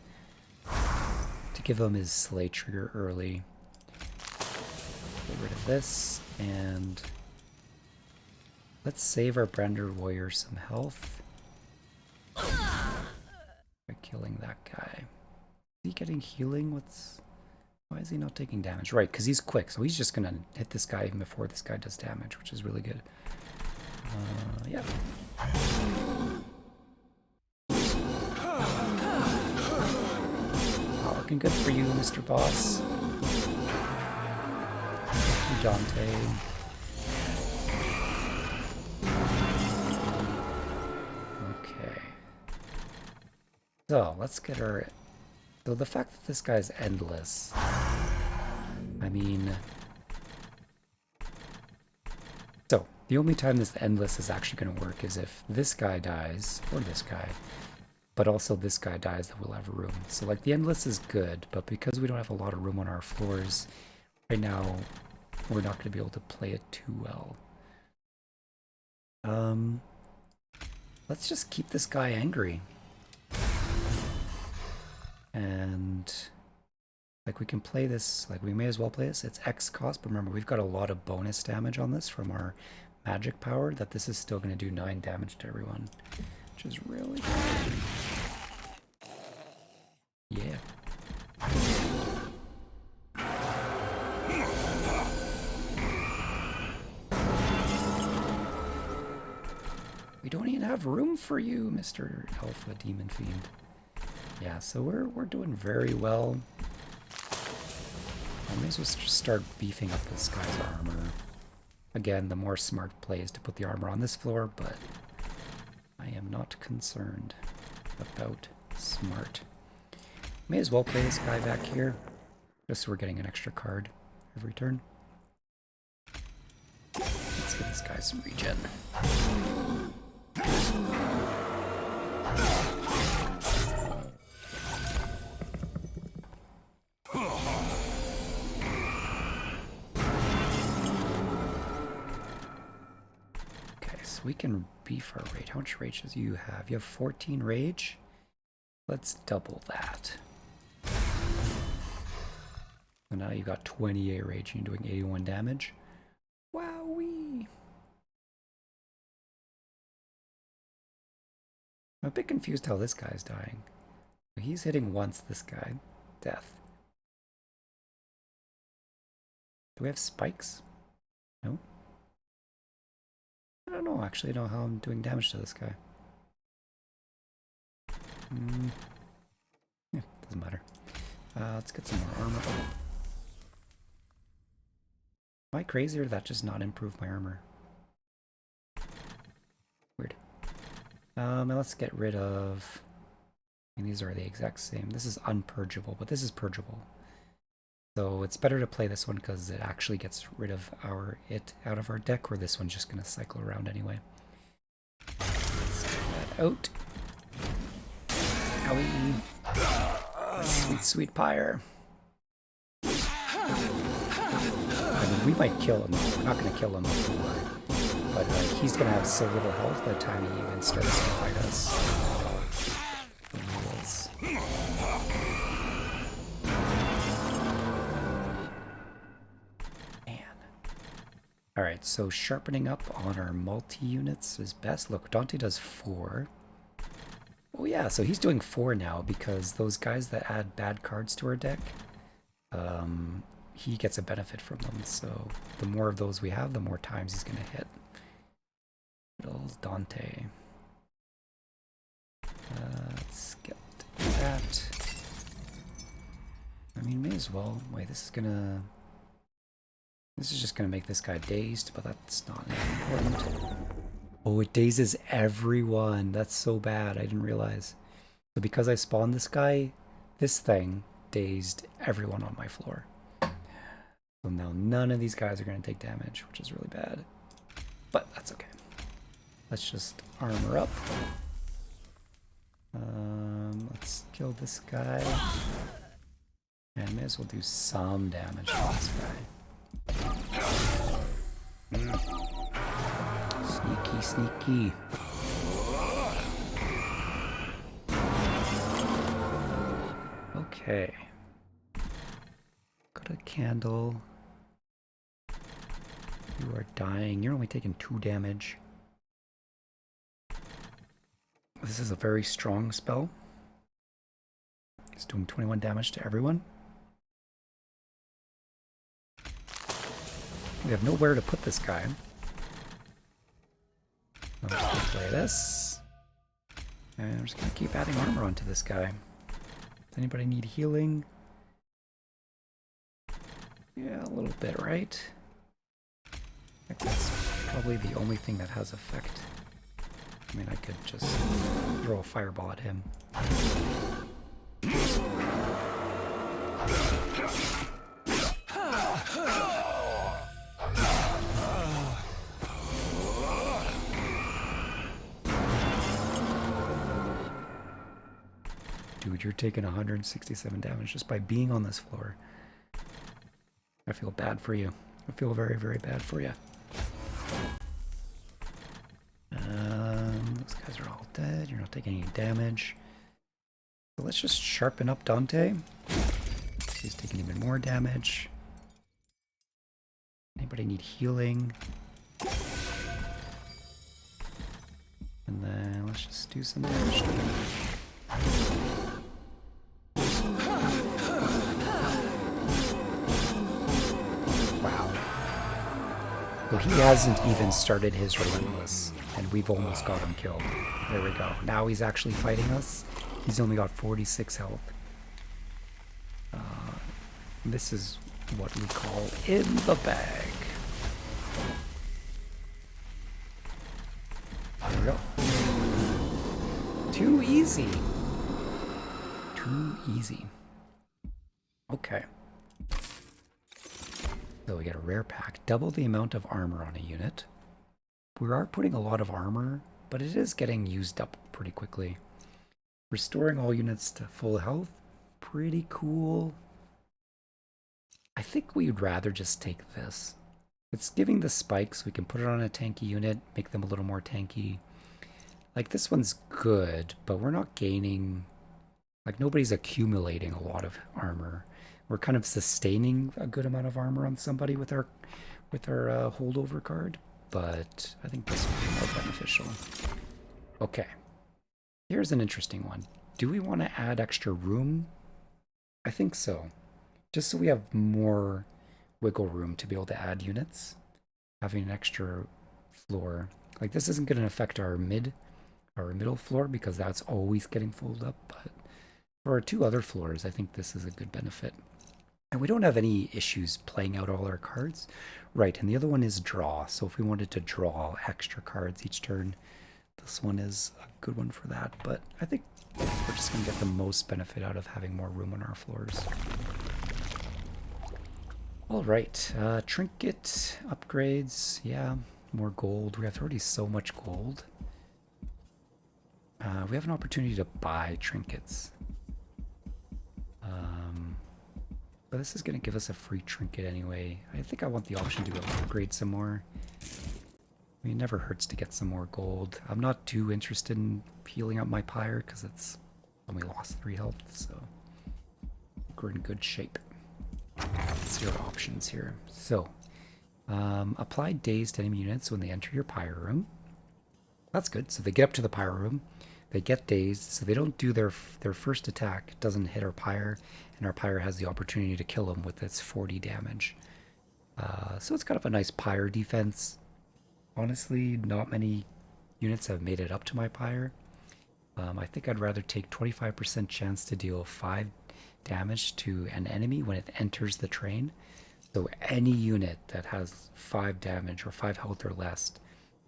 to give him his slay trigger early. Get rid of this, and let's save our branded warrior some health by killing that guy. Is he getting healing? Why is he not taking damage? Right, because he's quick, so he's just gonna hit this guy even before this guy does damage, which is really good. Yeah. Looking good for you, Mr. Boss. Dante. Okay. So, let's get our... So the fact that this guy's endless, I mean... So, the only time this endless is actually going to work is if this guy dies, or this guy, but also this guy dies, that we'll have room. So like the endless is good, but because we don't have a lot of room on our floors, right now we're not going to be able to play it too well. Let's just keep this guy angry. And like we can play this, like we may as well play this. It's X cost, but remember we've got a lot of bonus damage on this from our magic power, that this is still going to do 9 damage to everyone, which is really good. Yeah. We don't even have room for you, Mr. Alpha Demon Fiend. Yeah, so we're doing very well. I may as well just start beefing up this guy's armor. Again, the more smart play is to put the armor on this floor, but I am not concerned about smart. May as well play this guy back here, just so we're getting an extra card every turn. Let's give this guy some regen. We can beef our rage. How much rage does you have? You have 14 rage? Let's double that. So now you got 28 rage and you're doing 81 damage. Wowee! I'm a bit confused how this guy's dying. He's hitting once, this guy. Death. Do we have spikes? No? I don't know, actually, know how I'm doing damage to this guy. Yeah, doesn't matter. Let's get some more armor. Oh. Am I crazy, or did that just not improve my armor? Weird. And let's get rid of... And these are the exact same. This is unpurgeable, but this is purgeable. So it's better to play this one because it actually gets rid of it out of our deck, or this one's just going to cycle around anyway. Let's get that out. Owie. Sweet, sweet pyre. I mean, we might kill him. We're not going to kill him before. But he's going to have so little health by the time he even starts to fight us. Alright, so sharpening up on our multi-units is best. Look, Dante does 4. Oh yeah, so he's doing 4 now because those guys that add bad cards to our deck, he gets a benefit from them. So the more of those we have, the more times he's going to hit. Little Dante. Let's get that. I mean, may as well. Wait, this is just gonna make this guy dazed, but that's not important. Oh, it dazes everyone. That's so bad. I didn't realize. So because I spawned this guy, this thing dazed everyone on my floor. So now none of these guys are gonna take damage, which is really bad. But that's okay. Let's just armor up. Let's kill this guy. And may as well do some damage to this guy. Sneaky, sneaky. Okay. Got a candle. You are dying. You're only taking 2 damage. This is a very strong spell. It's doing 21 damage to everyone. We have nowhere to put this guy. I'm just gonna play this. And I'm just gonna keep adding armor onto this guy. Does anybody need healing? Yeah, a little bit, right? I think that's probably the only thing that has effect. I mean, I could just throw a fireball at him. Dude, you're taking 167 damage just by being on this floor. I feel bad for you. I feel very, very bad for you. Those guys are all dead. You're not taking any damage. So let's just sharpen up Dante. He's taking even more damage. Anybody need healing? And then let's just do some damage to him. Wow. Well, he hasn't even started his Relentless, and we've almost got him killed. There we go. Now he's actually fighting us. He's only got 46 health. This is what we call in the bag. There we go. Too easy. Too easy. Okay. So we get a rare pack. Double the amount of armor on a unit. We are putting a lot of armor, but it is getting used up pretty quickly. Restoring all units to full health. Pretty cool. I think we'd rather just take this. It's giving the spikes. We can put it on a tanky unit, make them a little more tanky. Like, this one's good, but we're not gaining... Like, nobody's accumulating a lot of armor. We're kind of sustaining a good amount of armor on somebody with our holdover card, but I think this would be more beneficial. Okay. Here's an interesting one. Do we want to add extra room? I think so. Just so we have more wiggle room to be able to add units. Having an extra floor. Like, this isn't going to affect our middle floor because that's always getting filled up, but for our 2 other floors, I think this is a good benefit. And we don't have any issues playing out all our cards. Right, and the other one is draw. So if we wanted to draw extra cards each turn, this one is a good one for that. But I think we're just going to get the most benefit out of having more room on our floors. All right, trinket upgrades. Yeah, more gold. We have already so much gold. We have an opportunity to buy trinkets. But this is going to give us a free trinket anyway. I think I want the option to upgrade some more. I mean, it never hurts to get some more gold. I'm not too interested in healing up my pyre because it's only lost 3 health, so we're in good shape. Let's see our options here. So, Apply dazed enemy units when they enter your pyre room. That's good. So they get up to the pyre room, they get dazed, so they don't do their first attack. It doesn't hit our pyre, and our pyre has the opportunity to kill them with its 40 damage. So it's kind of a nice pyre defense. Honestly, not many units have made it up to my pyre. I think I'd rather take 25% chance to deal 5 damage to an enemy when it enters the train. So any unit that has 5 damage or 5 health or less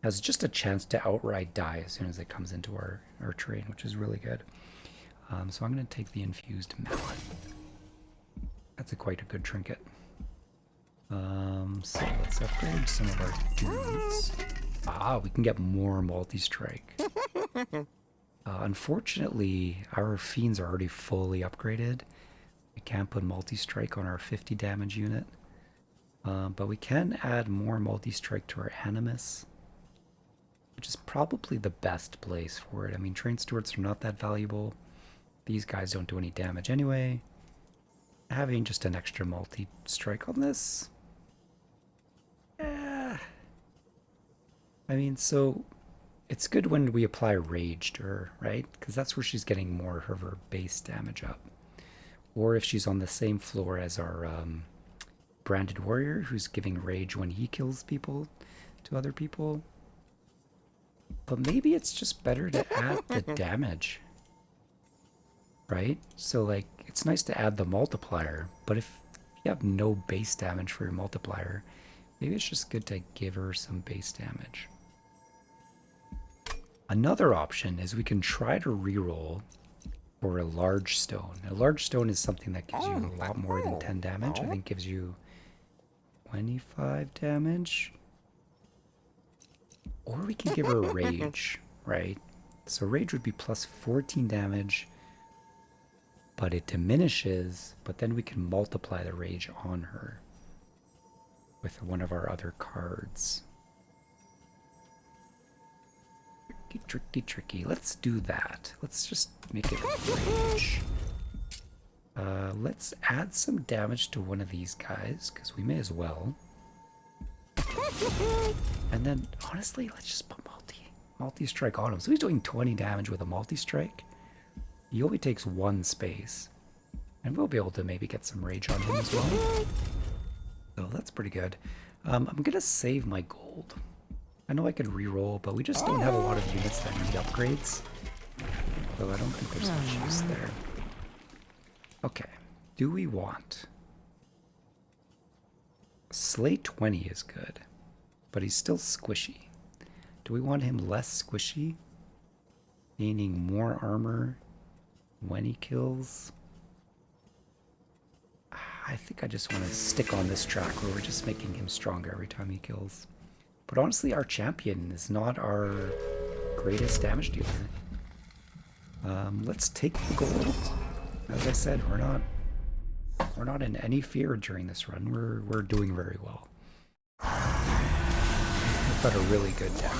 has just a chance to outright die as soon as it comes into our train, which is really good. So I'm going to take the infused mallet. That's quite a good trinket. So let's upgrade some of our dudes. We can get more multi-strike. Unfortunately, our fiends are already fully upgraded. We can't put multi-strike on our 50 damage unit. But we can add more multi-strike to our Animus, which is probably the best place for it. I mean, train stewards are not that valuable. These guys don't do any damage anyway. Having just an extra multi-strike on this... I mean, so it's good when we apply Rage to her, right? Because that's where she's getting more of her base damage up. Or if she's on the same floor as our Branded Warrior, who's giving Rage when he kills people to other people. But maybe it's just better to add the damage, right? So, like, it's nice to add the multiplier, but if you have no base damage for your multiplier, maybe it's just good to give her some base damage. Another option is we can try to reroll for a large stone. A large stone is something that gives you a lot more than 10 damage. I think gives you 25 damage. Or we can give her Rage, right? So Rage would be plus 14 damage, but it diminishes, but then we can multiply the Rage on her with one of our other cards. Tricky. Let's do that. Let's just make it Rage. Let's add some damage to one of these guys, because we may as well. And then, honestly, let's just put multi-strike on him. So he's doing 20 damage with a multi-strike. He only takes 1 space. And we'll be able to maybe get some Rage on him as well. So that's pretty good. I'm going to save my gold. I know I could reroll, but we just don't have a lot of units that need upgrades. So I don't think there's much use there. Okay. Do we want... Slay 20 is good, but he's still squishy. Do we want him less squishy? Gaining more armor when he kills? I think I just want to stick on this track where we're just making him stronger every time he kills. But honestly, our champion is not our greatest damage dealer. Let's take the gold. As I said, we're not in any fear during this run. We're doing very well. We've got a really good deck.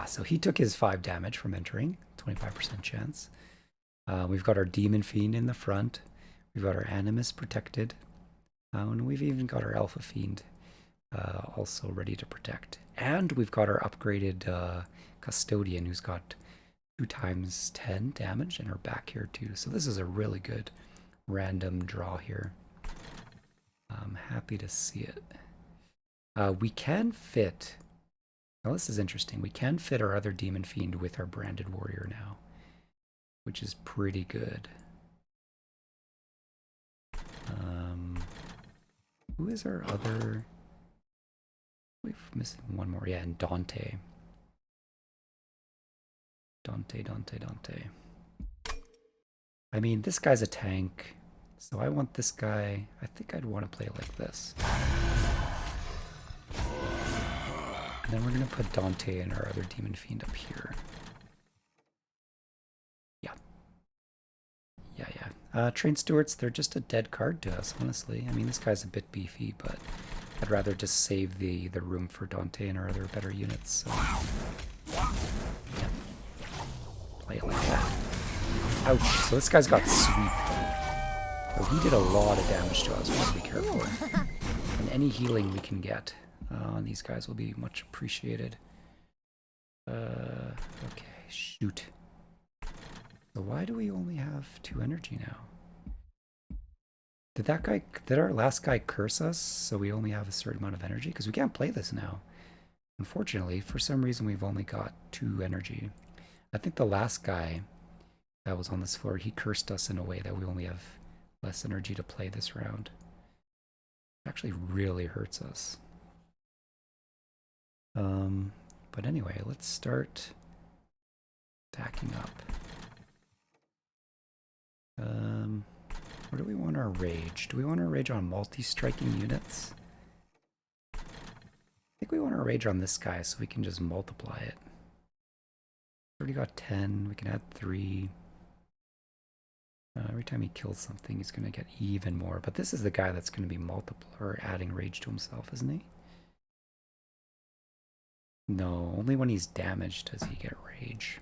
So he took his 5 damage from entering, 25% chance. We've got our Demon Fiend in the front. We've got our Animus protected. And we've even got our Alpha Fiend also ready to protect. And we've got our upgraded Custodian who's got 2 times 10 damage and her back here too. So this is a really good random draw here. I'm happy to see it. We can fit... Now this is interesting. We can fit our other Demon Fiend with our Branded Warrior now, which is pretty good. Who is our other... We're missing one more. Yeah, and Dante. Dante. I mean, this guy's a tank, so I want this guy... I think I'd want to play it like this. And then we're going to put Dante and our other Demon Fiend up here. Yeah. Train Stewards, they're just a dead card to us, honestly. I mean, this guy's a bit beefy, but I'd rather just save the room for Dante and our other better units. So. Yeah. Play it like that. Ouch. So this guy's got sweep. So he did a lot of damage to us. We have to be careful. And any healing we can get on these guys will be much appreciated. Okay, shoot. So why do we only have 2 energy now? Did our last guy curse us so we only have a certain amount of energy? Because we can't play this now. Unfortunately, for some reason we've only got 2 energy. I think the last guy that was on this floor, he cursed us in a way that we only have less energy to play this round. It actually really hurts us. But anyway, let's start stacking up. Where do we want our rage? Do we want our rage on multi-striking units? I think we want our rage on this guy so we can just multiply it. Already got 10, we can add 3. Every time he kills something, he's going to get even more. But this is the guy that's going to be adding rage to himself, isn't he? No, only when he's damaged does he get rage.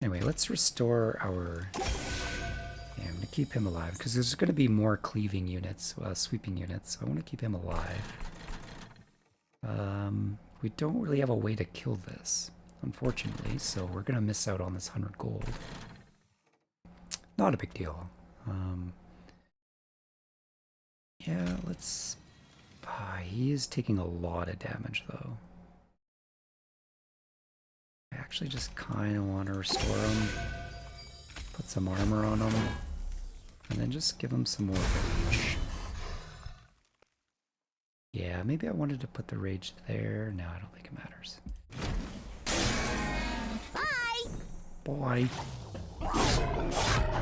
Anyway, let's restore our... Yeah, I'm going to keep him alive, because there's going to be more cleaving units, sweeping units, so I want to keep him alive. We don't really have a way to kill this, unfortunately, so we're going to miss out on this 100 gold. Not a big deal. Yeah, let's... he is taking a lot of damage, though. I actually just kind of want to restore him. Put some armor on him. And then just give him some more rage. Yeah, maybe I wanted to put the rage there. No, I don't think it matters. Bye! Bye.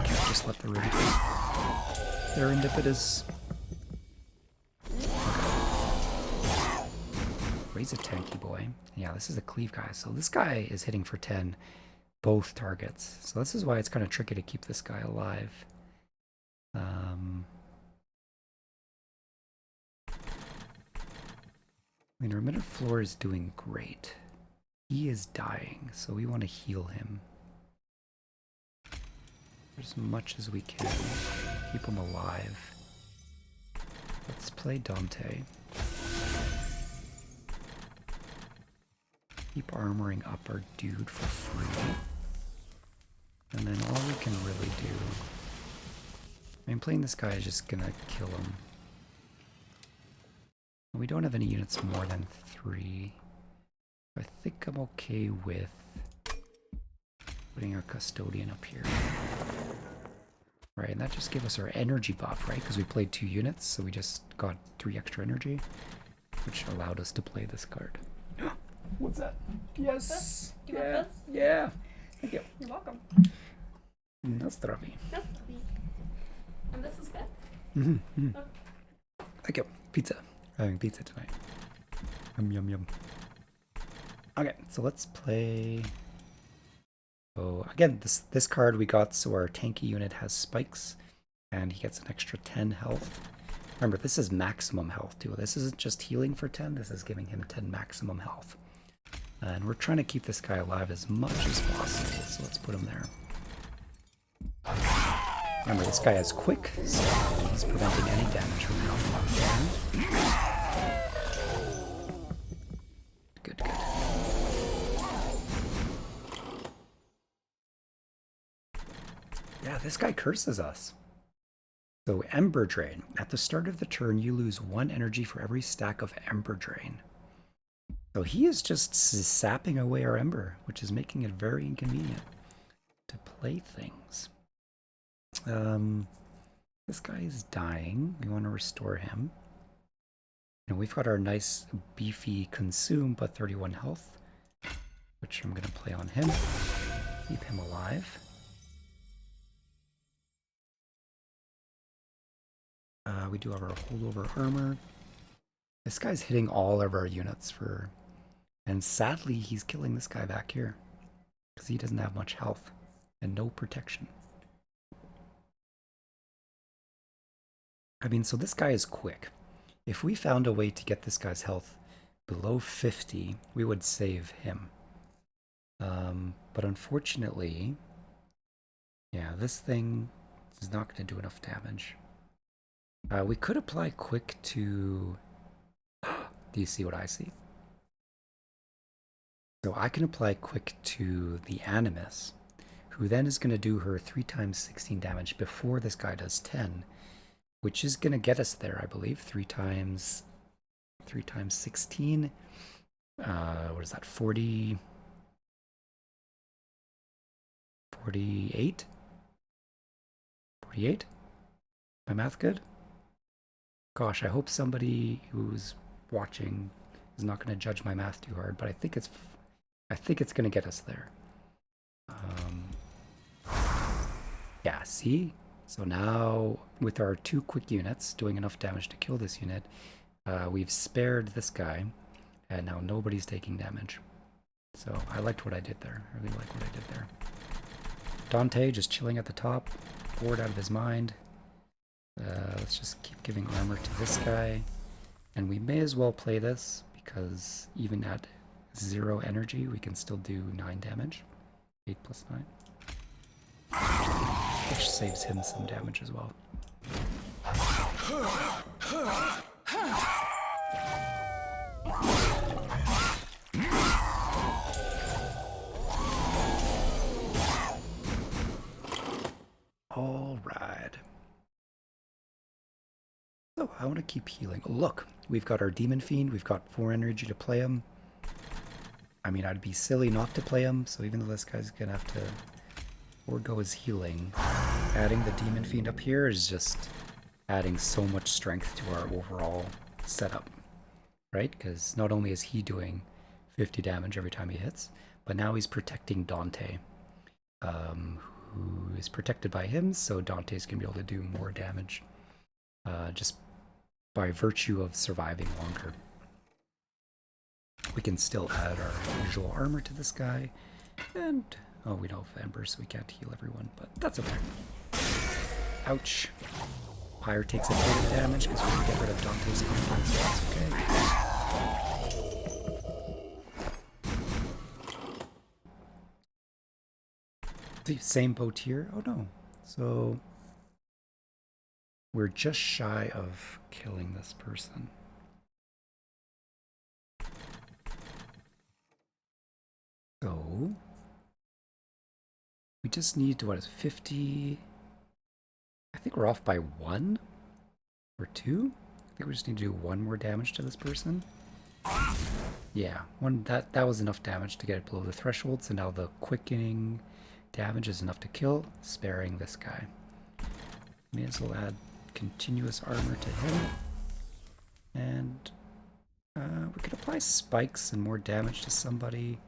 Can't just let the rage be. Serendipitous. He's a tanky boy. Yeah, this is a cleave guy. So this guy is hitting for 10 both targets. So this is why it's kind of tricky to keep this guy alive. I mean, Remitter Floor is doing great. He is dying, so we want to heal him as much as we can. Keep him alive. Let's play Dante. Keep armoring up our dude for free. And then all we can really do... I mean, playing this guy is just gonna kill him. We don't have any units more than 3. I think I'm okay with putting our Custodian up here. Right, and that just gave us our energy buff, right? Because we played 2 units, so we just got 3 extra energy, which allowed us to play this card. What's that? Yes. Do you want this? Yeah. Thank you. You're welcome. Nazdravie. Nazdravie. And this is good? Mm-hmm. Oh. Thank you. Pizza. We're having pizza tonight. Yum, yum, yum. Okay, so let's play... So again, this card we got, so our tanky unit has spikes, and he gets an extra 10 health. Remember, this is maximum health too. This isn't just healing for 10, this is giving him 10 maximum health. And we're trying to keep this guy alive as much as possible, so let's put him there. Remember, this guy has quick, so he's preventing any damage from him. Good, good. Yeah, this guy curses us. So, Ember Drain. At the start of the turn, you lose 1 energy for every stack of Ember Drain. So he is just sapping away our Ember, which is making it very inconvenient to play things. This guy is dying. We want to restore him. And we've got our nice beefy Consume, but 31 health, which I'm going to play on him. Keep him alive. We do have our holdover armor. This guy's hitting all of our units for... And sadly, he's killing this guy back here. Because he doesn't have much health. And no protection. I mean, so this guy is quick. If we found a way to get this guy's health below 50, we would save him. But unfortunately... Yeah, this thing is not going to do enough damage. We could apply quick to... Do you see what I see? So I can apply quick to the Animus, who then is going to do her 3 times 16 damage before this guy does 10, which is going to get us there, I believe. 3 times 16. What is that? 40... 48? 48? My math good? Gosh, I hope somebody who's watching is not going to judge my math too hard, but I think it's going to get us there. Yeah, see? So now, with our 2 quick units doing enough damage to kill this unit, we've spared this guy, and now nobody's taking damage. So I liked what I did there. I really like what I did there. Dante just chilling at the top, bored out of his mind. Let's just keep giving armor to this guy. And we may as well play this, because even at 0 energy, we can still do 9 damage. 8 plus 9. Which saves him some damage as well. All right. So I want to keep healing. Oh, look, we've got our Demon Fiend. We've got 4 energy to play him. I mean, I'd be silly not to play him. So even though this guy's going to have to forego his healing, adding the Demon Fiend up here is just adding so much strength to our overall setup, right? Because not only is he doing 50 damage every time he hits, but now he's protecting Dante, who is protected by him, so Dante's going to be able to do more damage just by virtue of surviving longer. We can still add our usual armor to this guy, and oh, we don't have Ember, so we can't heal everyone, but that's okay. Ouch. Pyre takes a bit of damage because we can get rid of Dante's comfort, so that's okay. Same boat here? Oh no. So we're just shy of killing this person. So we just need, what is 50? I think we're off by 1 or 2. I think we just need to do 1 more damage to this person. Yeah, that was enough damage to get it below the threshold, so now the quickening damage is enough to kill, sparing this guy. May as well add continuous armor to him. And we could apply spikes and more damage to somebody.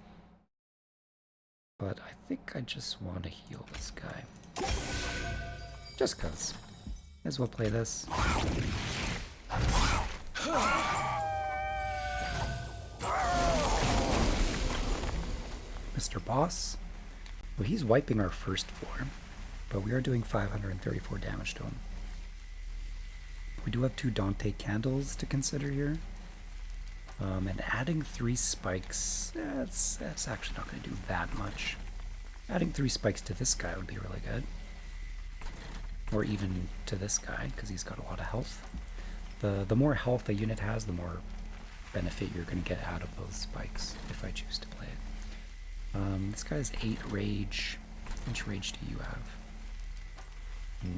But I think I just want to heal this guy. Just cause. May as well play this. Mr. Boss. Well, he's wiping our first floor, but we are doing 534 damage to him. We do have 2 Dante candles to consider here. And adding 3 spikes, that's actually not going to do that much. Adding 3 spikes to this guy would be really good. Or even to this guy, because he's got a lot of health. The more health a unit has, the more benefit you're going to get out of those spikes, if I choose to play it. This guy has 8 rage. How much rage do you have?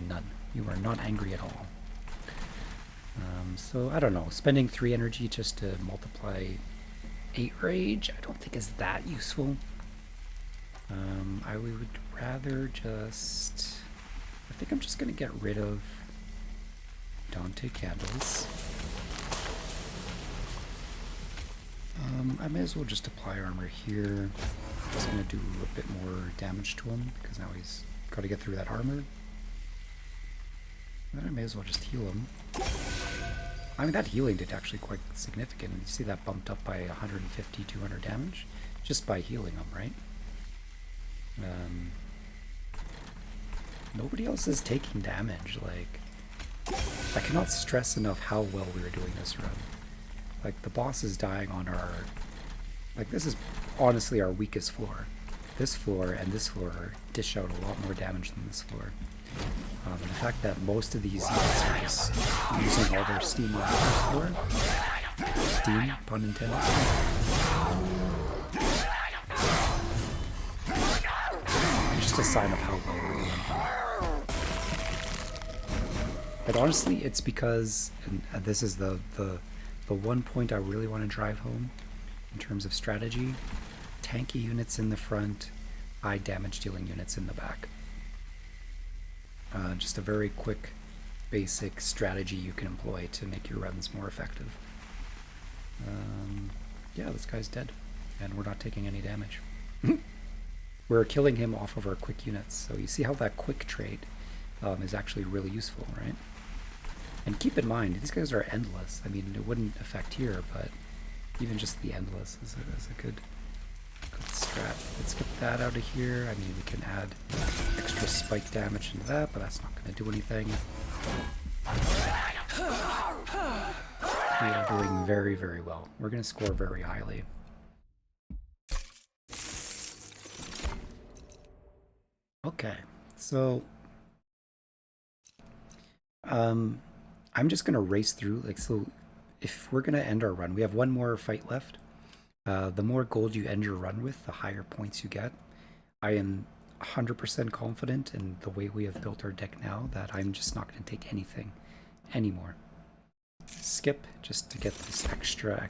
None. You are not angry at all. So, I don't know. Spending 3 energy just to multiply 8 rage, I don't think is that useful. I would rather just... I think I'm just going to get rid of Dante candles. I may as well just apply armor here. I'm just going to do a bit more damage to him, because now he's got to get through that armor. And then I may as well just heal him. I mean, that healing did actually quite significant. You see that bumped up by 150, 200 damage? Just by healing him, right? Nobody else is taking damage. Like, I cannot stress enough how well we were doing this run. Like, the boss is dying on our... Like, this is honestly our weakest floor. This floor and this floor dish out a lot more damage than this floor. And the fact that most of these units are just using all their steam on the floor. Steam, pun intended. Just a sign of how low we're doing. But honestly, it's because, and this is the one point I really want to drive home in terms of strategy: tanky units in the front, high damage dealing units in the back. Just a very quick, basic strategy you can employ to make your runs more effective. Yeah, this guy's dead, and we're not taking any damage. We're killing him off of our quick units, so you see how that quick trait is actually really useful, right? And keep in mind, these guys are endless. I mean, it wouldn't affect here, but even just the endless is a good strat. Let's get that out of here. I mean, we can add extra spike damage into that, but that's not going to do anything. We are doing very, very well. We're going to score very highly. Okay, so I'm just gonna race through. Like, so if we're gonna end our run, we have one more fight left. The more gold you end your run with, the higher points you get. I am 100% confident in the way we have built our deck now that I'm just not going to take anything anymore. Skip just to get this extra.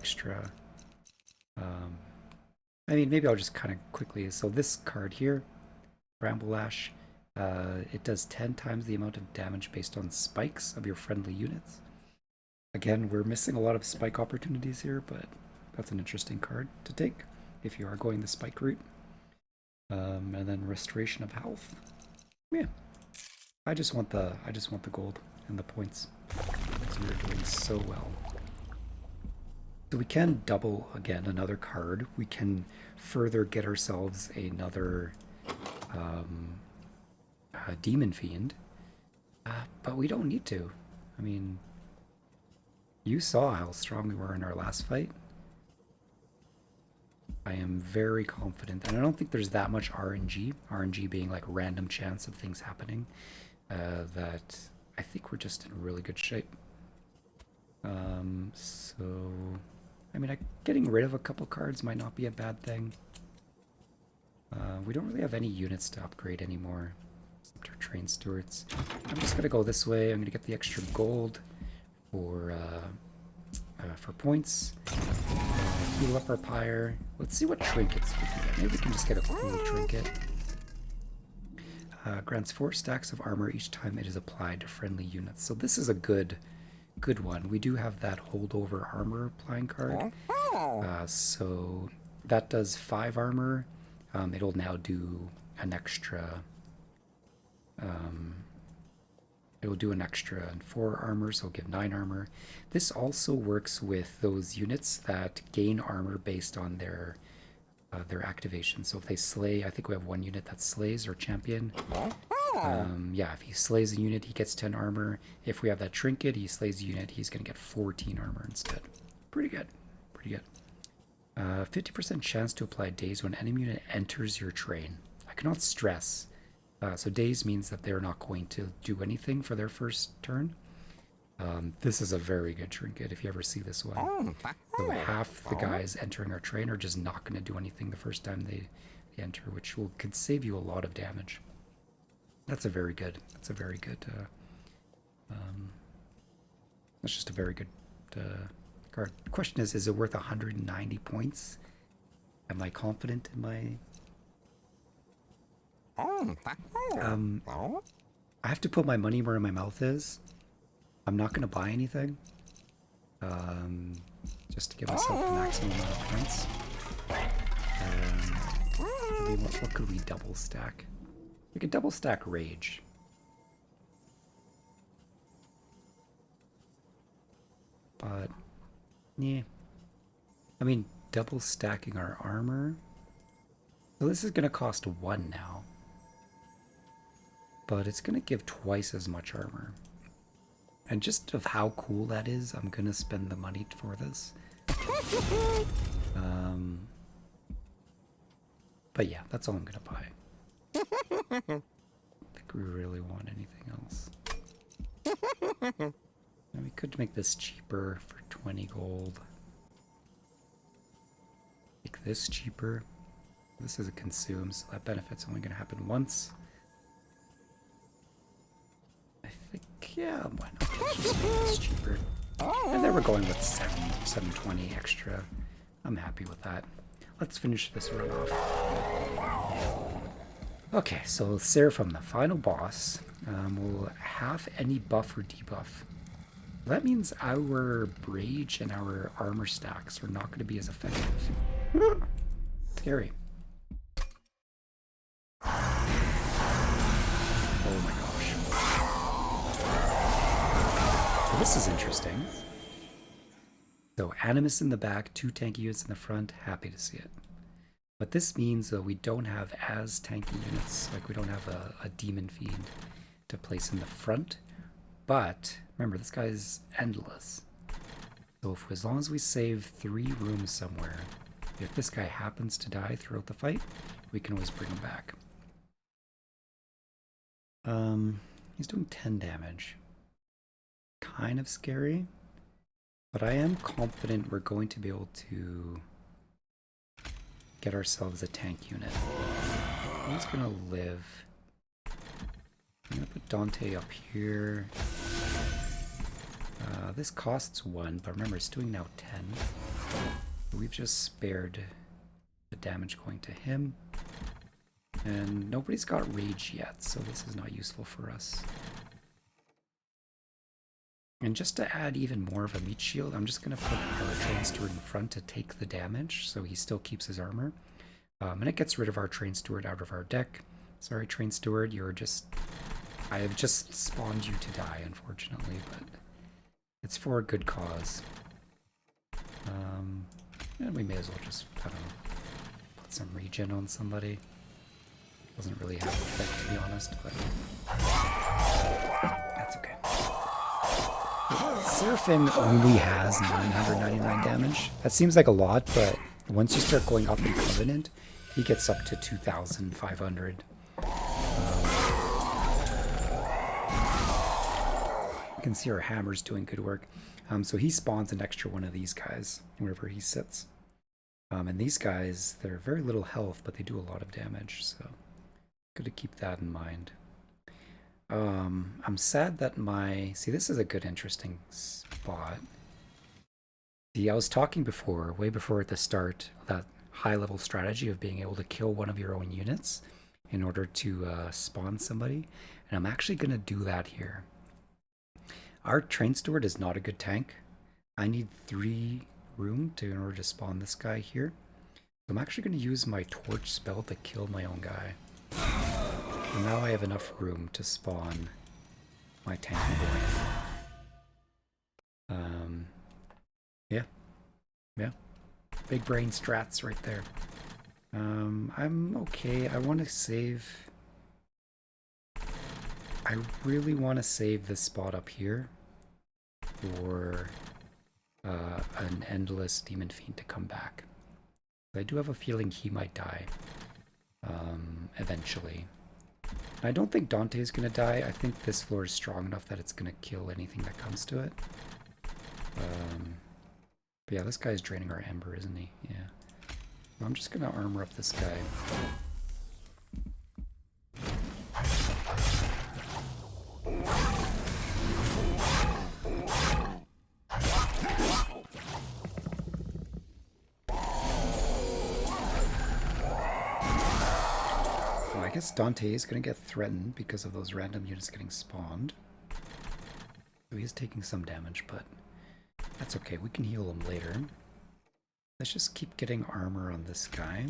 I mean, maybe I'll just kind of quickly. So this card here, Bramble Ash, it does 10 times the amount of damage based on spikes of your friendly units. Again, we're missing a lot of spike opportunities here, but that's an interesting card to take if you are going the spike route. And then Restoration of Health. Yeah, I just want the gold and the points because we're doing so well. So we can double again another card. We can further get ourselves another Demon Fiend, but we don't need to. I mean, you saw how strong we were in our last fight. I am very confident, and I don't think there's that much RNG being like random chance of things happening, that I think we're just in really good shape. So, I mean, getting rid of a couple cards might not be a bad thing. We don't really have any units to upgrade anymore, except our Train Stewards. I'm just gonna go this way. I'm gonna get the extra gold for points. Heal up our pyre. Let's see what trinkets we can get. Maybe we can just get a cool trinket. Grants 4 stacks of armor each time it is applied to friendly units. So this is a good one. We do have that holdover armor applying card. So that does 5 armor. It'll now do an extra. It'll do an extra 4 armor, so it'll give 9 armor. This also works with those units that gain armor based on their activation. So if they slay, I think we have one unit that slays, our champion. Yeah, if he slays a unit, he gets 10 armor. If we have that trinket, he slays a unit, he's going to get 14 armor instead. Pretty good. 50% chance to apply daze when enemy unit enters your train. I cannot stress. So daze means that they're not going to do anything for their first turn. This is a very good trinket if you ever see this one. So half the guys entering our train are just not going to do anything the first time they enter, which could save you a lot of damage. That's a very good. That's just a very good card. The question is it worth 190 points? Am I confident in my... I have to put my money where my mouth is. I'm not going to buy anything. Just to give myself the maximum amount of points. I mean, what could we double stack? We could double stack Rage. But, yeah. I mean, double stacking our armor. So this is going to cost 1 now. But it's going to give twice as much armor. And just of how cool that is, I'm going to spend the money for this. But yeah, that's all I'm going to buy. I don't think we really want anything else. And we could make this cheaper for 20 gold. Make this cheaper. This is a consume, so that benefit's only going to happen once. I think, yeah, why not? Let's just make this cheaper. And then we're going with 720 extra. I'm happy with that. Let's finish this run off. Okay, so Seraphim, the final boss, will have any buff or debuff. That means our rage and our armor stacks are not going to be as effective. Scary. Oh my gosh. So this is interesting. So Animus in the back, 2 tanky units in the front, happy to see it. But this means that we don't have as tanky units, like we don't have a Demon Fiend to place in the front. But remember, this guy's endless. So if, as long as we save 3 rooms somewhere, if this guy happens to die throughout the fight, we can always bring him back. He's doing 10 damage. Kind of scary. But I am confident we're going to be able to get ourselves a tank unit. He's gonna live. I'm gonna put Dante up here. This costs 1, but remember it's doing now 10. We've just spared the damage going to him. And nobody's got rage yet, so this is not useful for us. And just to add even more of a meat shield, I'm just going to put our train steward in front to take the damage, so he still keeps his armor. And it gets rid of our train steward out of our deck. Sorry, train steward, you're just... I have just spawned you to die, unfortunately, but it's for a good cause. And we may as well just, I don't know, put some regen on somebody. Doesn't really have an effect, to be honest, but that's okay. Seraphim only has 999 damage. That seems like a lot, but once you start going up in Covenant, he gets up to 2,500. You can see our hammer's doing good work. So he spawns an extra one of these guys wherever he sits. And these guys, they're very little health, but they do a lot of damage, so good to keep that in mind. I'm sad that see, this is a good, interesting spot. See, I was talking before, way before at the start, that high-level strategy of being able to kill one of your own units in order to spawn somebody, and I'm actually going to do that here. Our train steward is not a good tank. I need 3 room in order to spawn this guy here. So I'm actually going to use my torch spell to kill my own guy. So now I have enough room to spawn my tanky boy. Yeah. Big brain strats right there. I'm okay. I want to save... I really want to save this spot up here for an endless Demon Fiend to come back. I do have a feeling he might die eventually. I don't think Dante is going to die. I think this floor is strong enough that it's going to kill anything that comes to it. But yeah, this guy's draining our ember, isn't he? Yeah. I'm just going to armor up this guy. I guess Dante is going to get threatened because of those random units getting spawned. So he's taking some damage, but that's okay. We can heal him later. Let's just keep getting armor on this guy.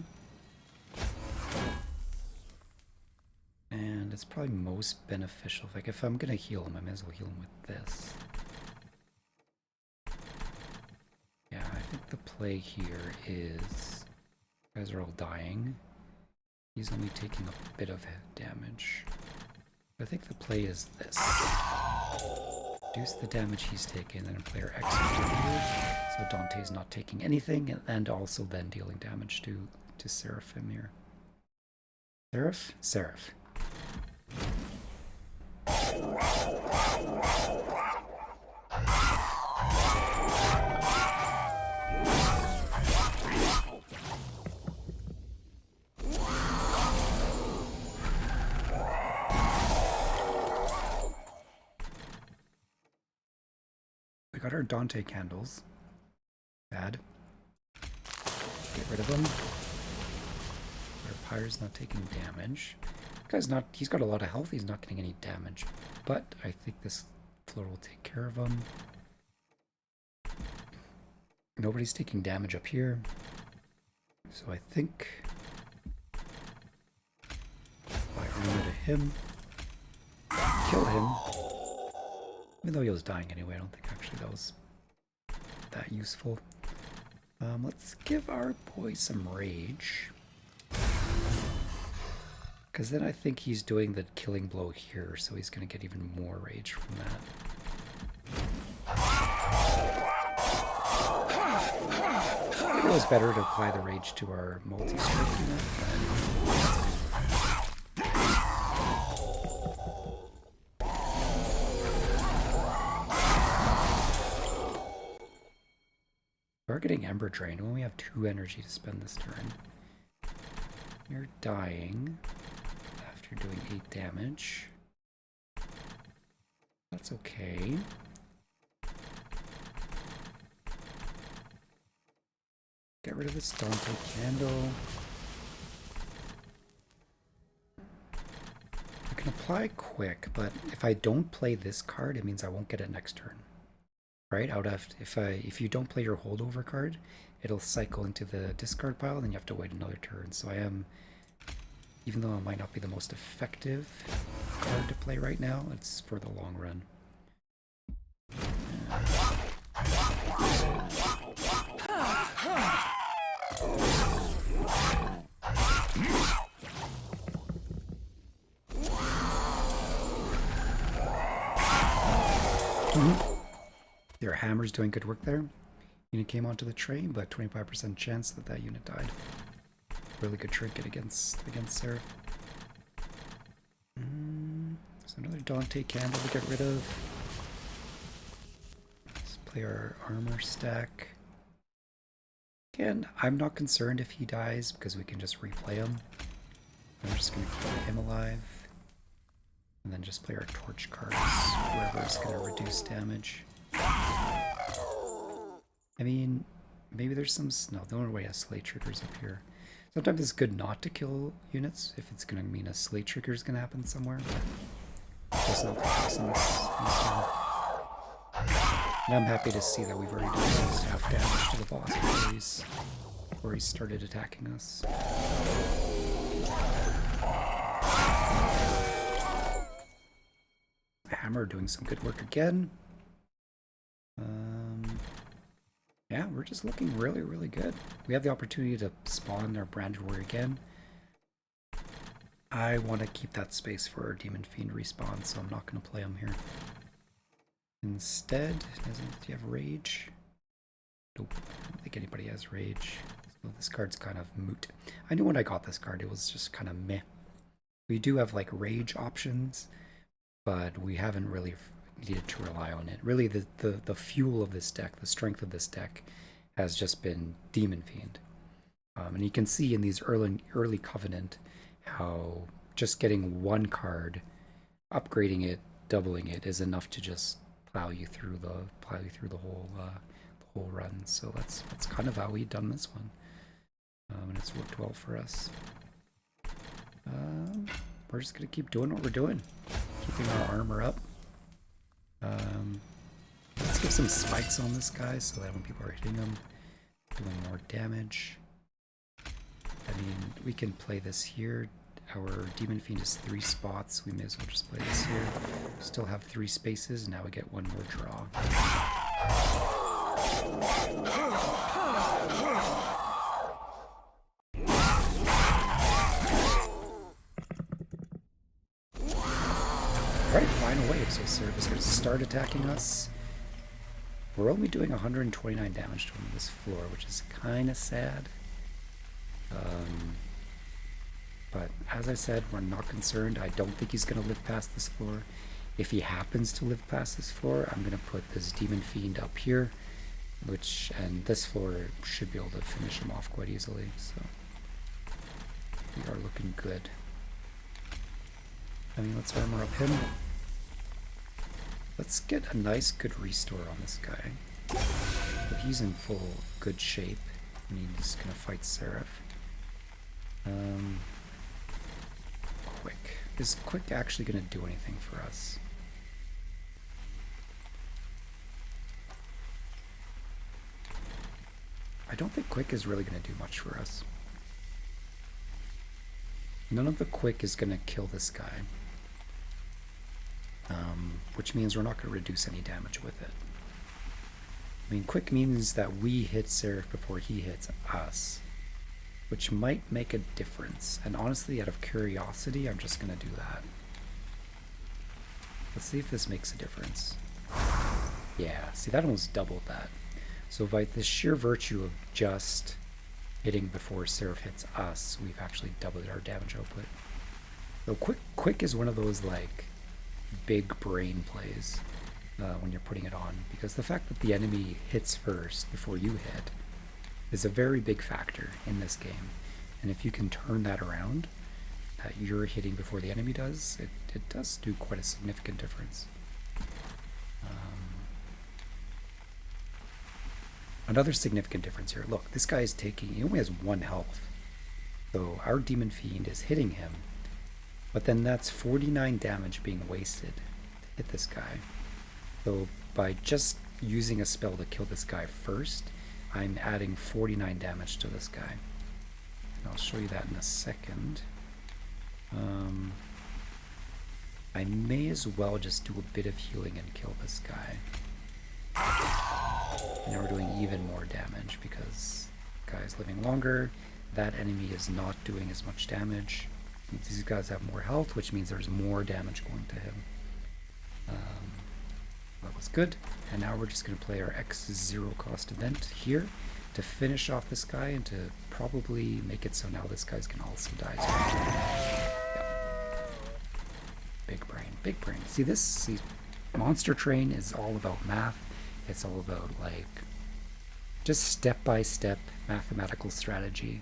And it's probably most beneficial. Like, if I'm going to heal him, I may as well heal him with this. Yeah, I think the play here is... You guys are all dying. He's only taking a bit of damage. I think the play is this. Reduce the damage he's taken, and then player X here, so Dante's not taking anything, and also then dealing damage to Seraphim here. Seraph? Seraph. We got our Dante candles. Bad. Get rid of them. Our Pyre's not taking damage. Guy's not, he's got a lot of health, he's not getting any damage. But I think this floor will take care of him. Nobody's taking damage up here. So I think I armor to him. Kill him. Even though he was dying anyway, I don't think actually that was that useful. Let's give our boy some rage. Because then I think he's doing the killing blow here, so he's going to get even more rage from that. I think it was better to apply the rage to our multi-strike unit. We're getting Ember Drain when we have 2 energy to spend this turn. You're dying after doing 8 damage. That's okay. Get rid of this Dante candle. I can apply quick, but if I don't play this card, it means I won't get it next turn. Right? I would have to, if you don't play your holdover card, it'll cycle into the discard pile, then you have to wait another turn. So I am, even though it might not be the most effective card to play right now, it's for the long run. Their hammer's doing good work there. Unit came onto the train, but 25% chance that that unit died. Really good trinket against Seraph. So another Dante candle to get rid of. Let's play our armor stack. Again, I'm not concerned if he dies because we can just replay him. I'm just going to keep him alive. And then just play our torch cards, wherever is going to reduce damage. I mean, maybe there's some... No, the only way has slate triggers up here. Sometimes it's good not to kill units if it's going to mean a slate trigger is going to happen somewhere, but it's not the case in this turn. And I'm happy to see that we've already done almost half damage to the boss before he started attacking us. Hammer doing some good work again. Yeah, we're just looking really, really good. We have the opportunity to spawn our Branded Warrior again. I want to keep that space for our Demon Fiend respawn, so I'm not going to play him here. Instead, do you have Rage? Nope, I don't think anybody has Rage. So this card's kind of moot. I knew when I got this card it was just kind of meh. We do have like Rage options, but we haven't really needed to rely on it. Really, the fuel of this deck, the strength of this deck, has just been Demon Fiend. And you can see in these early Covenant how just getting one card, upgrading it, doubling it is enough to just plow you through the whole run. So that's kind of how we've done this one, and it's worked well for us. We're just gonna keep doing what we're doing, keeping our armor up. Let's give some spikes on this guy so that when people are hitting him, doing more damage. I mean, we can play this here. Our Demon Fiend is 3 spots. We may as well just play this here. Still have 3 spaces. Now we get 1 more draw. Alright, final wave. So Seraph is going to start attacking us. We're only doing 129 damage to him on this floor, which is kind of sad. But as I said, we're not concerned. I don't think he's going to live past this floor. If he happens to live past this floor, I'm gonna put this Demon Fiend up here, and this floor should be able to finish him off quite easily, so we are looking good. I mean, let's armor up him. Let's get a nice good restore on this guy. But he's in full good shape. I mean, he's gonna fight Seraph. Quick. Is Quick actually gonna do anything for us? I don't think Quick is really gonna do much for us. None of the Quick is gonna kill this guy. Which means we're not going to reduce any damage with it. I mean, Quick means that we hit Seraph before he hits us, which might make a difference. And honestly, out of curiosity, I'm just going to do that. Let's see if this makes a difference. Yeah, see, that almost doubled that. So by the sheer virtue of just hitting before Seraph hits us, we've actually doubled our damage output. So Quick is one of those, like, big brain plays when you're putting it on, because the fact that the enemy hits first before you hit is a very big factor in this game, and if you can turn that around, that you're hitting before the enemy does, it does do quite a significant difference. Another significant difference here, look, this guy is taking, he only has 1 health, so our Demon Fiend is hitting him. But then that's 49 damage being wasted to hit this guy. So by just using a spell to kill this guy first, I'm adding 49 damage to this guy. And I'll show you that in a second. I may as well just do a bit of healing and kill this guy. And now we're doing even more damage because the guy's living longer. That enemy is not doing as much damage. These guys have more health, which means there's more damage going to him. That was good. And now we're just going to play our X0 cost event here to finish off this guy and to probably make it so now this guy's can also die. Yep. Big brain, big brain. See, Monster Train is all about math. It's all about, like, just step-by-step mathematical strategy.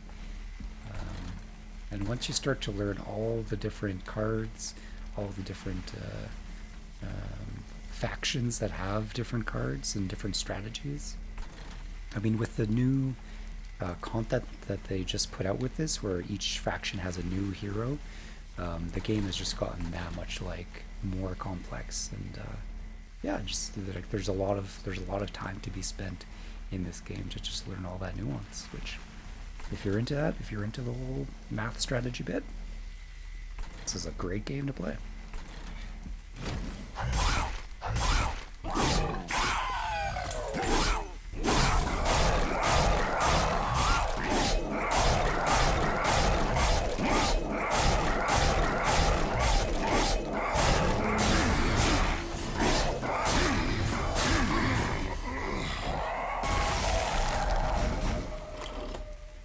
And once you start to learn all the different cards, all the different factions that have different cards and different strategies. I mean, with the new content that they just put out with this, where each faction has a new hero, the game has just gotten that much, like, more complex. And yeah, just like, there's a lot of time to be spent in this game to just learn all that nuance, which, if you're into that, if you're into the whole math strategy bit, this is a great game to play.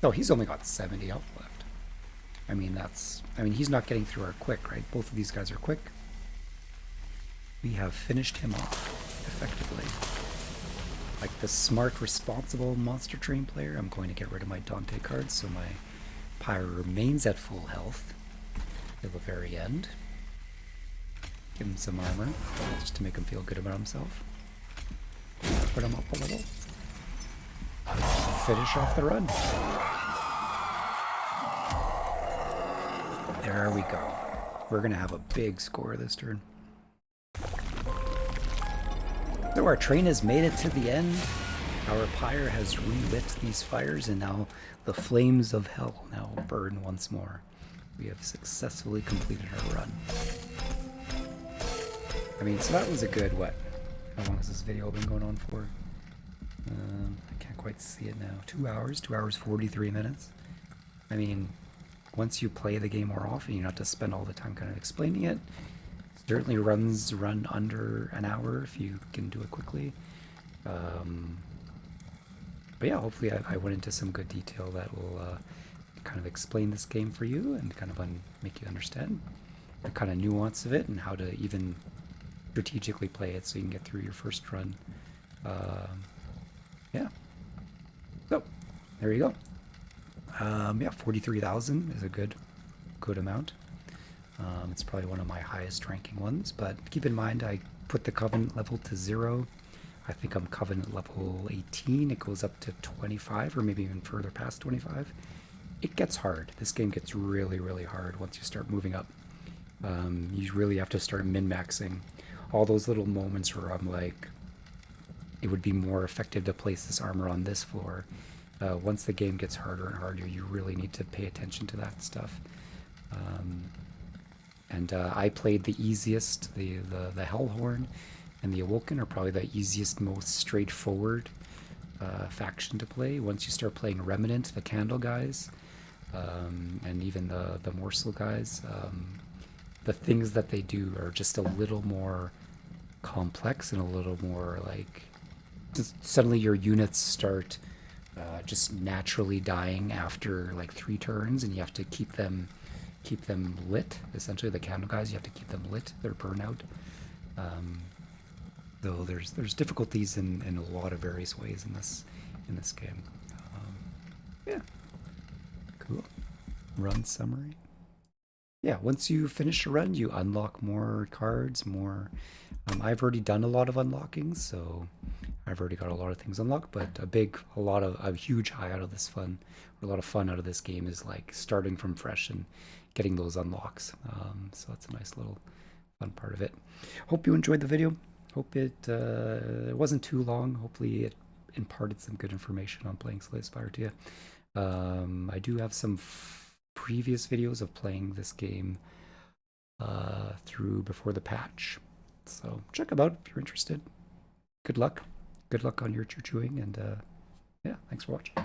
Oh, he's only got 70 health left. I mean, he's not getting through our Quick, right? Both of these guys are quick. We have finished him off effectively. Like the smart, responsible Monster Train player, I'm going to get rid of my Dante cards so my Pyre remains at full health till the very end. Give him some armor, just to make him feel good about himself. Put him up a little. Finish off the run. There we go. We're going to have a big score this turn. So our train has made it to the end. Our pyre has relit these fires, and now the flames of hell now burn once more. We have successfully completed our run. I mean, so that was a good, what? How long has this video been going on for? I can't quite see it now. 2 hours, 2 hours 43 minutes. I mean, once you play the game more often, you don't have to spend all the time kind of explaining it. Certainly runs run under an hour if you can do it quickly. But yeah, hopefully I went into some good detail that will kind of explain this game for you and kind of make you understand the kind of nuance of it and how to even strategically play it so you can get through your first run. Yeah. So there you go. Yeah, 43,000 is a good amount. It's probably one of my highest ranking ones, but keep in mind I put the Covenant level to 0. I think I'm Covenant level 18. It goes up to 25 or maybe even further past 25. It gets hard. This game gets really, really hard once you start moving up. You really have to start min-maxing. All those little moments where I'm like, it would be more effective to place this armor on this floor. Once the game gets harder and harder, you really need to pay attention to that stuff. And I played the easiest, the Hellhorn and the Awoken are probably the easiest, most straightforward faction to play. Once you start playing Remnant, the Candle guys, and even the Morsel guys, the things that they do are just a little more complex and a little more like, just suddenly your units start just naturally dying after like 3 turns, and you have to keep them lit. Essentially, the Candle guys, you have to keep them lit. They're burnout. Though there's difficulties in a lot of various ways in this game. Yeah, cool. Run summary. Yeah, once you finish a run, you unlock more cards, more. I've already done a lot of unlocking, so I've already got a lot of things unlocked. But a huge high out of this fun, or a lot of fun out of this game is like starting from fresh and getting those unlocks. So that's a nice little fun part of it. Hope you enjoyed the video. Hope it wasn't too long. Hopefully it imparted some good information on playing Slay the Spire to you. I do have some previous videos of playing this game through before the patch. So check them out if you're interested. Good luck. Good luck on your chewing, and yeah, thanks for watching.